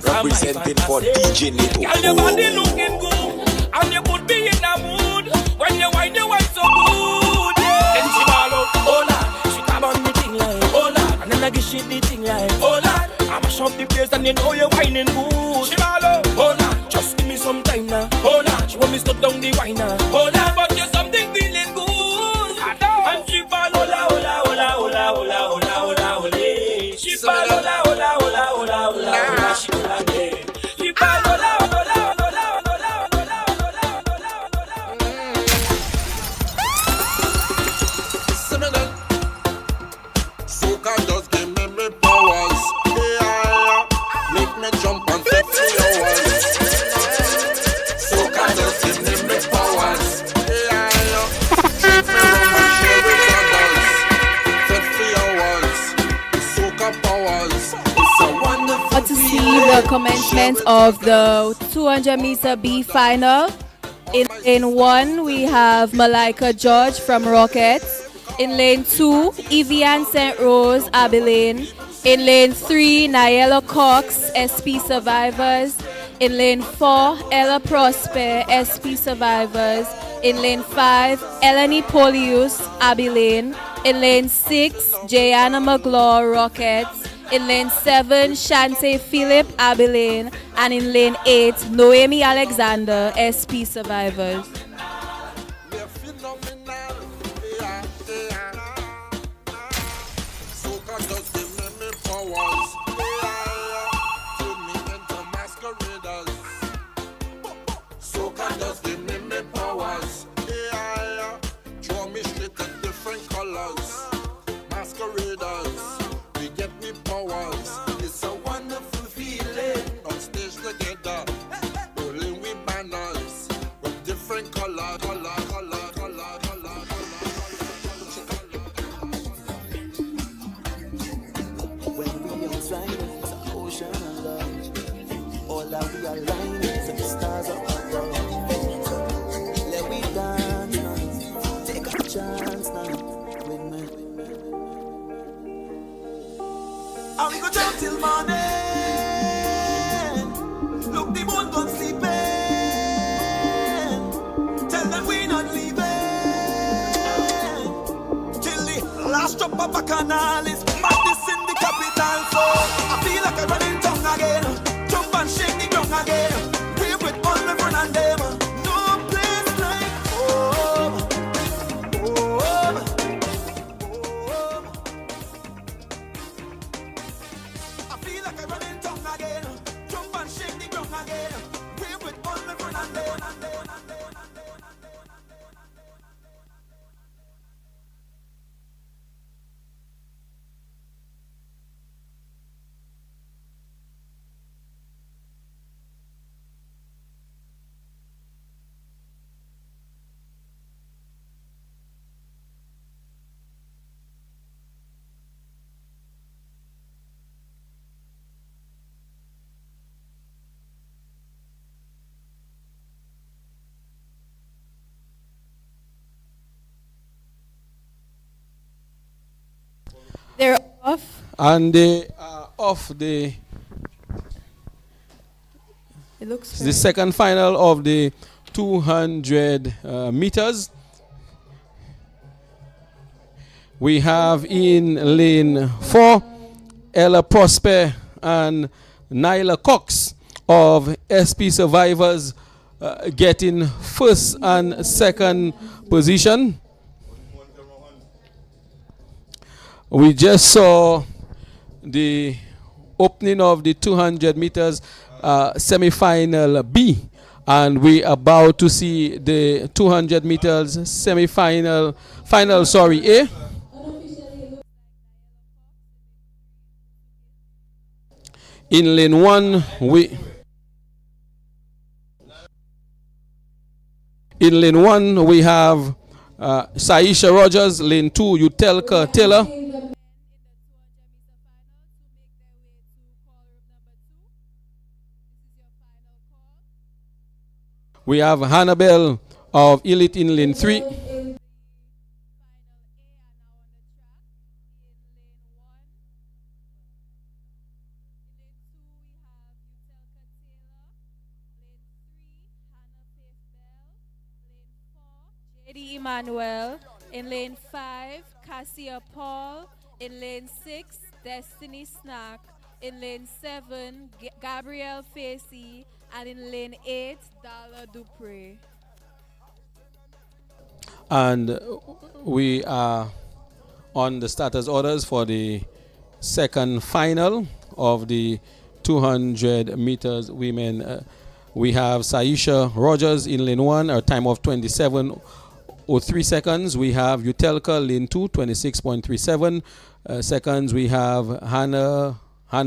F: Representing for DJ Neto.
C: Girl, your body looking good, and you could be in a mood when you wine so good. Then she ball out, oh Lord. She come on the thing like, oh Lord. And then I give she the thing like, oh Lord. I mash up the place and you know you're whining good. She ball out, oh Lord. Just give me some time now, oh Lord. She want me stop down the wine now, oh Lord. But you something feeling good. And she ball, hola. She ball, hola. She hola, yeah. She ball, hola.
E: Soca just give me powers, yeah. Make me jump and step 3 hours. Soca just give me powers, yeah. Take me round and share with others. Step 3 hours, soca powers. It's a wonderful
I: To see the commencement of the 200 meter B final. In lane 1, we have Malika George from Rockets. In lane 2, Evian St. Rose, Abilene. In lane 3, Niella Cox, SP Survivors. In lane 4, Ella Prosper, SP Survivors. In lane 5, Eleni Polius, Abilene. In lane 6, Jayana McGlaw, Rockets. In lane 7, Shante Philip, Abilene. And in lane 8, Noemi Alexander, SP Survivors.
E: Soca just give me powers, yeah. Draw me straight colors, masqueraders. We get the powers. It's a wonderful feeling. On stage together, rolling with banners with different color, color, color, color, color,
C: When we outside, it's an ocean of love. All that we align is the stars up above. Let we dance now, take a chance now with me. And we go down till morning. Look, the moon gone sleeping. Tell them we not leaving till the last drop of a canal is madness in the capital. So I feel like I'm running tongue again. Jump and shake the ground again. Wave with all my friends and them. No place like home. Home. Home. I feel like I'm running tongue again. Jump and shake the ground again. Wave with all my friends and them.
I: They're off.
A: And they are off the
I: It looks
A: the
I: fair.
A: second final of the 200 meters. We have in lane 4 Ella Prosper and Nyla Cox of SP Survivors getting first and second position. We just saw the opening of the 200 meters semi-final B, and we're about to see the 200 meters semi-final A. In lane 1 we have Saisha Rogers. Lane 2 Utelka Taylor. We have Hannibal of Elite in lane 3.
I: JD Emmanuel. In lane 5, Cassia Paul. In lane 6, Destiny Snack. In lane 7, Gabrielle Facey. And in lane 8, Dala Dupre.
A: And we are on the starters orders for the second final of the 200 meters women. We have Saisha Rogers in lane 1, a time of 27:03 seconds. We have Utelka lane 2, 26.37 seconds. We have Hannah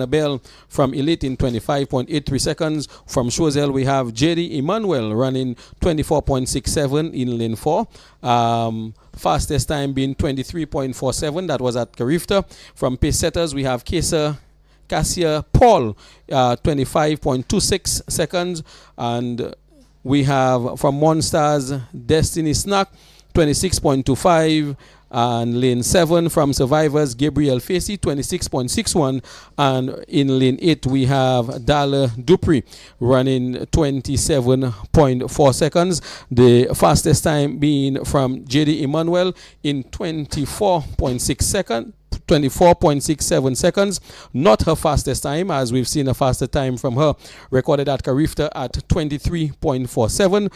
A: Bell from Elite in 25.83 seconds. From Choiseul, we have JD Emmanuel running 24.67 in lane 4. Fastest time being 23.47. That was at Carifta. From pace setters, we have Cassia Paul, 25.26 seconds. And we have from Monsters, Destiny Snack, 26.25. And lane 7 from Survivors, Gabriel Facey, 26.61. And in lane 8, we have Dala Dupri running 27.4 seconds. The fastest time being from JD Emmanuel in 24.67 seconds. Not her fastest time, as we've seen a faster time from her recorded at Carifta at 23.47.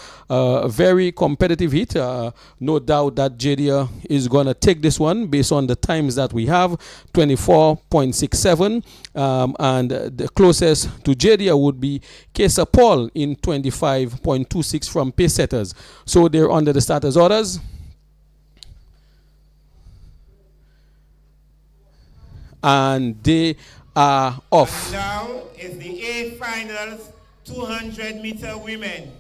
A: Very competitive heat. No doubt that JD is going to take this one based on the times that we have, 24.67. And the closest to JD would be Kesa Paul in 25.26 from pace setters. So they're under the starters orders. and they are off.
B: Now is the A finals 200-meter women.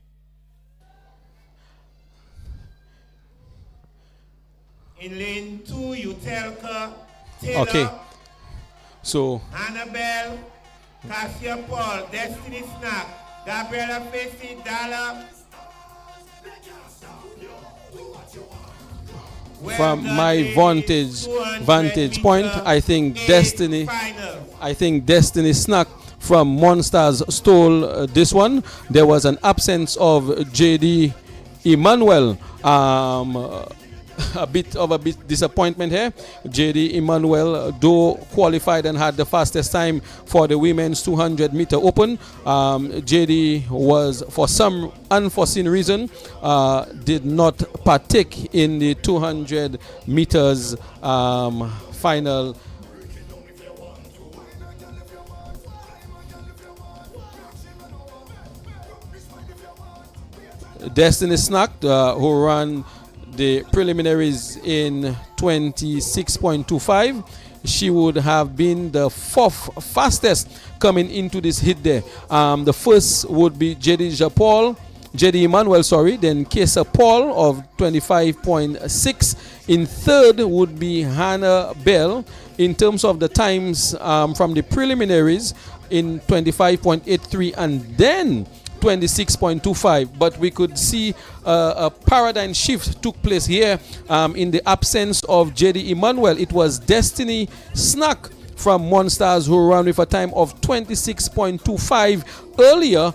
B: In lane 2, Utelka, Taylor,
A: Okay. So
B: Annabelle, Cassia Paul, Destiny Snack, Gabriela Facey, Dala.
A: from my vantage point, I think Destiny Snack from Monsters stole this one. There was an absence of JD Emmanuel. A bit disappointment here. JD Emmanuel, though qualified and had the fastest time for the women's 200-meter open, JD was, for some unforeseen reason, did not partake in the 200 meters final. Destiny Snack, who ran the preliminaries in 26.25, she would have been the fourth fastest coming into this hit there. The first would be JD Emmanuel, then Kesa Paul of 25.6. In third would be Hannah Bell. In terms of the times from the preliminaries, in 25.83 and then 26.25, but we could see a paradigm shift took place here in the absence of JD Emmanuel. It was Destiny Snack from Monsters who ran with a time of 26.25 earlier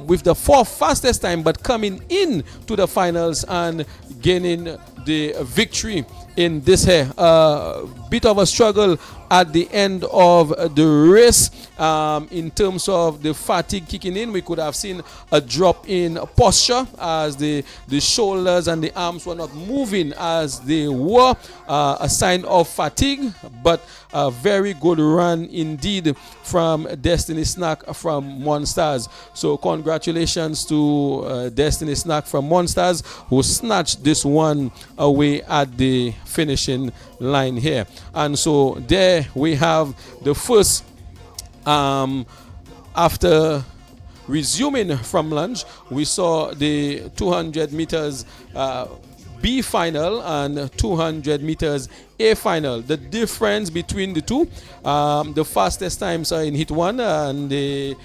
A: with the fourth fastest time, but coming in to the finals and gaining the victory in this here. Bit of a struggle at the end of the race in terms of the fatigue kicking in. We could have seen a drop in posture as the shoulders and the arms were not moving as they were, a sign of fatigue, but a very good run indeed from Destiny Snack from Monsters. So congratulations to Destiny Snack from Monsters, who snatched this one away at the finishing line here. And so there we have the first, after resuming from lunch, we saw the 200 meters B final and 200 meters A final. The difference between the two, the fastest times are in hit 1, and the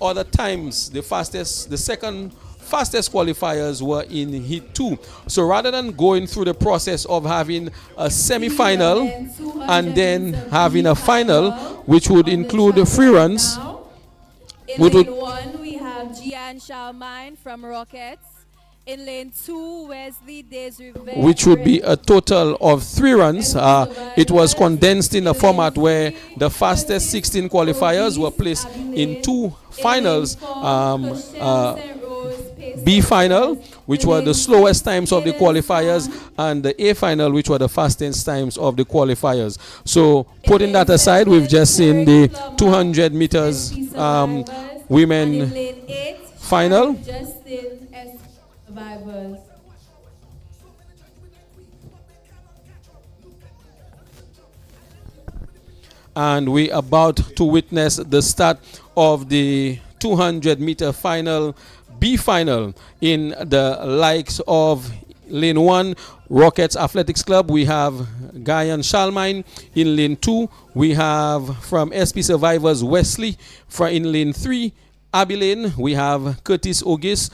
A: other times, the second fastest qualifiers were in hit 2. So rather than going through the process of having a semi-final and then having a final, which would include free runs,
I: in lane 1 we have Gian Charlemagne from Rockets. In lane 2, Wesley Desrivette,
A: which would be a total of 3 runs. It was condensed in a format where the fastest 16 qualifiers were placed in 2 finals. B final, which were the slowest times of the qualifiers, and the A final, which were the fastest times of the qualifiers. So putting that aside, we've just seen the 200 meters women final. And we about to witness the start of the 200-meter final, B final, in the likes of lane 1, Rockets Athletics Club. We have Gian Charlemagne. In lane 2, we have from SP Survivors Wesley. In lane 3, Abilene, we have Curtis Ogis.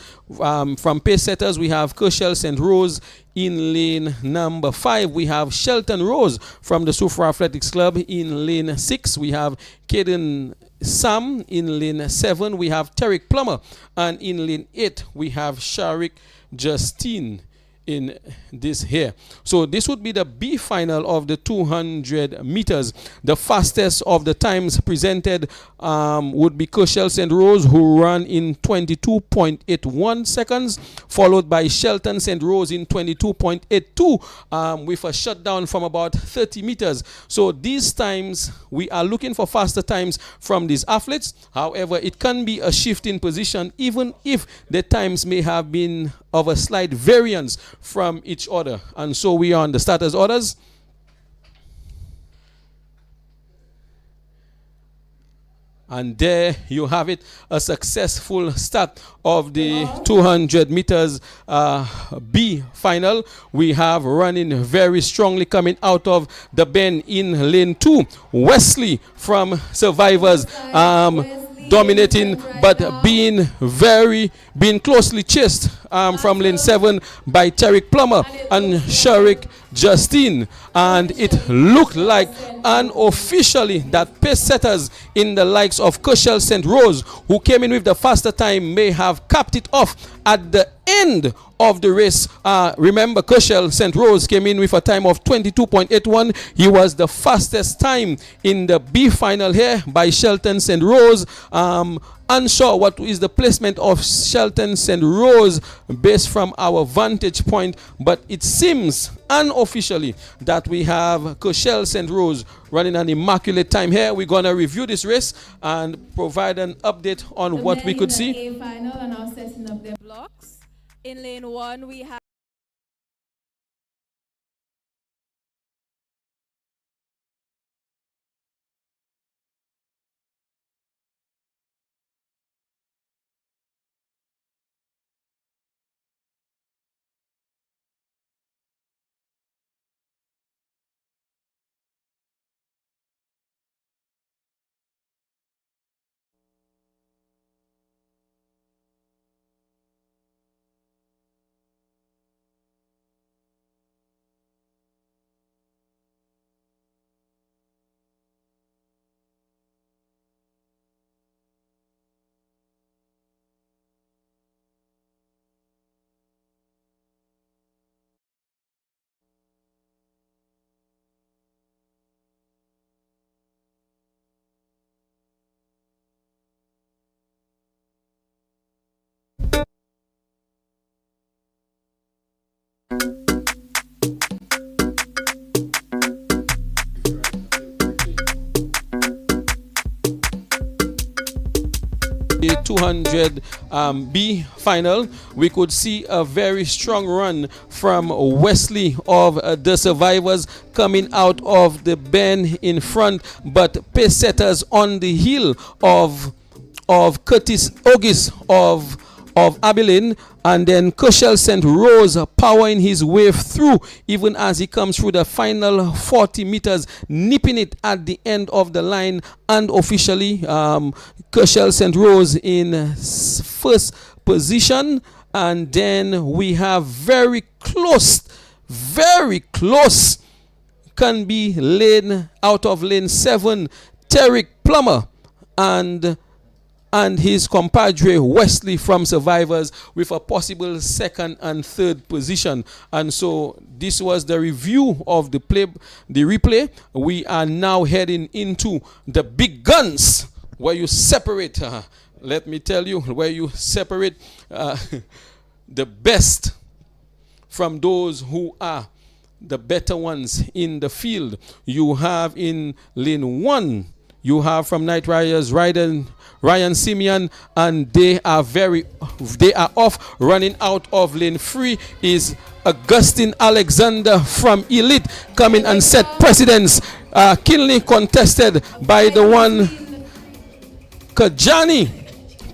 A: From Pace Setters, we have Kershel St. Rose. In lane number 5, we have Shelton Rose from the Sufra Athletics Club. In lane 6, we have Caden Sam. In lane 7, we have Tarek Plummer. And in lane 8, we have Sharik Justine in this here. So this would be the B final of the 200 meters. The fastest of the times presented would be Kershel St. Rose, who ran in 22.81 seconds, followed by Shelton St. Rose in 22.82 with a shutdown from about 30 meters. So these times, we are looking for faster times from these athletes. However, it can be a shift in position, even if the times may have been of a slight variance from each other. And so we are on the starters orders. And there you have it, a successful start of the 200 meters B final. We have running very strongly coming out of the bend in lane 2. Wesley from Survivors dominating, but being closely chased from lane 7 by Tarek Plummer and Sharik Justine. And it looked like unofficially that pace setters in the likes of Kushel St. Rose, who came in with the faster time, may have capped it off at the end of the race. Remember, Kushel St. Rose came in with a time of 22.81. He was the fastest time in the B final here by Shelton St. Rose. Unsure what is the placement of Shelton St. Rose based from our vantage point, but it seems unofficially that we have Kushel St. Rose running an immaculate time here. We're going to review this race and provide an update on what we could see.
I: A final are now setting up their blocks. In lane 1, we have
A: the 200 B final. We could see a very strong run from Wesley of the Survivors coming out of the bend in front, but pace setters on the heel of Curtis Ogis of Abilene, and then Kushel St. Rose powering his way through even as he comes through the final 40 meters, nipping it at the end of the line. And officially Kushel St. Rose in first position, and then we have very close can be lane out of lane 7 Tarek Plummer and his compadre Wesley from Survivors with a possible second and third position. And so this was the review of the replay. We are now heading into the big guns, where you separate, let me tell you, where you separate the best from those who are the better ones in the field. You have in lane 1, you have from Night Riders Ryan Simeon, and they are off. Running out of lane 3 is Augustine Alexander from Elite coming and set precedence. Keenly contested by the one Kajani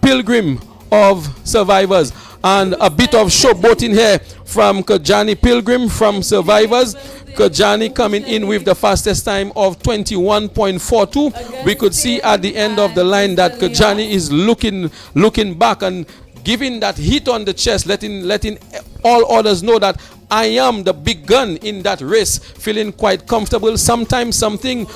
A: Pilgrim of Survivors, and a bit of showboating here from Kajani Pilgrim from Survivors. Kajani coming in with the fastest time of 21.42. We could see at the end of the line that Kajani is looking back and giving that hit on the chest, letting all others know that I am the big gun in that race, feeling quite comfortable. Sometimes something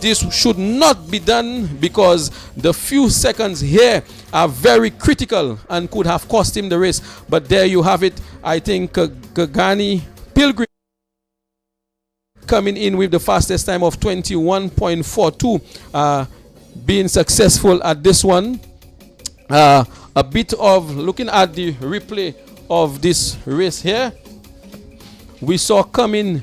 A: this should not be done, because the few seconds here are very critical and could have cost him the race. But there you have it. I think Kajani Pilgrim coming in with the fastest time of 21.42, being successful at this one. A bit of looking at the replay of this race here, we saw coming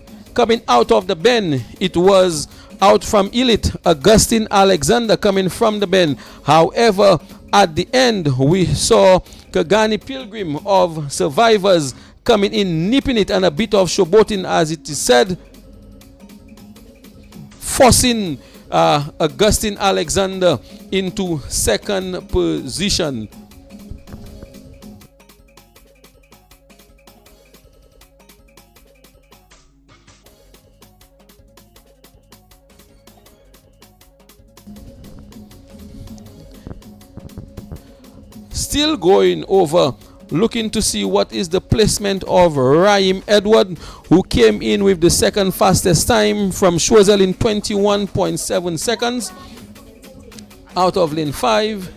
A: out of the bend, it was out from Elite, Augustine Alexander coming from the bend. However, at the end we saw Kajani Pilgrim of Survivors coming in, nipping it, and a bit of showboating, as it is said, forcing Augustine Alexander into second position. Still going over, looking to see what is the placement of Raheem Edward, who came in with the second fastest time from Schwarzel in 21.7 seconds out of lane 5.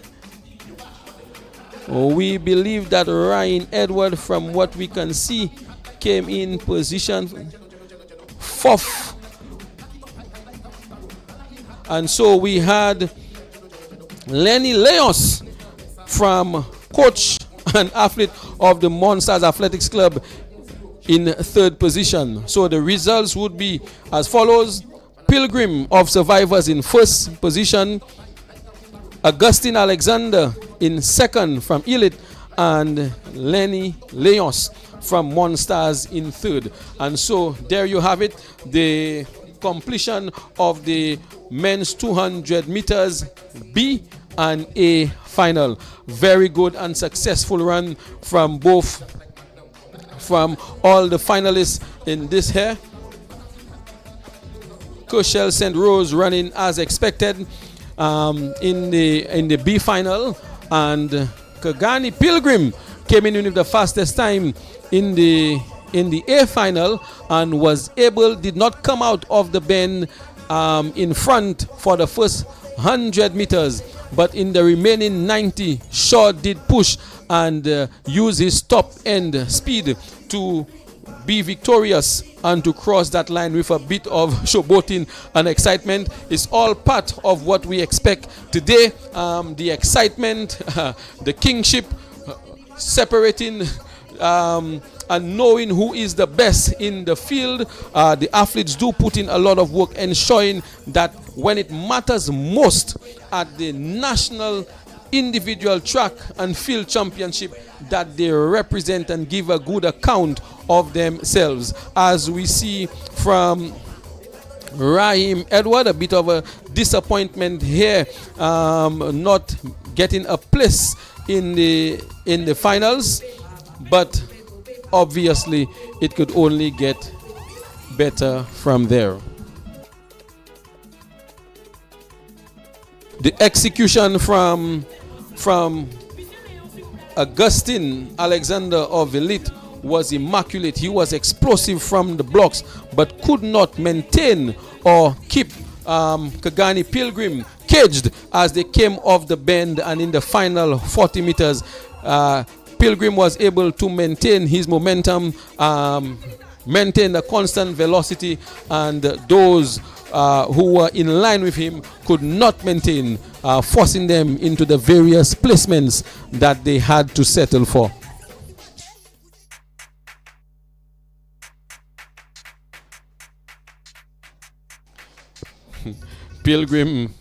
A: We believe that Raheem Edward, from what we can see, came in position 4th. And so we had Lenny Leos, from coach and athlete of the Monsters Athletics Club, in 3rd position. So the results would be as follows: Pilgrim of Survivors in 1st position, Augustine Alexander in 2nd from Elite, and Lenny Leos from Monsters in 3rd. And so there you have it, the completion of the men's 200 meters B and A final. Very good and successful run from all the finalists in this here. Coachelle St. Rose running as expected in the B final, and Kagani Pilgrim came in with the fastest time in the A final and did not come out of the bend in front for the first 100 meters, but in the remaining 90, Shaw did push and use his top end speed to be victorious and to cross that line with a bit of showboating and excitement. It's all part of what we expect today. The excitement, the kingship, separating and knowing who is the best in the field. The athletes do put in a lot of work, ensuring that when it matters most at the national, individual track and field championship, that they represent and give a good account of themselves. As we see from Raheem Edward, a bit of a disappointment here, not getting a place in the finals, but obviously it could only get better from there. The execution from Augustine Alexander of Elite was immaculate. He was explosive from the blocks, but could not maintain or keep Kagani Pilgrim caged as they came off the bend, and in the final 40 meters, Pilgrim was able to maintain his momentum, maintain a constant velocity, and those who were in line with him could not maintain, forcing them into the various placements that they had to settle for. Pilgrim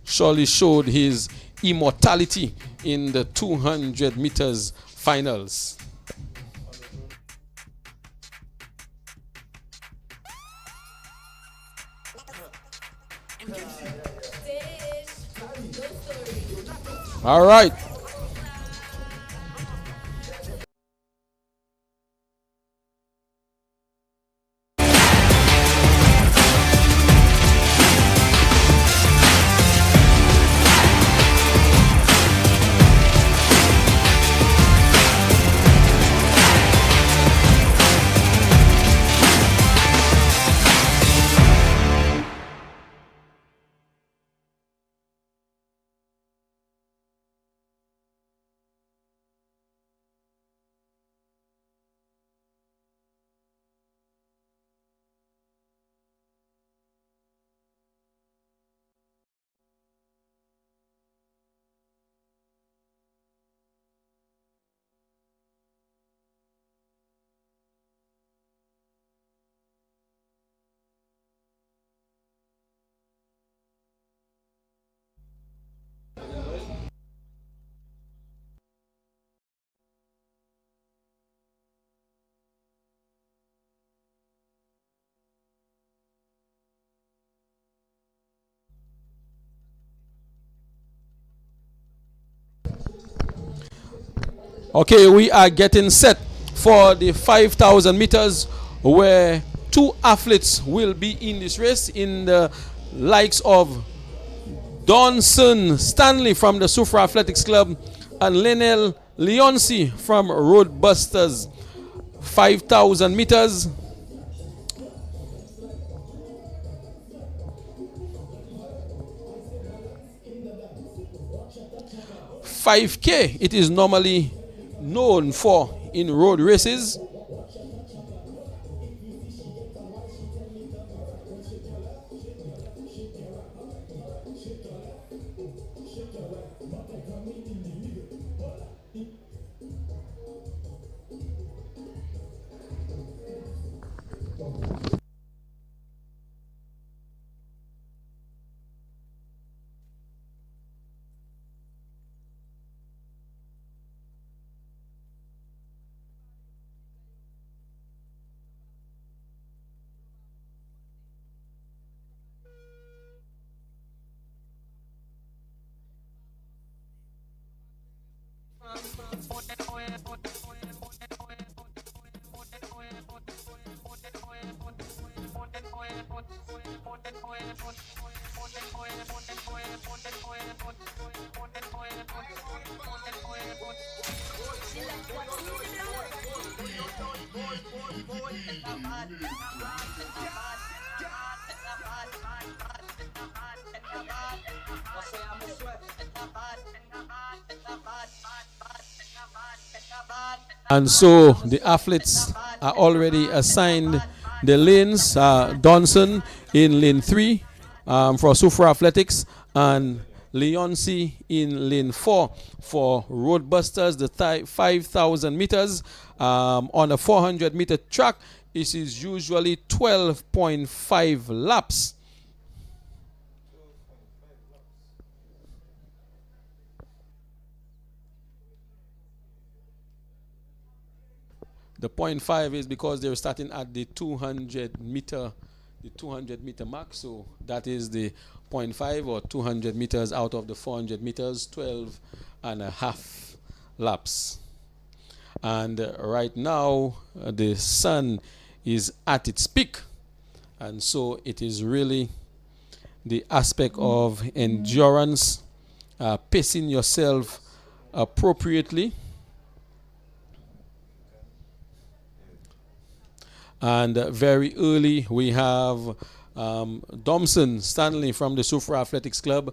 A: surely showed his immortality in the 200 meters finals. All right. Okay, we are getting set for the 5,000 meters where two athletes will be in this race in the likes of Donson Stanley from the Sufra Athletics Club and Lenel Leonsi from Roadbusters. 5,000 meters. $5K it is normally known for in road races. And so the athletes are already assigned the lanes. Donson in lane 3 for Sufra Athletics, and Leonsi in lane 4 for Roadbusters. The 5,000 meters on a 400 meter track, it is usually 12.5 laps. The 0.5 is because they're starting at the 200 meter mark, so that is the 0.5 or 200 meters out of the 400 meters, 12 and a half laps. And right now the sun is at its peak, and so it is really the aspect of endurance, pacing yourself appropriately. And very early we have Domson Stanley from the Sufra Athletics Club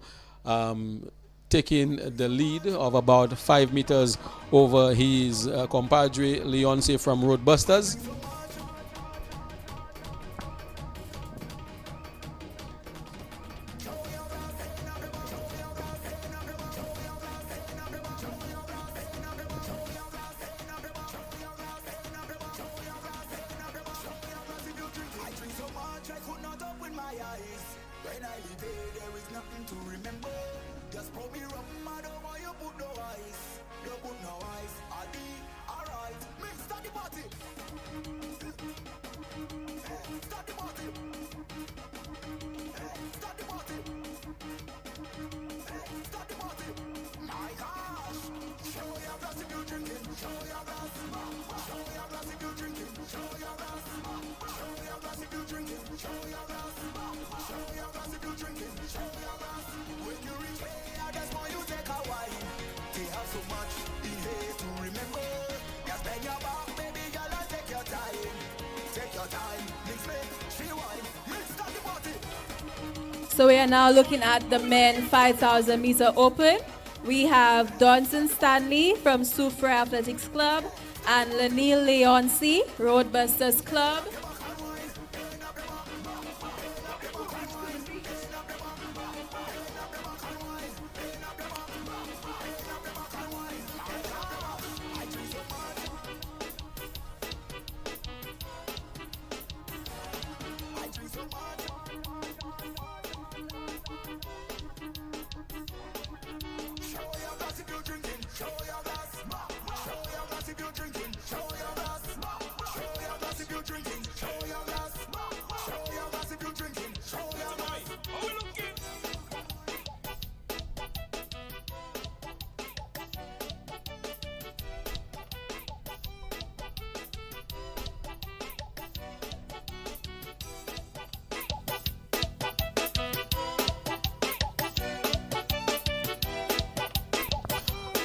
A: taking the lead of about 5 meters over his compadre Leonce from Roadbusters.
I: So we are now looking at the men 5,000 meter open. We have Donson Stanley from Sufra Athletics Club and Lenil Leonsi, Roadbusters Club.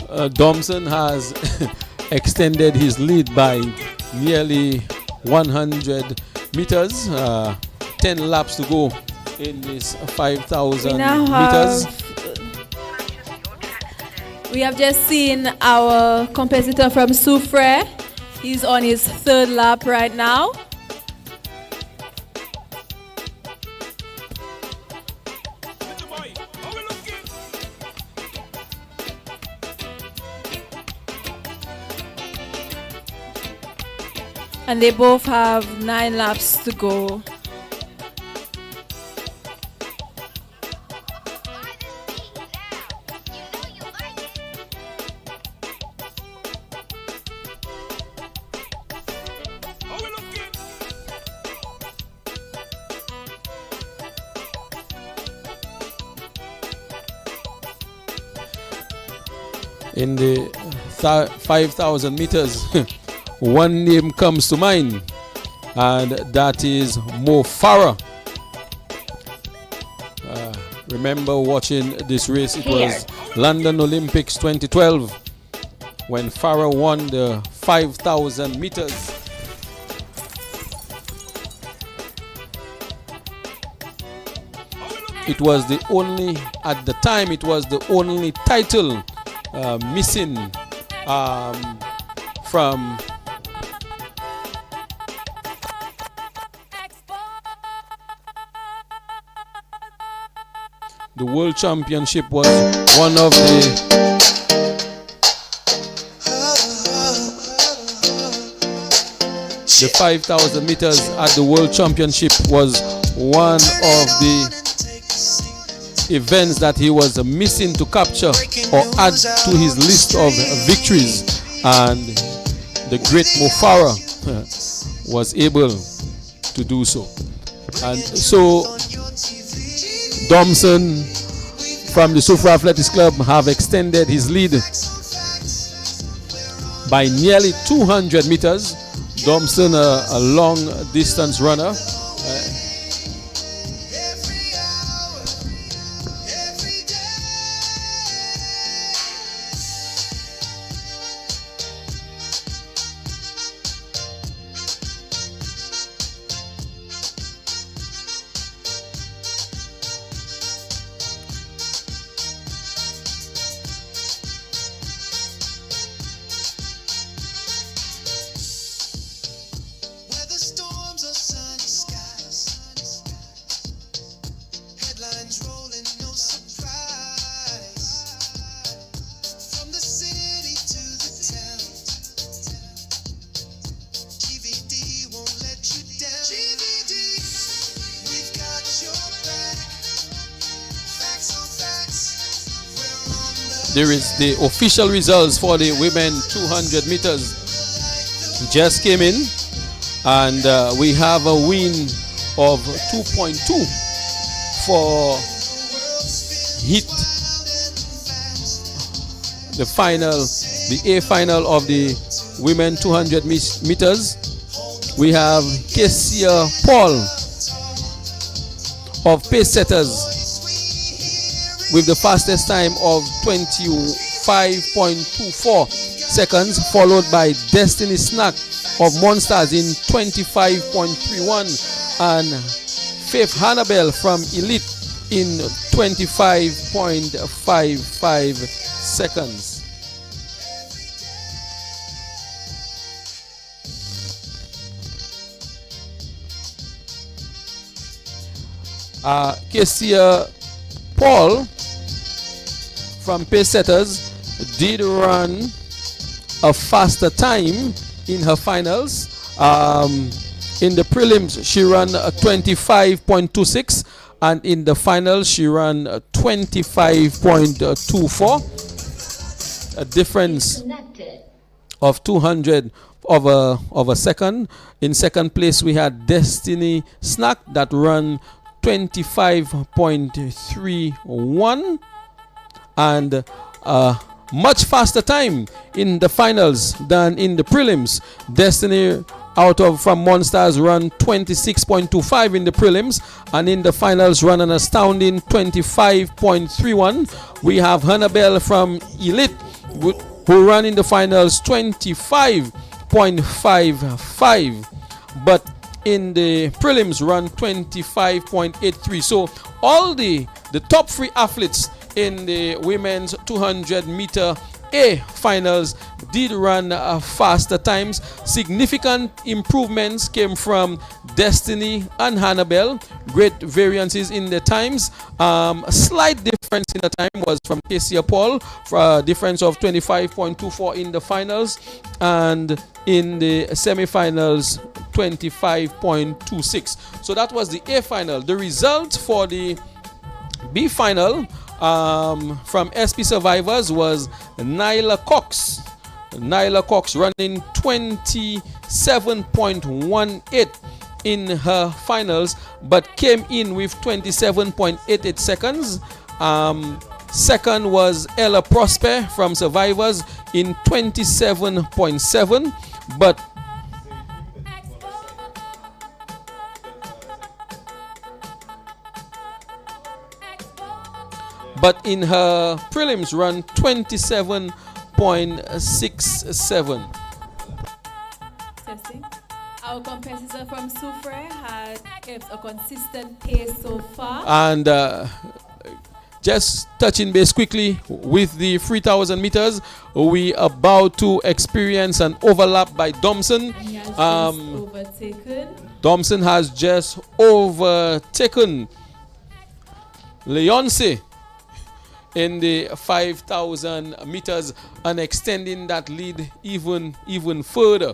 A: Domson has extended his lead by nearly 100 meters. 10 laps to go in this 5,000 meters.
I: We have just seen our competitor from Soufrière. He's on his 3rd lap right now. And they both have 9 laps to go.
A: In the 5,000 meters, one name comes to mind, and that is Mo Farah. Remember watching this race? It was London Olympics 2012 when Farah won the 5,000 meters. It was the only, at the time, it was the only title missing from the World Championship. Was one of the 5,000 meters at the World Championship was one of the events that he was missing to capture or add to his list of victories, and the great Mo Farah was able to do so. And so Domson from the Soufrière Athletics Club have extended his lead by nearly 200 meters. Domson, a long distance runner, there is the official results for the women 200 meters just came in, and we have a win of 2.2 for hit the final, the A final of the women 200 meters. We have Kessia Paul of Pace Setters with the fastest time of 25.24 seconds, followed by Destiny Snack of Monsters in 25.31 and Faith Hannibal from Elite in 25.55 seconds. Kessia Paul from Pace Setters did run a faster time in her finals. In the prelims, she ran 25.26, and in the finals, she ran 25.24. A difference of 200 of a second. In second place, we had Destiny Snack that ran 25.31, and much faster time in the finals than in the prelims. Destiny from Monsters run 26.25 in the prelims, and in the finals run an astounding 25.31. We have Hannibal from Elite who ran in the finals 25.55, but in the prelims run 25.83. So all the top 3 athletes in the women's 200 meter A finals did run faster times. Significant improvements came from Destiny and Hannibal. Great variances in the times. A slight difference in the time was from Casey Paul, for a difference of 25.24 in the finals, and in the semifinals 25.26. So that was the A final. The result for the B final from SP Survivors was Nyla Cox. Nyla Cox running 27.18 in her finals, but came in with 27.88 seconds. Second was Ella Prosper from Survivors in 27.7, but in her prelims run 27.67.
I: Testing. Our competitor from Soufre had kept a consistent pace so far.
A: And just touching base quickly with the 3,000 meters, we about to experience an overlap by Thompson.
I: And he has just overtaken.
A: Thompson has just overtaken Leonce in the 5,000 meters and extending that lead even further.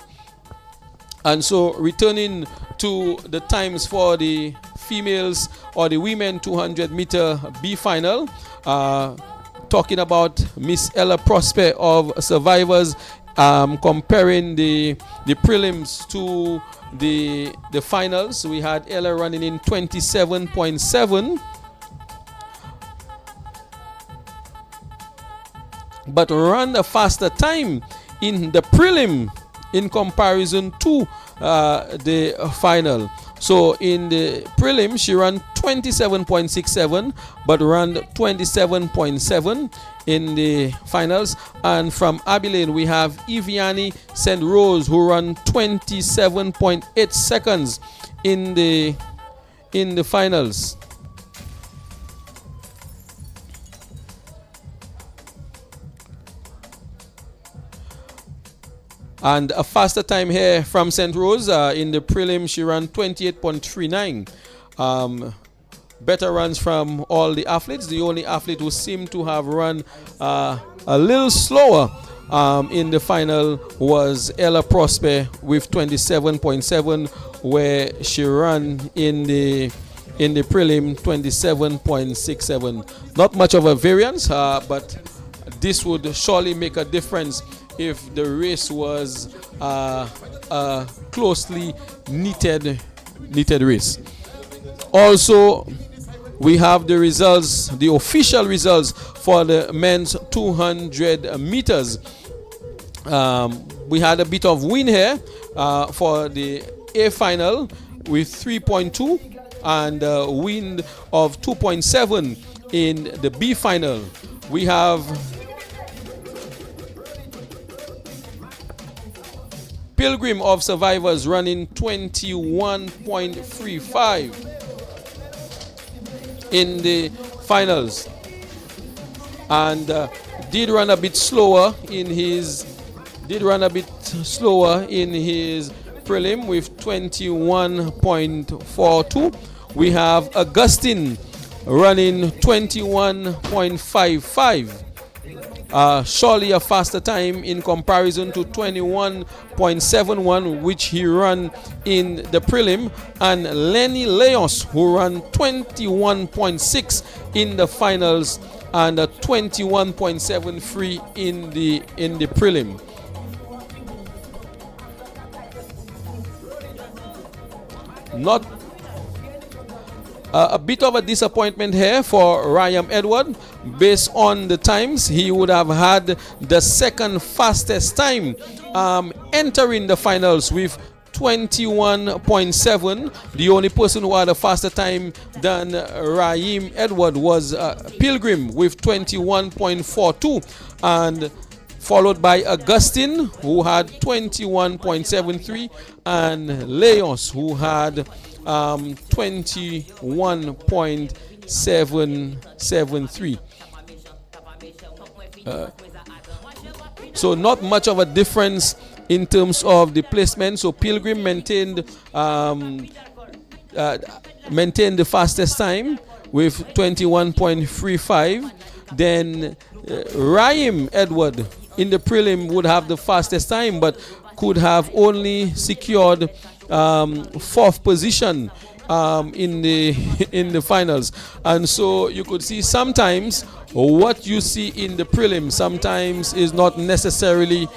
A: And so returning to the times for the females or the women 200 meter B final, talking about Miss Ella Prosper of Survivors, comparing the prelims to the finals. We had Ella running in 27.7, but run a faster time in the prelim in comparison to the final. So in the prelim she ran 27.67 but ran 27.7 in the finals. And from Abilene we have Eviani St. Rose, who ran 27.8 seconds in the finals. And a faster time here from St. Rose. In the prelim, she ran 28.39. Better runs from all the athletes. The only athlete who seemed to have run a little slower in the final was Ella Prosper with 27.7, where she ran in the prelim 27.67. Not much of a variance, but this would surely make a difference if the race was a closely knitted race. Also, we have the results, the official results for the men's 200 meters. We had a bit of win here for the A final with 3.2 and a win of 2.7 in the B final. We have Pilgrim of Survivors running 21.35 in the finals, and did run a bit slower in his prelim with 21.42. We have Augustine running 21.55. Surely a faster time in comparison to 21.71 which he ran in the prelim, and Lenny Leos, who ran 21.6 in the finals and a 21.73 in the prelim. Not a bit of a disappointment here for Ryan Edward. Based on the times, he would have had the second fastest time entering the finals with 21.7. The only person who had a faster time than Raheem Edward was Pilgrim with 21.42, and followed by Augustine, who had 21.73, and Leos, who had 21.773. So not much of a difference in terms of the placement. So Pilgrim maintained the fastest time with 21.35. Then Raim Edward in the prelim would have the fastest time, but could have only secured fourth position in the finals. And so you could see sometimes what you see in the prelim sometimes is not necessarily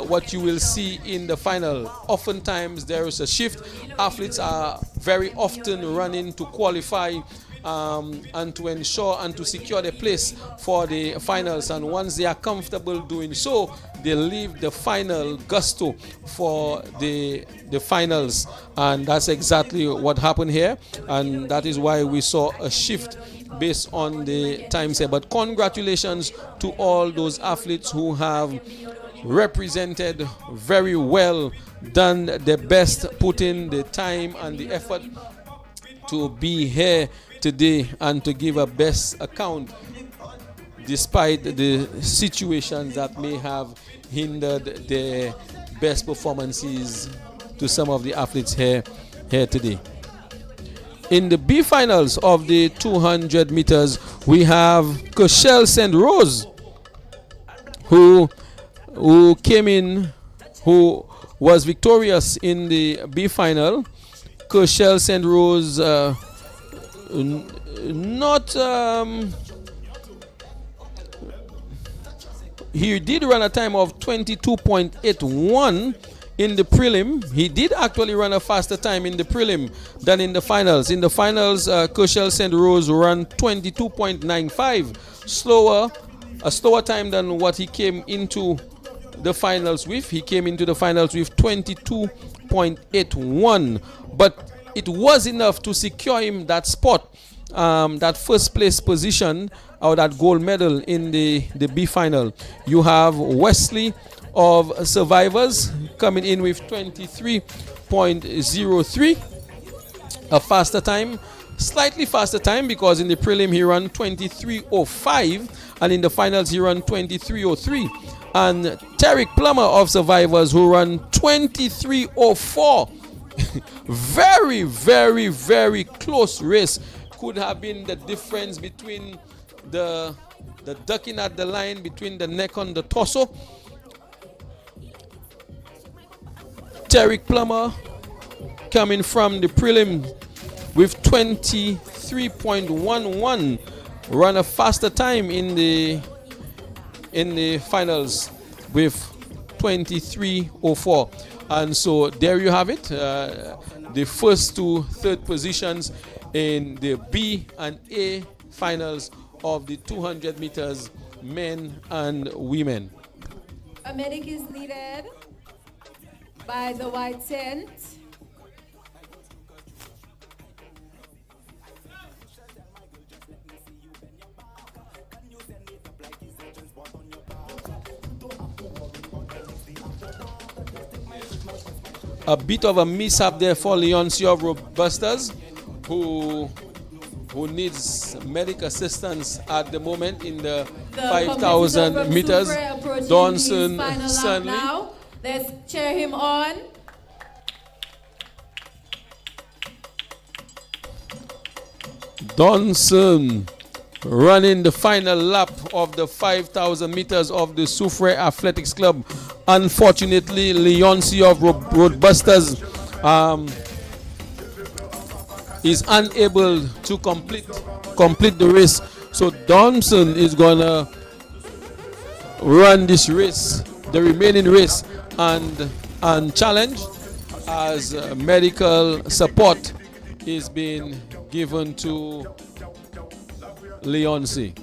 A: what you will see in the final. Oftentimes there is a shift. Athletes are very often running to qualify and to ensure and to secure the place for the finals, and once they are comfortable doing so, they leave the final gusto for the finals, and that's exactly what happened here, and that is why we saw a shift based on the times here. But congratulations to all those athletes who have represented very well, done their best, put in the time and the effort to be here today and to give a best account despite the situations that may have hindered their best performances to some of the athletes here today. In the B finals of the 200 meters, we have Cochelle St. Rose, who came in, who was victorious in the B final. Cochelle St. Rose he did run a time of 22.81 in the prelim. He did actually run a faster time in the prelim than in the finals. In the finals, Cochelle St. Rose ran 22.95, a slower time than what he came into the finals with. He came into the finals with 22.81, but it was enough to secure him that spot, that first place position, or that gold medal in the B final. You have Wesley of Survivors coming in with 23.03, a faster time, slightly faster time, because in the prelim he ran 23.05 and in the finals he ran 23.03. And Tarek Plummer of Survivors, who ran 23.04. Very, very, very close race. Could have been the difference between the ducking at the line, between the neck and the torso. Tarek Plummer coming from the prelim with 23.11, run a faster time in the finals with 23.04. And so there you have it, the first two third positions in the B and A finals of the 200 meters men and women.
I: A medic is needed by the white tent.
A: A bit of a mishap there for Leoncio of Robustas, who needs medical assistance at the moment in the 5,000 meters. Donson Sunley.
I: Now, let's cheer him on.
A: Donson running the final lap of the 5,000 meters of the Soufriere Athletics Club. Unfortunately, Leoncio of Roadbusters is unable to complete the race. So Donson is gonna run this race, the remaining race, and challenge as medical support is being given to Leonce.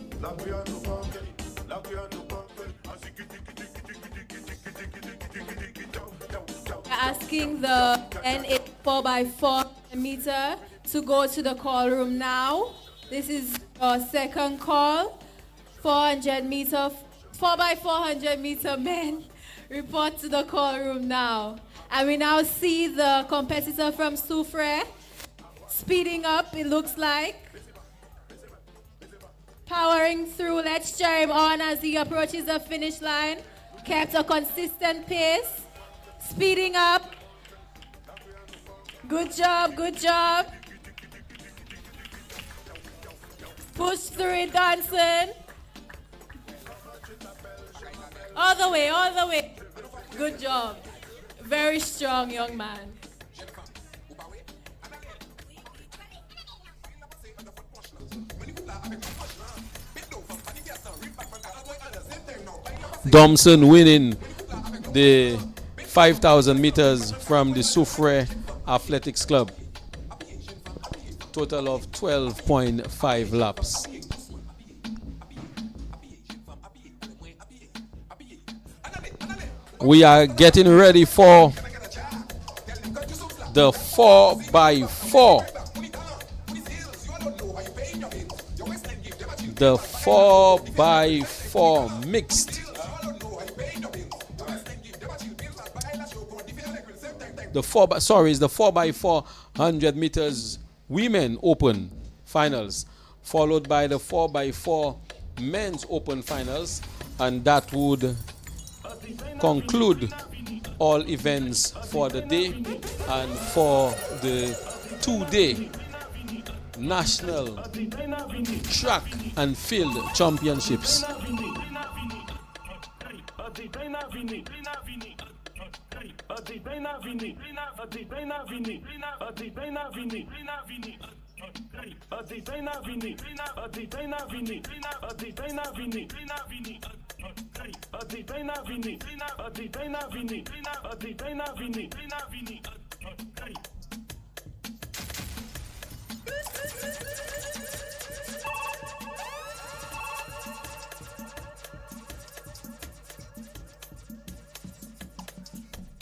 I: Asking the NA 4x4 meter to go to the call room now. This is your second call. 400 meter 4x400 meter men report to the call room now. And we now see the competitor from Soufrière speeding up, it looks like. Powering through, let's cheer him on as he approaches the finish line. Kept a consistent pace. Speeding up. Good job, good job. Push through it, dancing. All the way, all the way. Good job. Very strong young man.
A: Domson winning the 5,000 meters from the Soufrière Athletics Club. Total of 12.5 laps. We are getting ready for the 4x4. The 4x4 mixed. The 4x4 100 meters women open finals, followed by the 4x4 men's open finals, and that would conclude all events for the day and for the 2-day national track and field championships.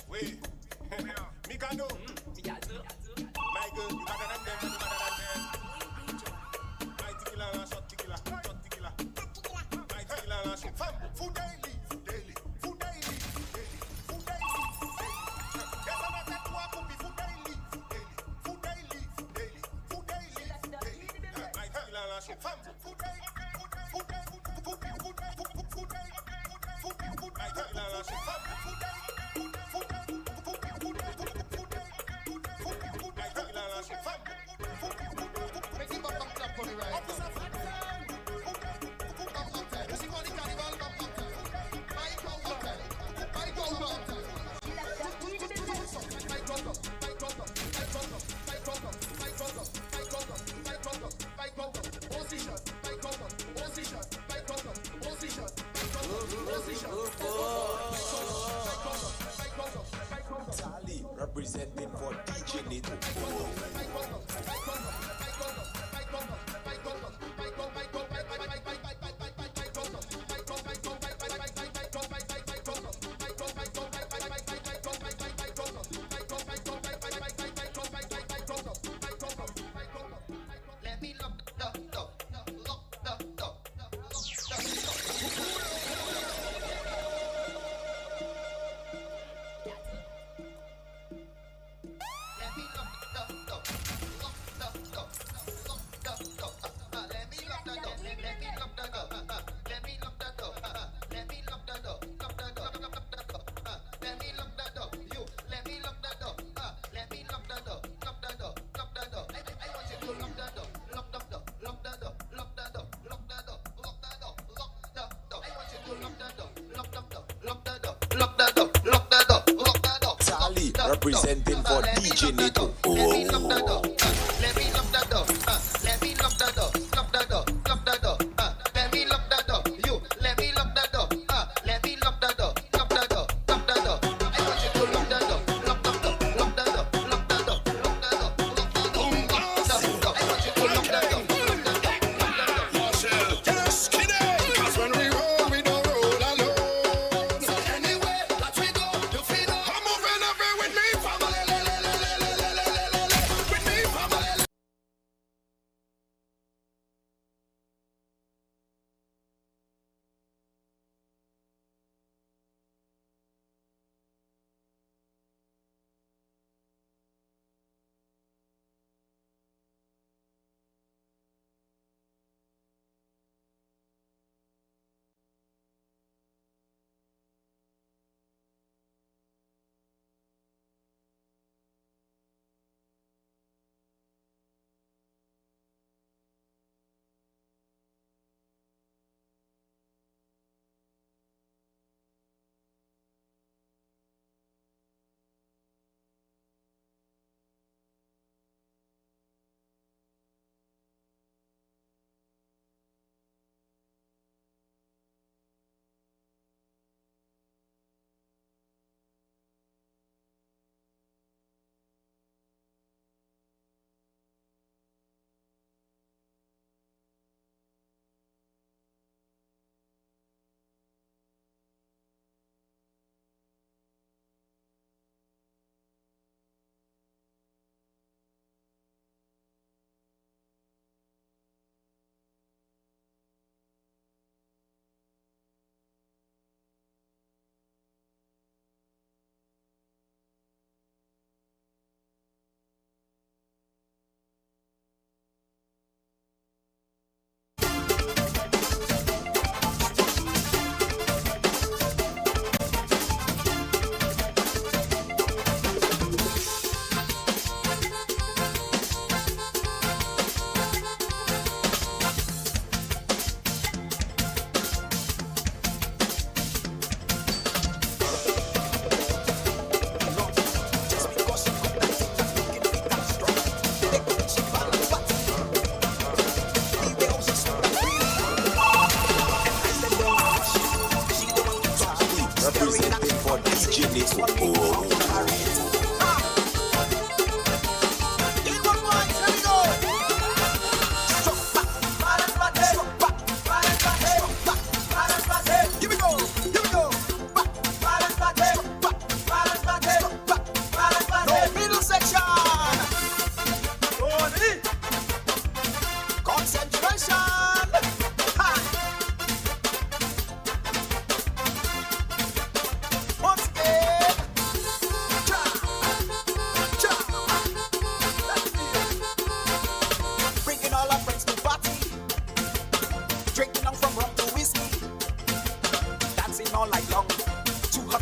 E: Wait, me can do. My girl, you better than them, you better than them. My tequila and shot tequila, shot tequila. My tequila and shot. Fam, food daily, food daily, food daily, food daily, food daily. Yes, I'm not that to a cookie, food daily, food daily, food daily, food daily, food daily, food daily. My tequila and shot. Fam, food daily, food daily, food daily, food daily, food daily, food daily, food daily, food daily. My tequila and shot. Fam, food daily.
F: Representing for DJ Neto. Representing for DJ Neto. Let me lock the door. Let me lock the door. Let me lock the door. Lock the door. Lock the door. Let me lock the door. You. Let me lock the door. Let me lock the door. Lock the door. Lock the door. I want you to lock the door. Lock the door. Lock the door. Lock the door. Lock the door. Lock the door. I want you to lock the door. Lock the door. Lock the door. Marshall, just kidding. 'Cause when we roll, we don't roll alone. So anyway, that we go, you feel. I'm moving everywhere with me, family.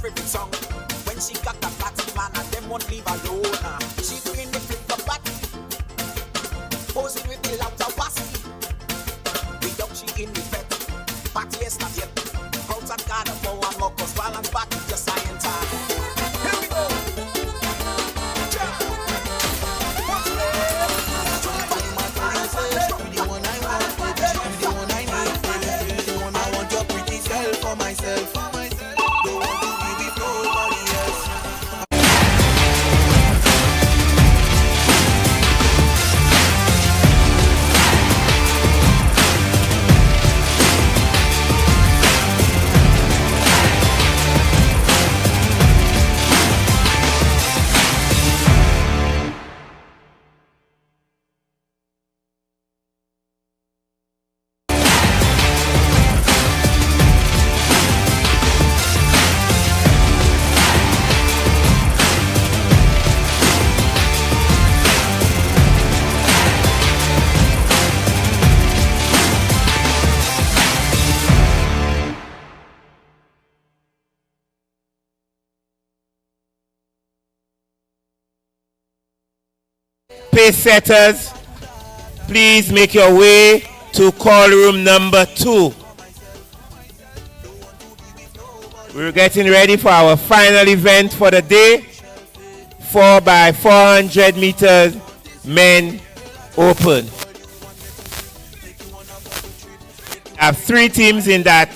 G: favorite song. When she got that party man and them won't leave alone. She doing the flip the party, posing with the laptop passy. The young she in the pet, party is not yet. Crowds and garden for one more cause balance party just science time. Here we go.
C: For myself, don't want to be with nobody else.
B: Pace setters, please make your way to call room number 2. We're getting ready for our final event for the day. 4x400 meters men open. I have 3 teams in that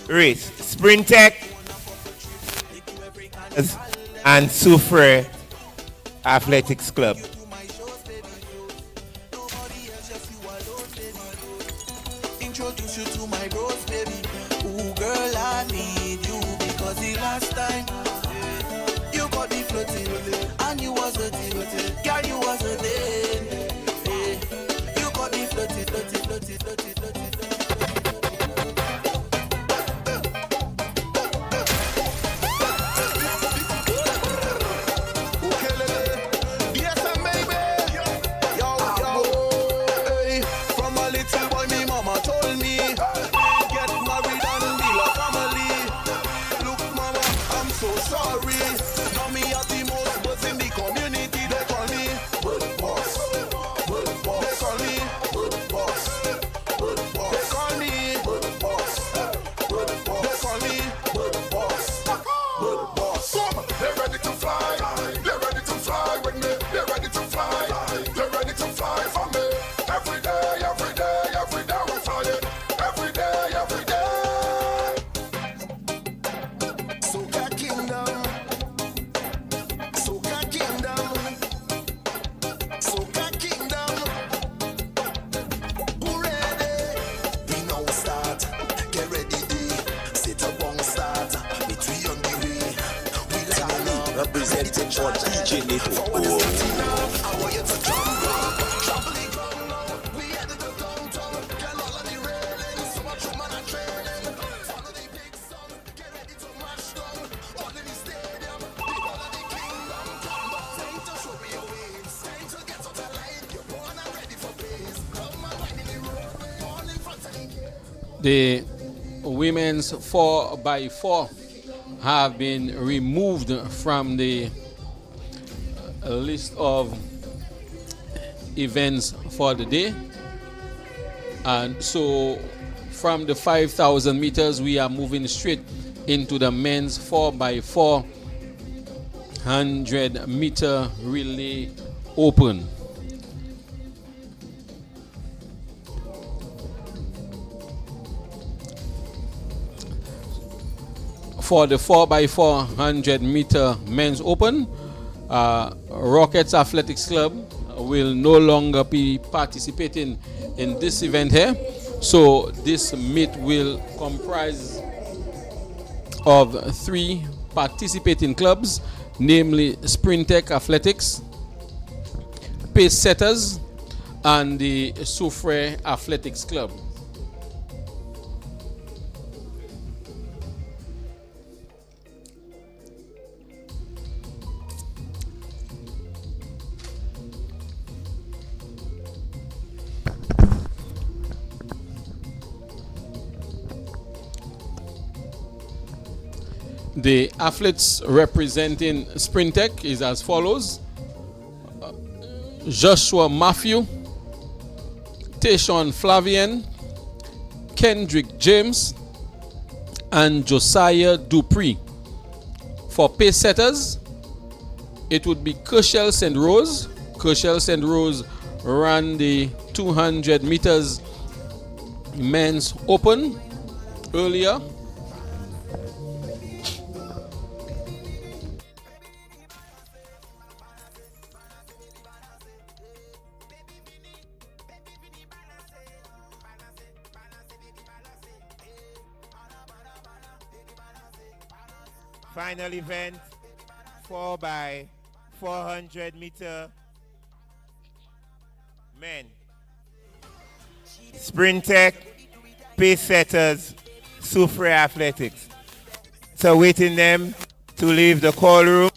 B: race: Sprintec and Soufriere Athletics Club.
C: Introduce you to my bros, baby. Ooh, girl, I need you because the last time you got me floating and you was a thing, girl, you was a thing. You got me floating, floating, floating, floating, floating.
G: Representing for DJ Neto.
A: The women's 4x4 have been removed from the list of events for the day, and so from the 5,000 meters we are moving straight into the men's 4x4 100-meter relay open. For the 4x4 100-meter men's open, Rockets Athletics Club will no longer be participating in this event here. So this meet will comprise of 3 participating clubs, namely Sprintec Athletics, Pace Setters, and the Soufriere Athletics Club. The athletes representing Sprintec is as follows: Joshua Matthew, Tayshawn Flavian, Kendrick James, and Josiah Dupree. For pace setters, it would be Kershel St. Rose. Kershel St. Rose ran the 200 meters men's open earlier.
B: Final event, 4 by 400 meter men. Sprintec, pace setters, Soufriere Athletics. So waiting them to leave the call room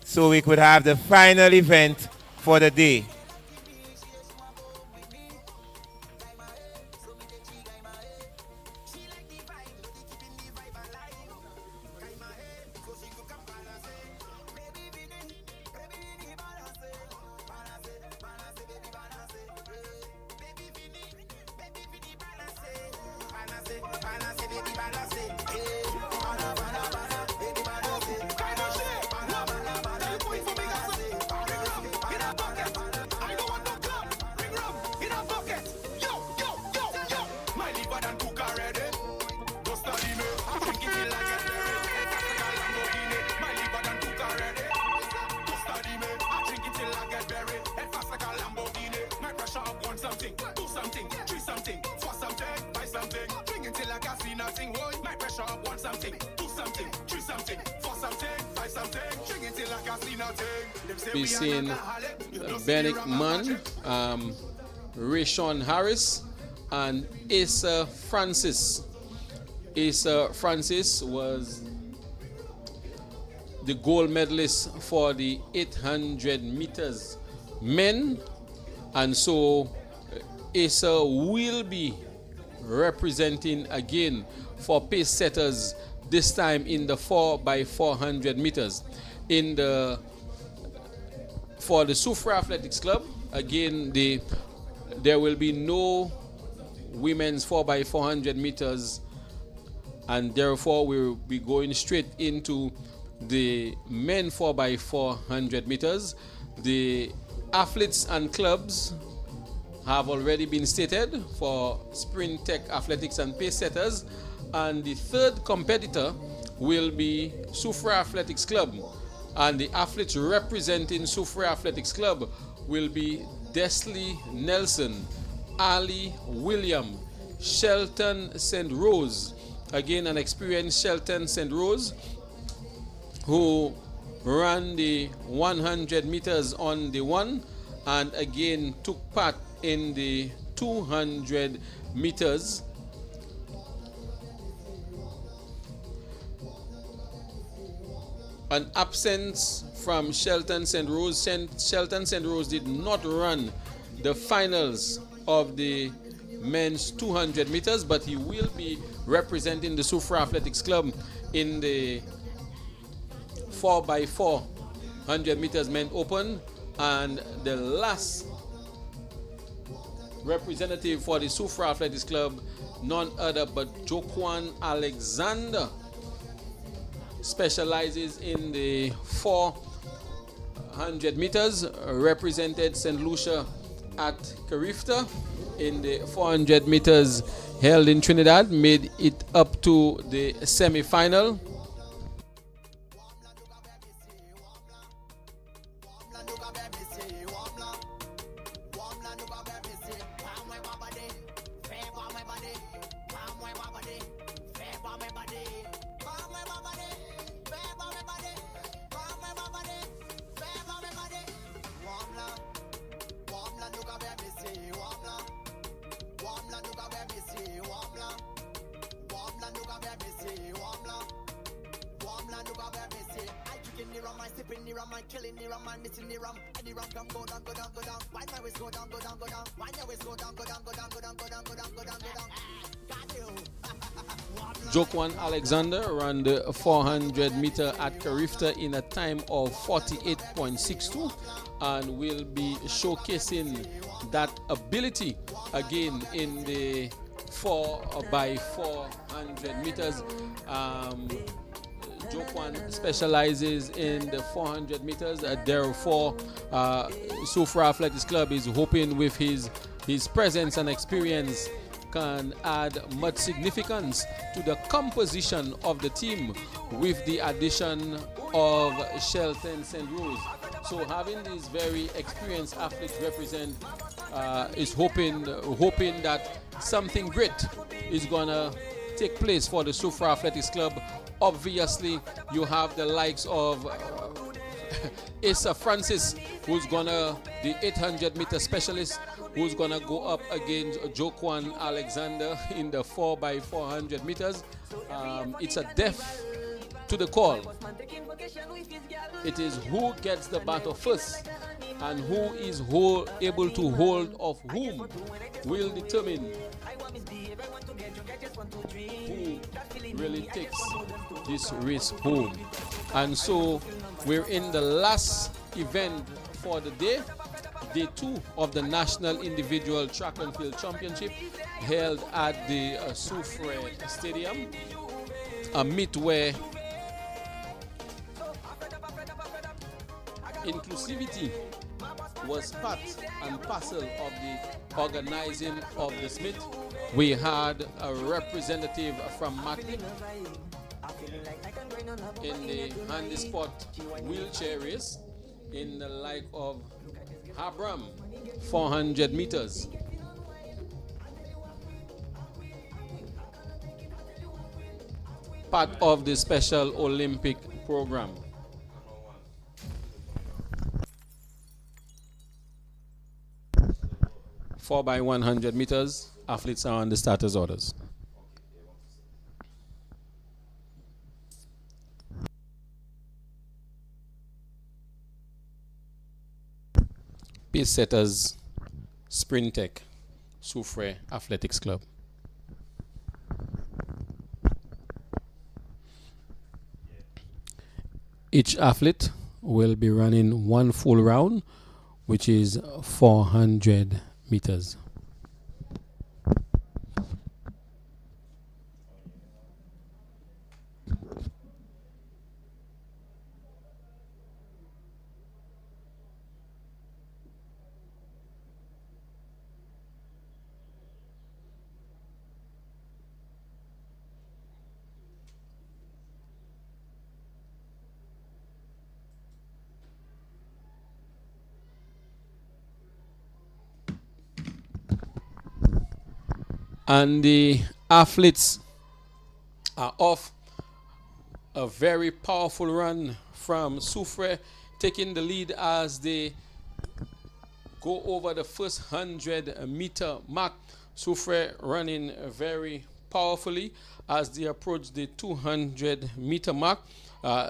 B: so we could have the final event for the day.
A: Be seeing Benick Mann, Rayshon Harris, and Asa Francis. Asa Francis was the gold medalist for the 800 meters men, and so Asa will be representing again for pace setters, this time in the 4 by 400 meters. For the Soufriere Athletics Club, again, there will be no women's 4 by 400 meters, and therefore we'll be going straight into the men 4 by 400 meters. The athletes and clubs have already been stated for Sprintec Athletics and pace setters, and the third competitor will be Soufriere Athletics Club, and the athletes representing Soufriere Athletics Club will be Desley Nelson, Ali William, Shelton St. Rose, again an experienced Shelton St. Rose who ran the 100 meters on the one and again took part in the 200 meters. An absence from Shelton St. Rose. Shelton St. Rose did not run the finals of the men's 200 meters, but he will be representing the Soufriere Athletics Club in the 4 by 400 meters men open. And the last representative for the Soufriere Athletics Club, none other but Joquan Alexander, specializes in the 400 meters, represented St. Lucia at Carifta in the 400 meters held in Trinidad, made it up to the semi-final. Jokwan Alexander ran the 400 meter at Carifta in a time of 48.62 and will be showcasing that ability again in the 4x400 meters. Jokwan specializes in the 400 meters. Therefore, Soufrière Athletics Club is hoping with his presence and experience can add much significance to the composition of the team with the addition of Shelton St. Rose. So having these very experienced athletes represent is hoping that something great is gonna take place for the Soufrière Athletics Club. Obviously, you have the likes of Asa Francis, who's gonna the 800 meter specialist, who's gonna go up against Jokwan Alexander in the 4x400 meters. It's a death to the call. It is who gets the battle first and who is able to hold of whom will determine who really takes this race home. And so we're in the last event for the day. Day 2 of the National Individual Track and Field Championship held at the Soufrière Stadium, a meet where inclusivity was part and parcel of the organizing of this meet. We had a representative from Macklin in the handy spot wheelchair race, in the like of Habram 400 meters. Part of the Special Olympic program. Four by 100 meters, athletes are on the starters orders. Pace setters, Sprint Tech, Soufrière Athletics Club. Each athlete will be running one full round, which is 400 meters. And the athletes are off. A very powerful run from Soufrière, taking the lead as they go over the first 100 meter mark. Soufrière running very powerfully as they approach the 200 meter mark.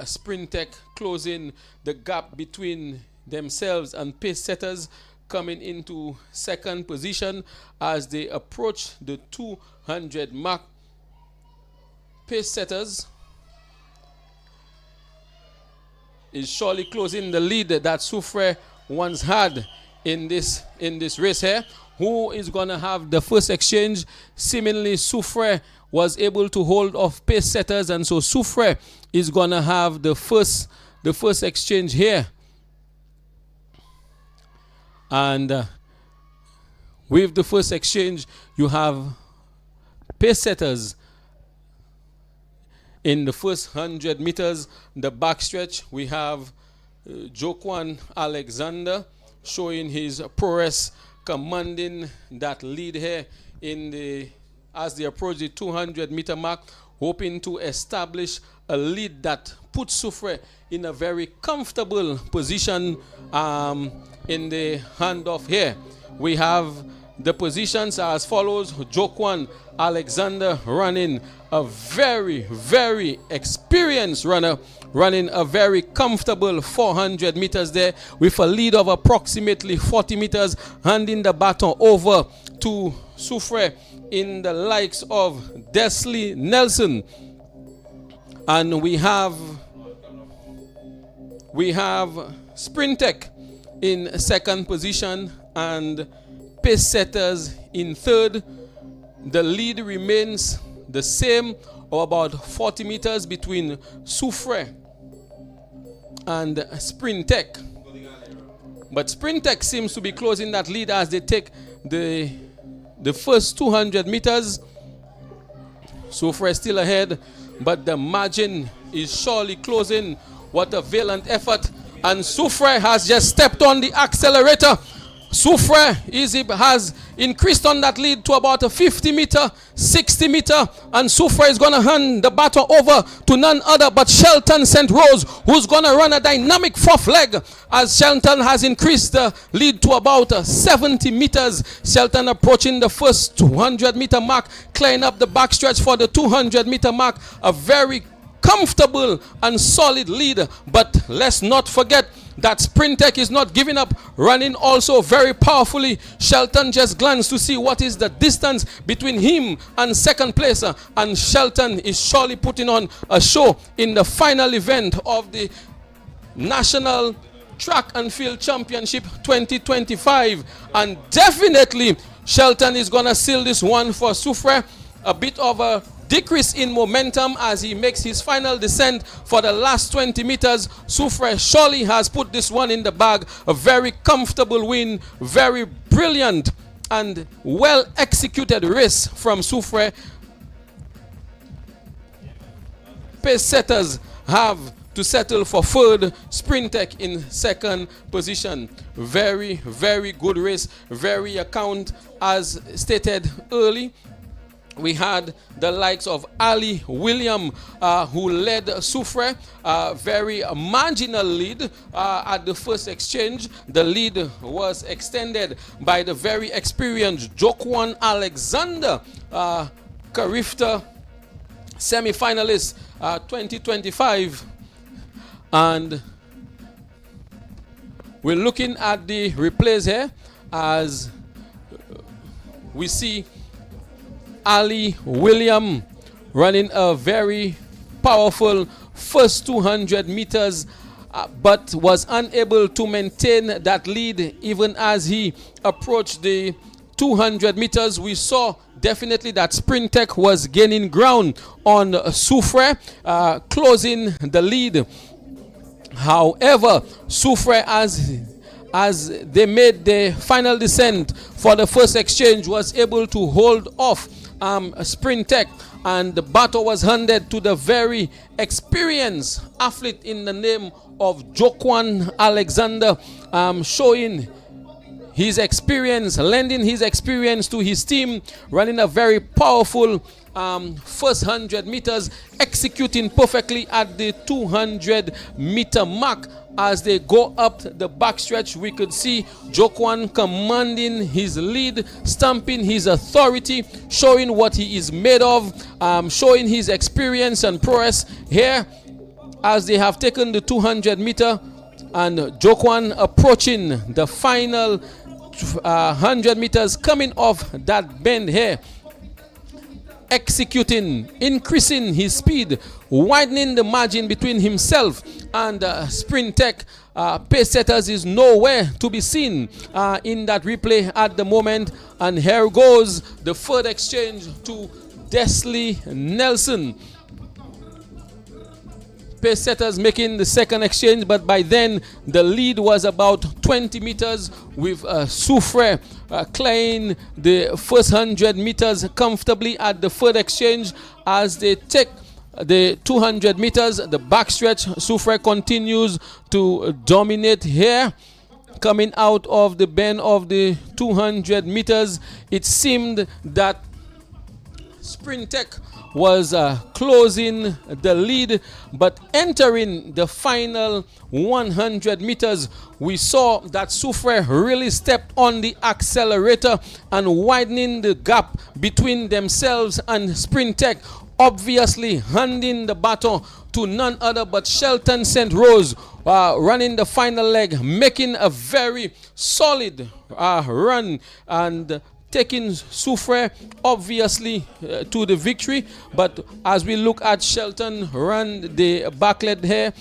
A: Sprint Tech closing the gap between themselves and pace setters, coming into second position as they approach the 200 mark. Pace setters is surely closing the lead that Soufrière once had in this race here. Who is gonna have the first exchange? Seemingly Soufrière was able to hold off pace setters, and so Soufrière is gonna have the first exchange here. And with the first exchange, you have pace setters in the first 100 meters. The backstretch, we have Jokwan Alexander showing his prowess, commanding that lead here as they approach the 200 meter mark, hoping to establish a lead that puts Soufrière in a very comfortable position in the handoff here. We have the positions as follows. Jokwan Alexander running a very, very experienced runner, running a very comfortable 400 meters there with a lead of approximately 40 meters, handing the baton over to Soufrière in the likes of Desley Nelson. And we have Sprintec in second position and Pace Setters in third. The lead remains the same, or about 40 meters between Soufre and Sprintec. But Sprintec seems to be closing that lead as they take the first 200 meters. Soufre still ahead, but the margin is surely closing. What a valiant effort. And Soufre has just stepped on the accelerator. Soufre has increased on that lead to about a 50 meter, 60 meter, and Soufre is going to hand the baton over to none other but Shelton St. Rose, who's going to run a dynamic fourth leg as Shelton has increased the lead to about 70 meters. Shelton approaching the first 200 meter mark, clearing up the backstretch for the 200 meter mark. A very comfortable and solid lead, but let's not forget that Sprintec is not giving up, running also very powerfully. Shelton just glanced to see what is the distance between him and second place, and Shelton is surely putting on a show in the final event of the National Track and Field Championship 2025. And definitely Shelton is going to seal this one for Soufre. A bit of a decrease in momentum as he makes his final descent for the last 20 meters. Soufre surely has put this one in the bag. A very comfortable win, very brilliant and well executed race from Soufre. Pace Setters have to settle for third, Sprintec in second position. Very, very good race, very account as stated early. We had the likes of Ali William, who led Soufre, very marginal lead at the first exchange. The lead was extended by the very experienced Jokwan Alexander, Carifta semi-finalist 2025. And we're looking at the replays here as we see Ali William running a very powerful first 200 meters, but was unable to maintain that lead even as he approached the 200 meters. We saw definitely that Sprintec was gaining ground on Soufre, closing the lead. However, Soufre, as they made the final descent for the first exchange, was able to hold off Sprintec, and the battle was handed to the very experienced athlete in the name of Jokwan Alexander, showing his experience, lending his experience to his team, running a very powerful first 100 meters, executing perfectly at the 200 meter mark. As they go up the backstretch, we could see Jokwan commanding his lead, stamping his authority, showing what he is made of, showing his experience and prowess here as they have taken the 200 meter, and Jokwan approaching the final 100 meters, coming off that bend here, executing, increasing his speed, widening the margin between himself and Sprintec. Pace Setters is nowhere to be seen in that replay at the moment. And here goes the third exchange to Desley Nelson. Pace Setters making the second exchange, but by then the lead was about 20 meters, with Soufre clearing the first 100 meters comfortably at the third exchange. As they take the 200 meters, the backstretch, Soufre continues to dominate here. Coming out of the bend of the 200 meters, it seemed that Sprintec was closing the lead, but entering the final 100 meters, we saw that Soufre really stepped on the accelerator and widening the gap between themselves and Sprintec, obviously handing the baton to none other but Shelton St. Rose, running the final leg, making a very solid run and taking Soufrière obviously to the victory. But as we look at Shelton run the backlet here,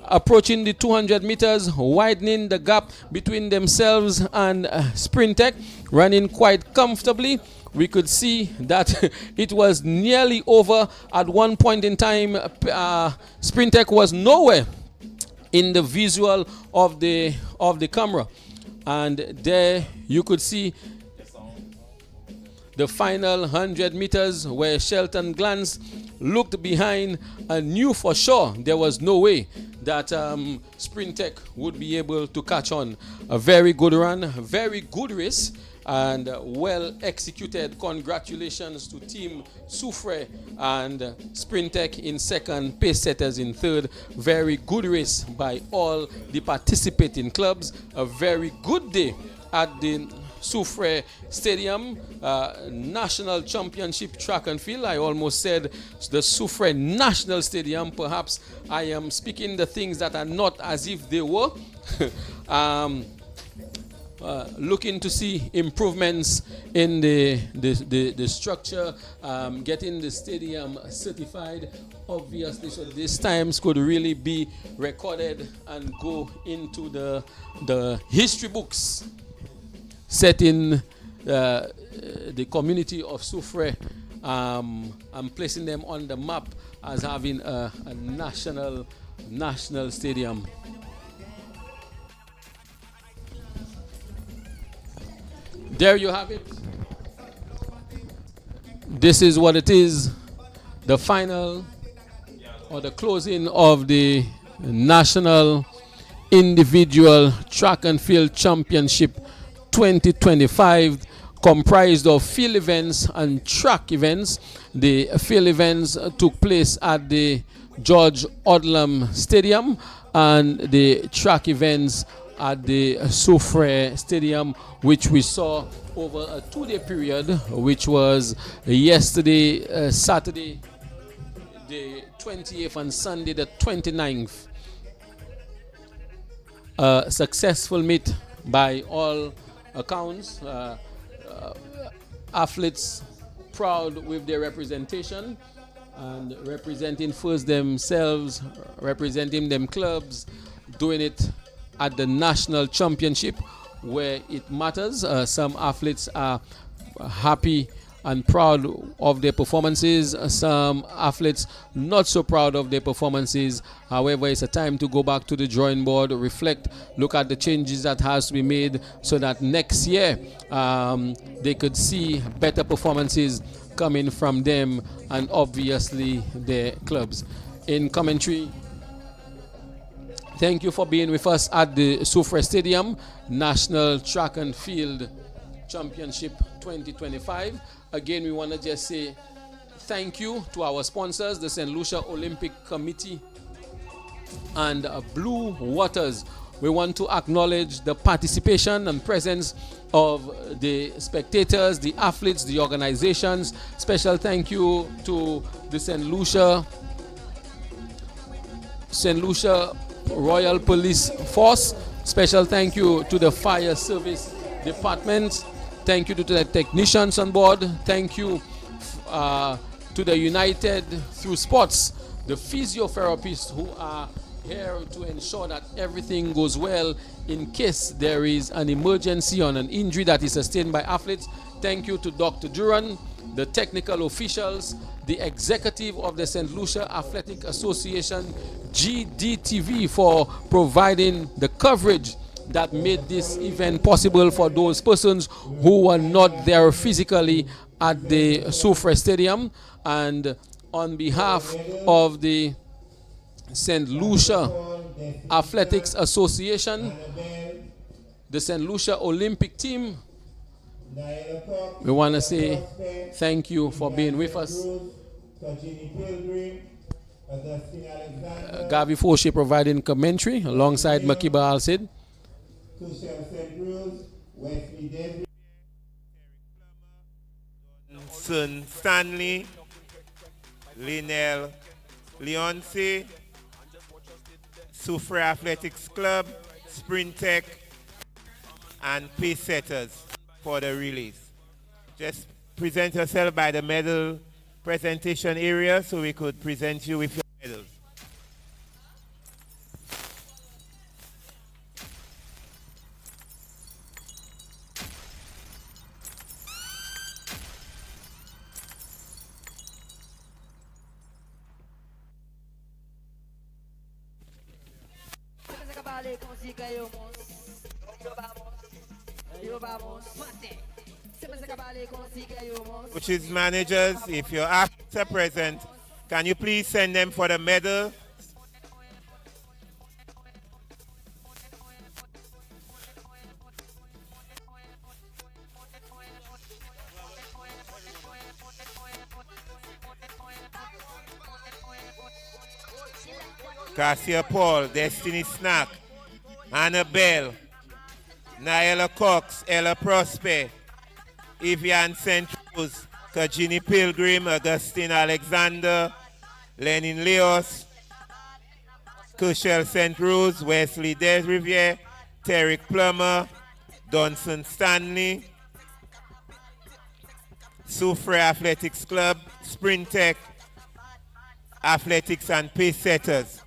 A: approaching the 200 meters, widening the gap between themselves and Sprintec, running quite comfortably. We could see that it was nearly over at one point in time. Sprintec was nowhere in the visual of the camera, and there you could see the final 100 meters where Shelton Glantz looked behind and knew for sure there was no way that Sprintec would be able to catch on. A very good run, a very good race, and well executed. Congratulations to Team Soufrière and Sprintec in second, pace setters in third. Very good race by all the participating clubs. A very good day at the Soufrière Stadium, National Championship Track and Field. I almost said the Soufrière National Stadium. Perhaps I am speaking the things that are not as if they were. Looking to see improvements in the structure, getting the stadium certified, obviously, so these times could really be recorded and go into the history books, setting the community of Soufrière and placing them on the map as having a national stadium. There you have it. This is what it is. The final or the closing of the National Individual Track and Field Championship 2025, comprised of field events and track events. The field events took place at the George Odlum Stadium, and the track events at the Soufrière Stadium, which we saw over a 2-day period, which was yesterday, Saturday, the 28th, and Sunday, the 29th. A successful meet by all accounts. Athletes proud with their representation and representing first themselves, representing them clubs, doing it at the national championship where it matters. Some athletes are happy and proud of their performances. Some athletes not so proud of their performances. However, it's a time to go back to the drawing board, reflect, look at the changes that has to be made so that next year they could see better performances coming from them and obviously their clubs. In commentary, thank you for being with us at the Soufrière Stadium, National Track and Field Championship 2025. Again, we want to just say thank you to our sponsors, the St. Lucia Olympic Committee and Blue Waters. We want to acknowledge the participation and presence of the spectators, the athletes, the organizations. Special thank you to the St. Lucia Royal Police Force. Special thank you to the Fire Service Department. Thank you to the technicians on board. Thank you to the United Through Sports, the physiotherapists who are here to ensure that everything goes well in case there is an emergency or an injury that is sustained by athletes. Thank you to Dr. Duran, the technical officials, the executive of the St. Lucia Athletic Association, GDTV, for providing the coverage that made this event possible for those persons who were not there physically at the Soufrière Stadium. And on behalf of the St. Lucia Athletics Association, the St. Lucia Olympic team, we want to say thank you for being with us. Gavi Foshe providing commentary alongside Makiba Al-Sid.
B: Son Stanley, Linnell Leonce, Soufrière Athletics Club, Sprintec, and Pace Setters for the release. Just present yourself by the medal presentation area so we could present you with your medals. Coaches, managers, if your athletes are present, can you please send them for the medal? Cassia Paul, Destiny Snack, Annabelle, Naila Cox, Ella Prosper, Evian St. Rose, Kajini Pilgrim, Augustine Alexander, Lenin Leos, Kushel St. Rose, Wesley Desriviere, Terrick Plummer, Donson Stanley, Soufre Athletics Club, Sprintech, Athletics and Pace Setters.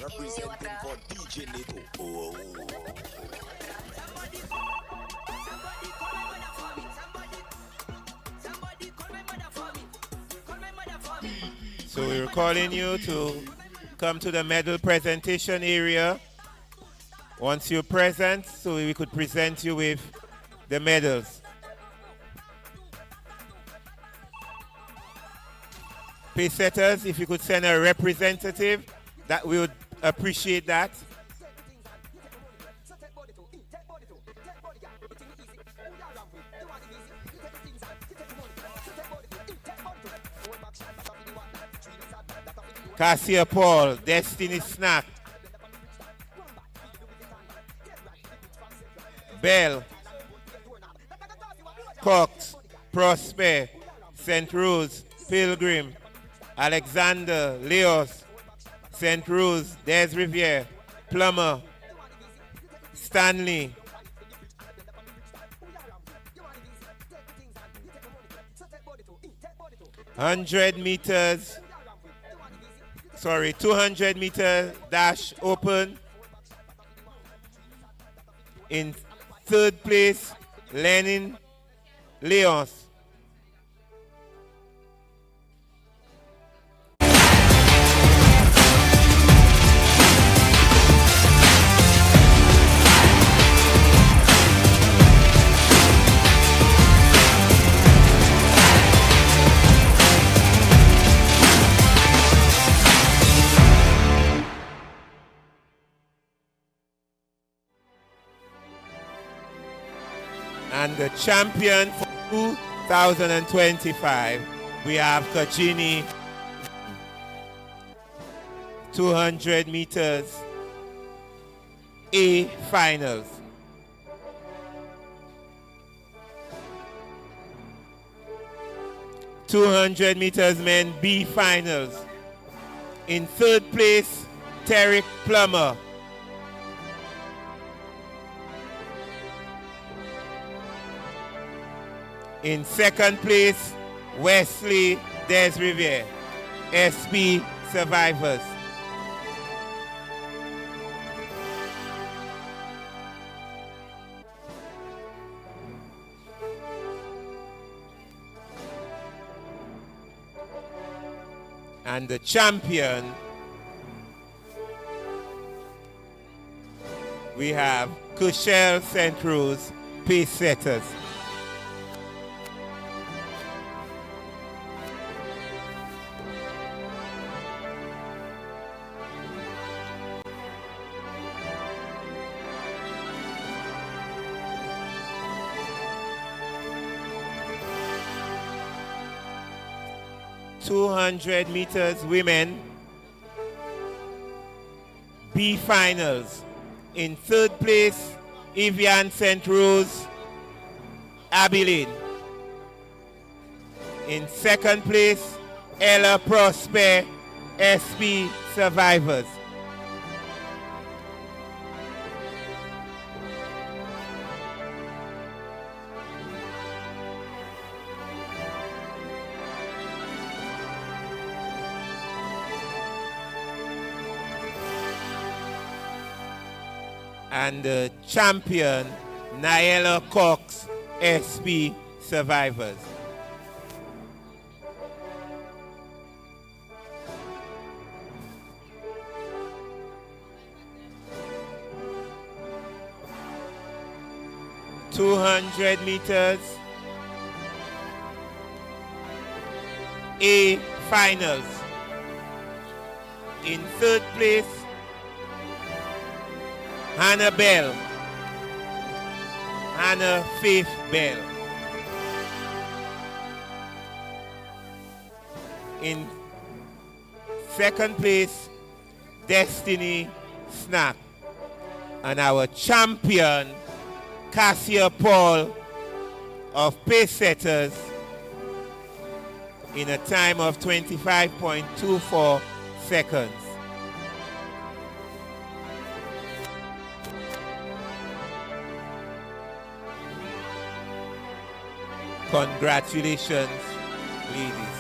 G: Representing for DJ Neto. Oh.
B: So we're calling you to come to the medal presentation area. Once you're present, so we could present you with the medals. Pace setters, if you could send a representative, that we would appreciate that. Cassia Paul, Destiny Snack, Bell, Cox, Prosper, St. Rose, Pilgrim, Alexander, Leos, St. Rose, Des Riviere, Plummer, Stanley, $200 meter dash open. In third place, Lenin Leos. And the champion for 2025, we have Kajini, 200 meters A finals. $200 meters men B finals. In third place, Terrick Plummer. In second place, Wesley Desriviere, SP Survivors. And the champion, we have Kushel St. Rose, Pace Setters. $200 meters women B finals. In third place, Evian St. Rose, Abilene. In second place, Ella Prosper, SP Survivors. And the champion, Naela Cox, SP Survivors. .200 meters, A finals. In third place, Hannah Bell, Hannah Faith Bell. In second place, Destiny Snack. And our champion, Cassia Paul of Pace Setters, in a time of 25.24 seconds. Congratulations, ladies.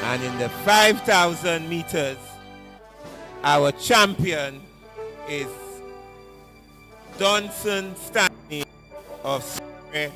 B: And in the 5,000 meters, our champion is Donson Stanley of Surrey.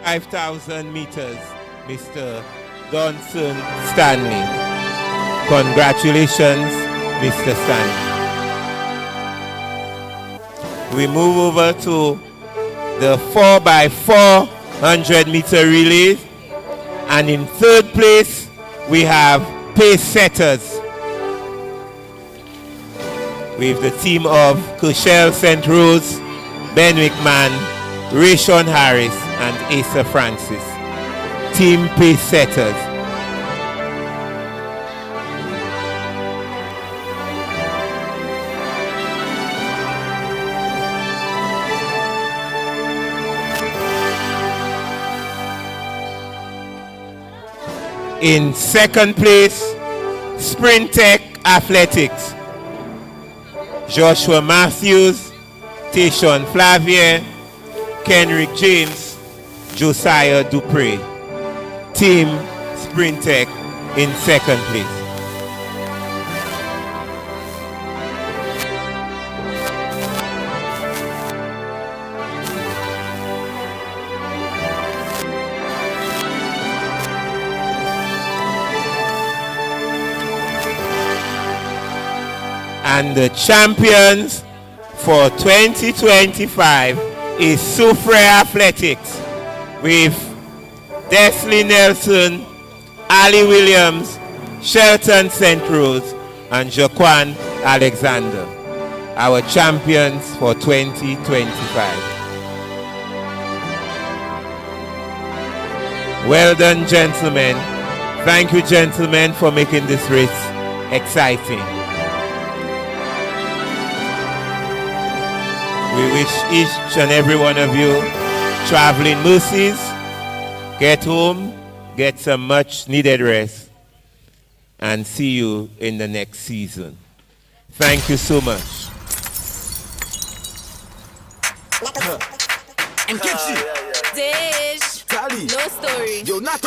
B: 5,000 meters, Mr. Donson Stanley. Congratulations, Mr. Stanley. We move over to the 4x400 meter relay. And in third place, we have Pace Setters with the team of Cushel St. Rose, Ben Wickman, Rayshon Harris, and Asa Francis. Team Pace Setters. In second place, Sprint Tech Athletics. Joshua Matthews, Tashon Flavier, Kenrick James, Josiah Dupre. Team Sprint Tech in second place. And the champions for 2025 is Soufre Athletics with Desley Nelson, Ali Williams, Shelton St. Rose, and Jaquan Alexander, our champions for 2025. Well done, gentlemen. Thank you, gentlemen, for making this race exciting. We wish each and every one of you traveling mercies. Get home, get some much needed rest, and see you in the next season. Thank you so much.
J: Dish. No story.
G: Yo, not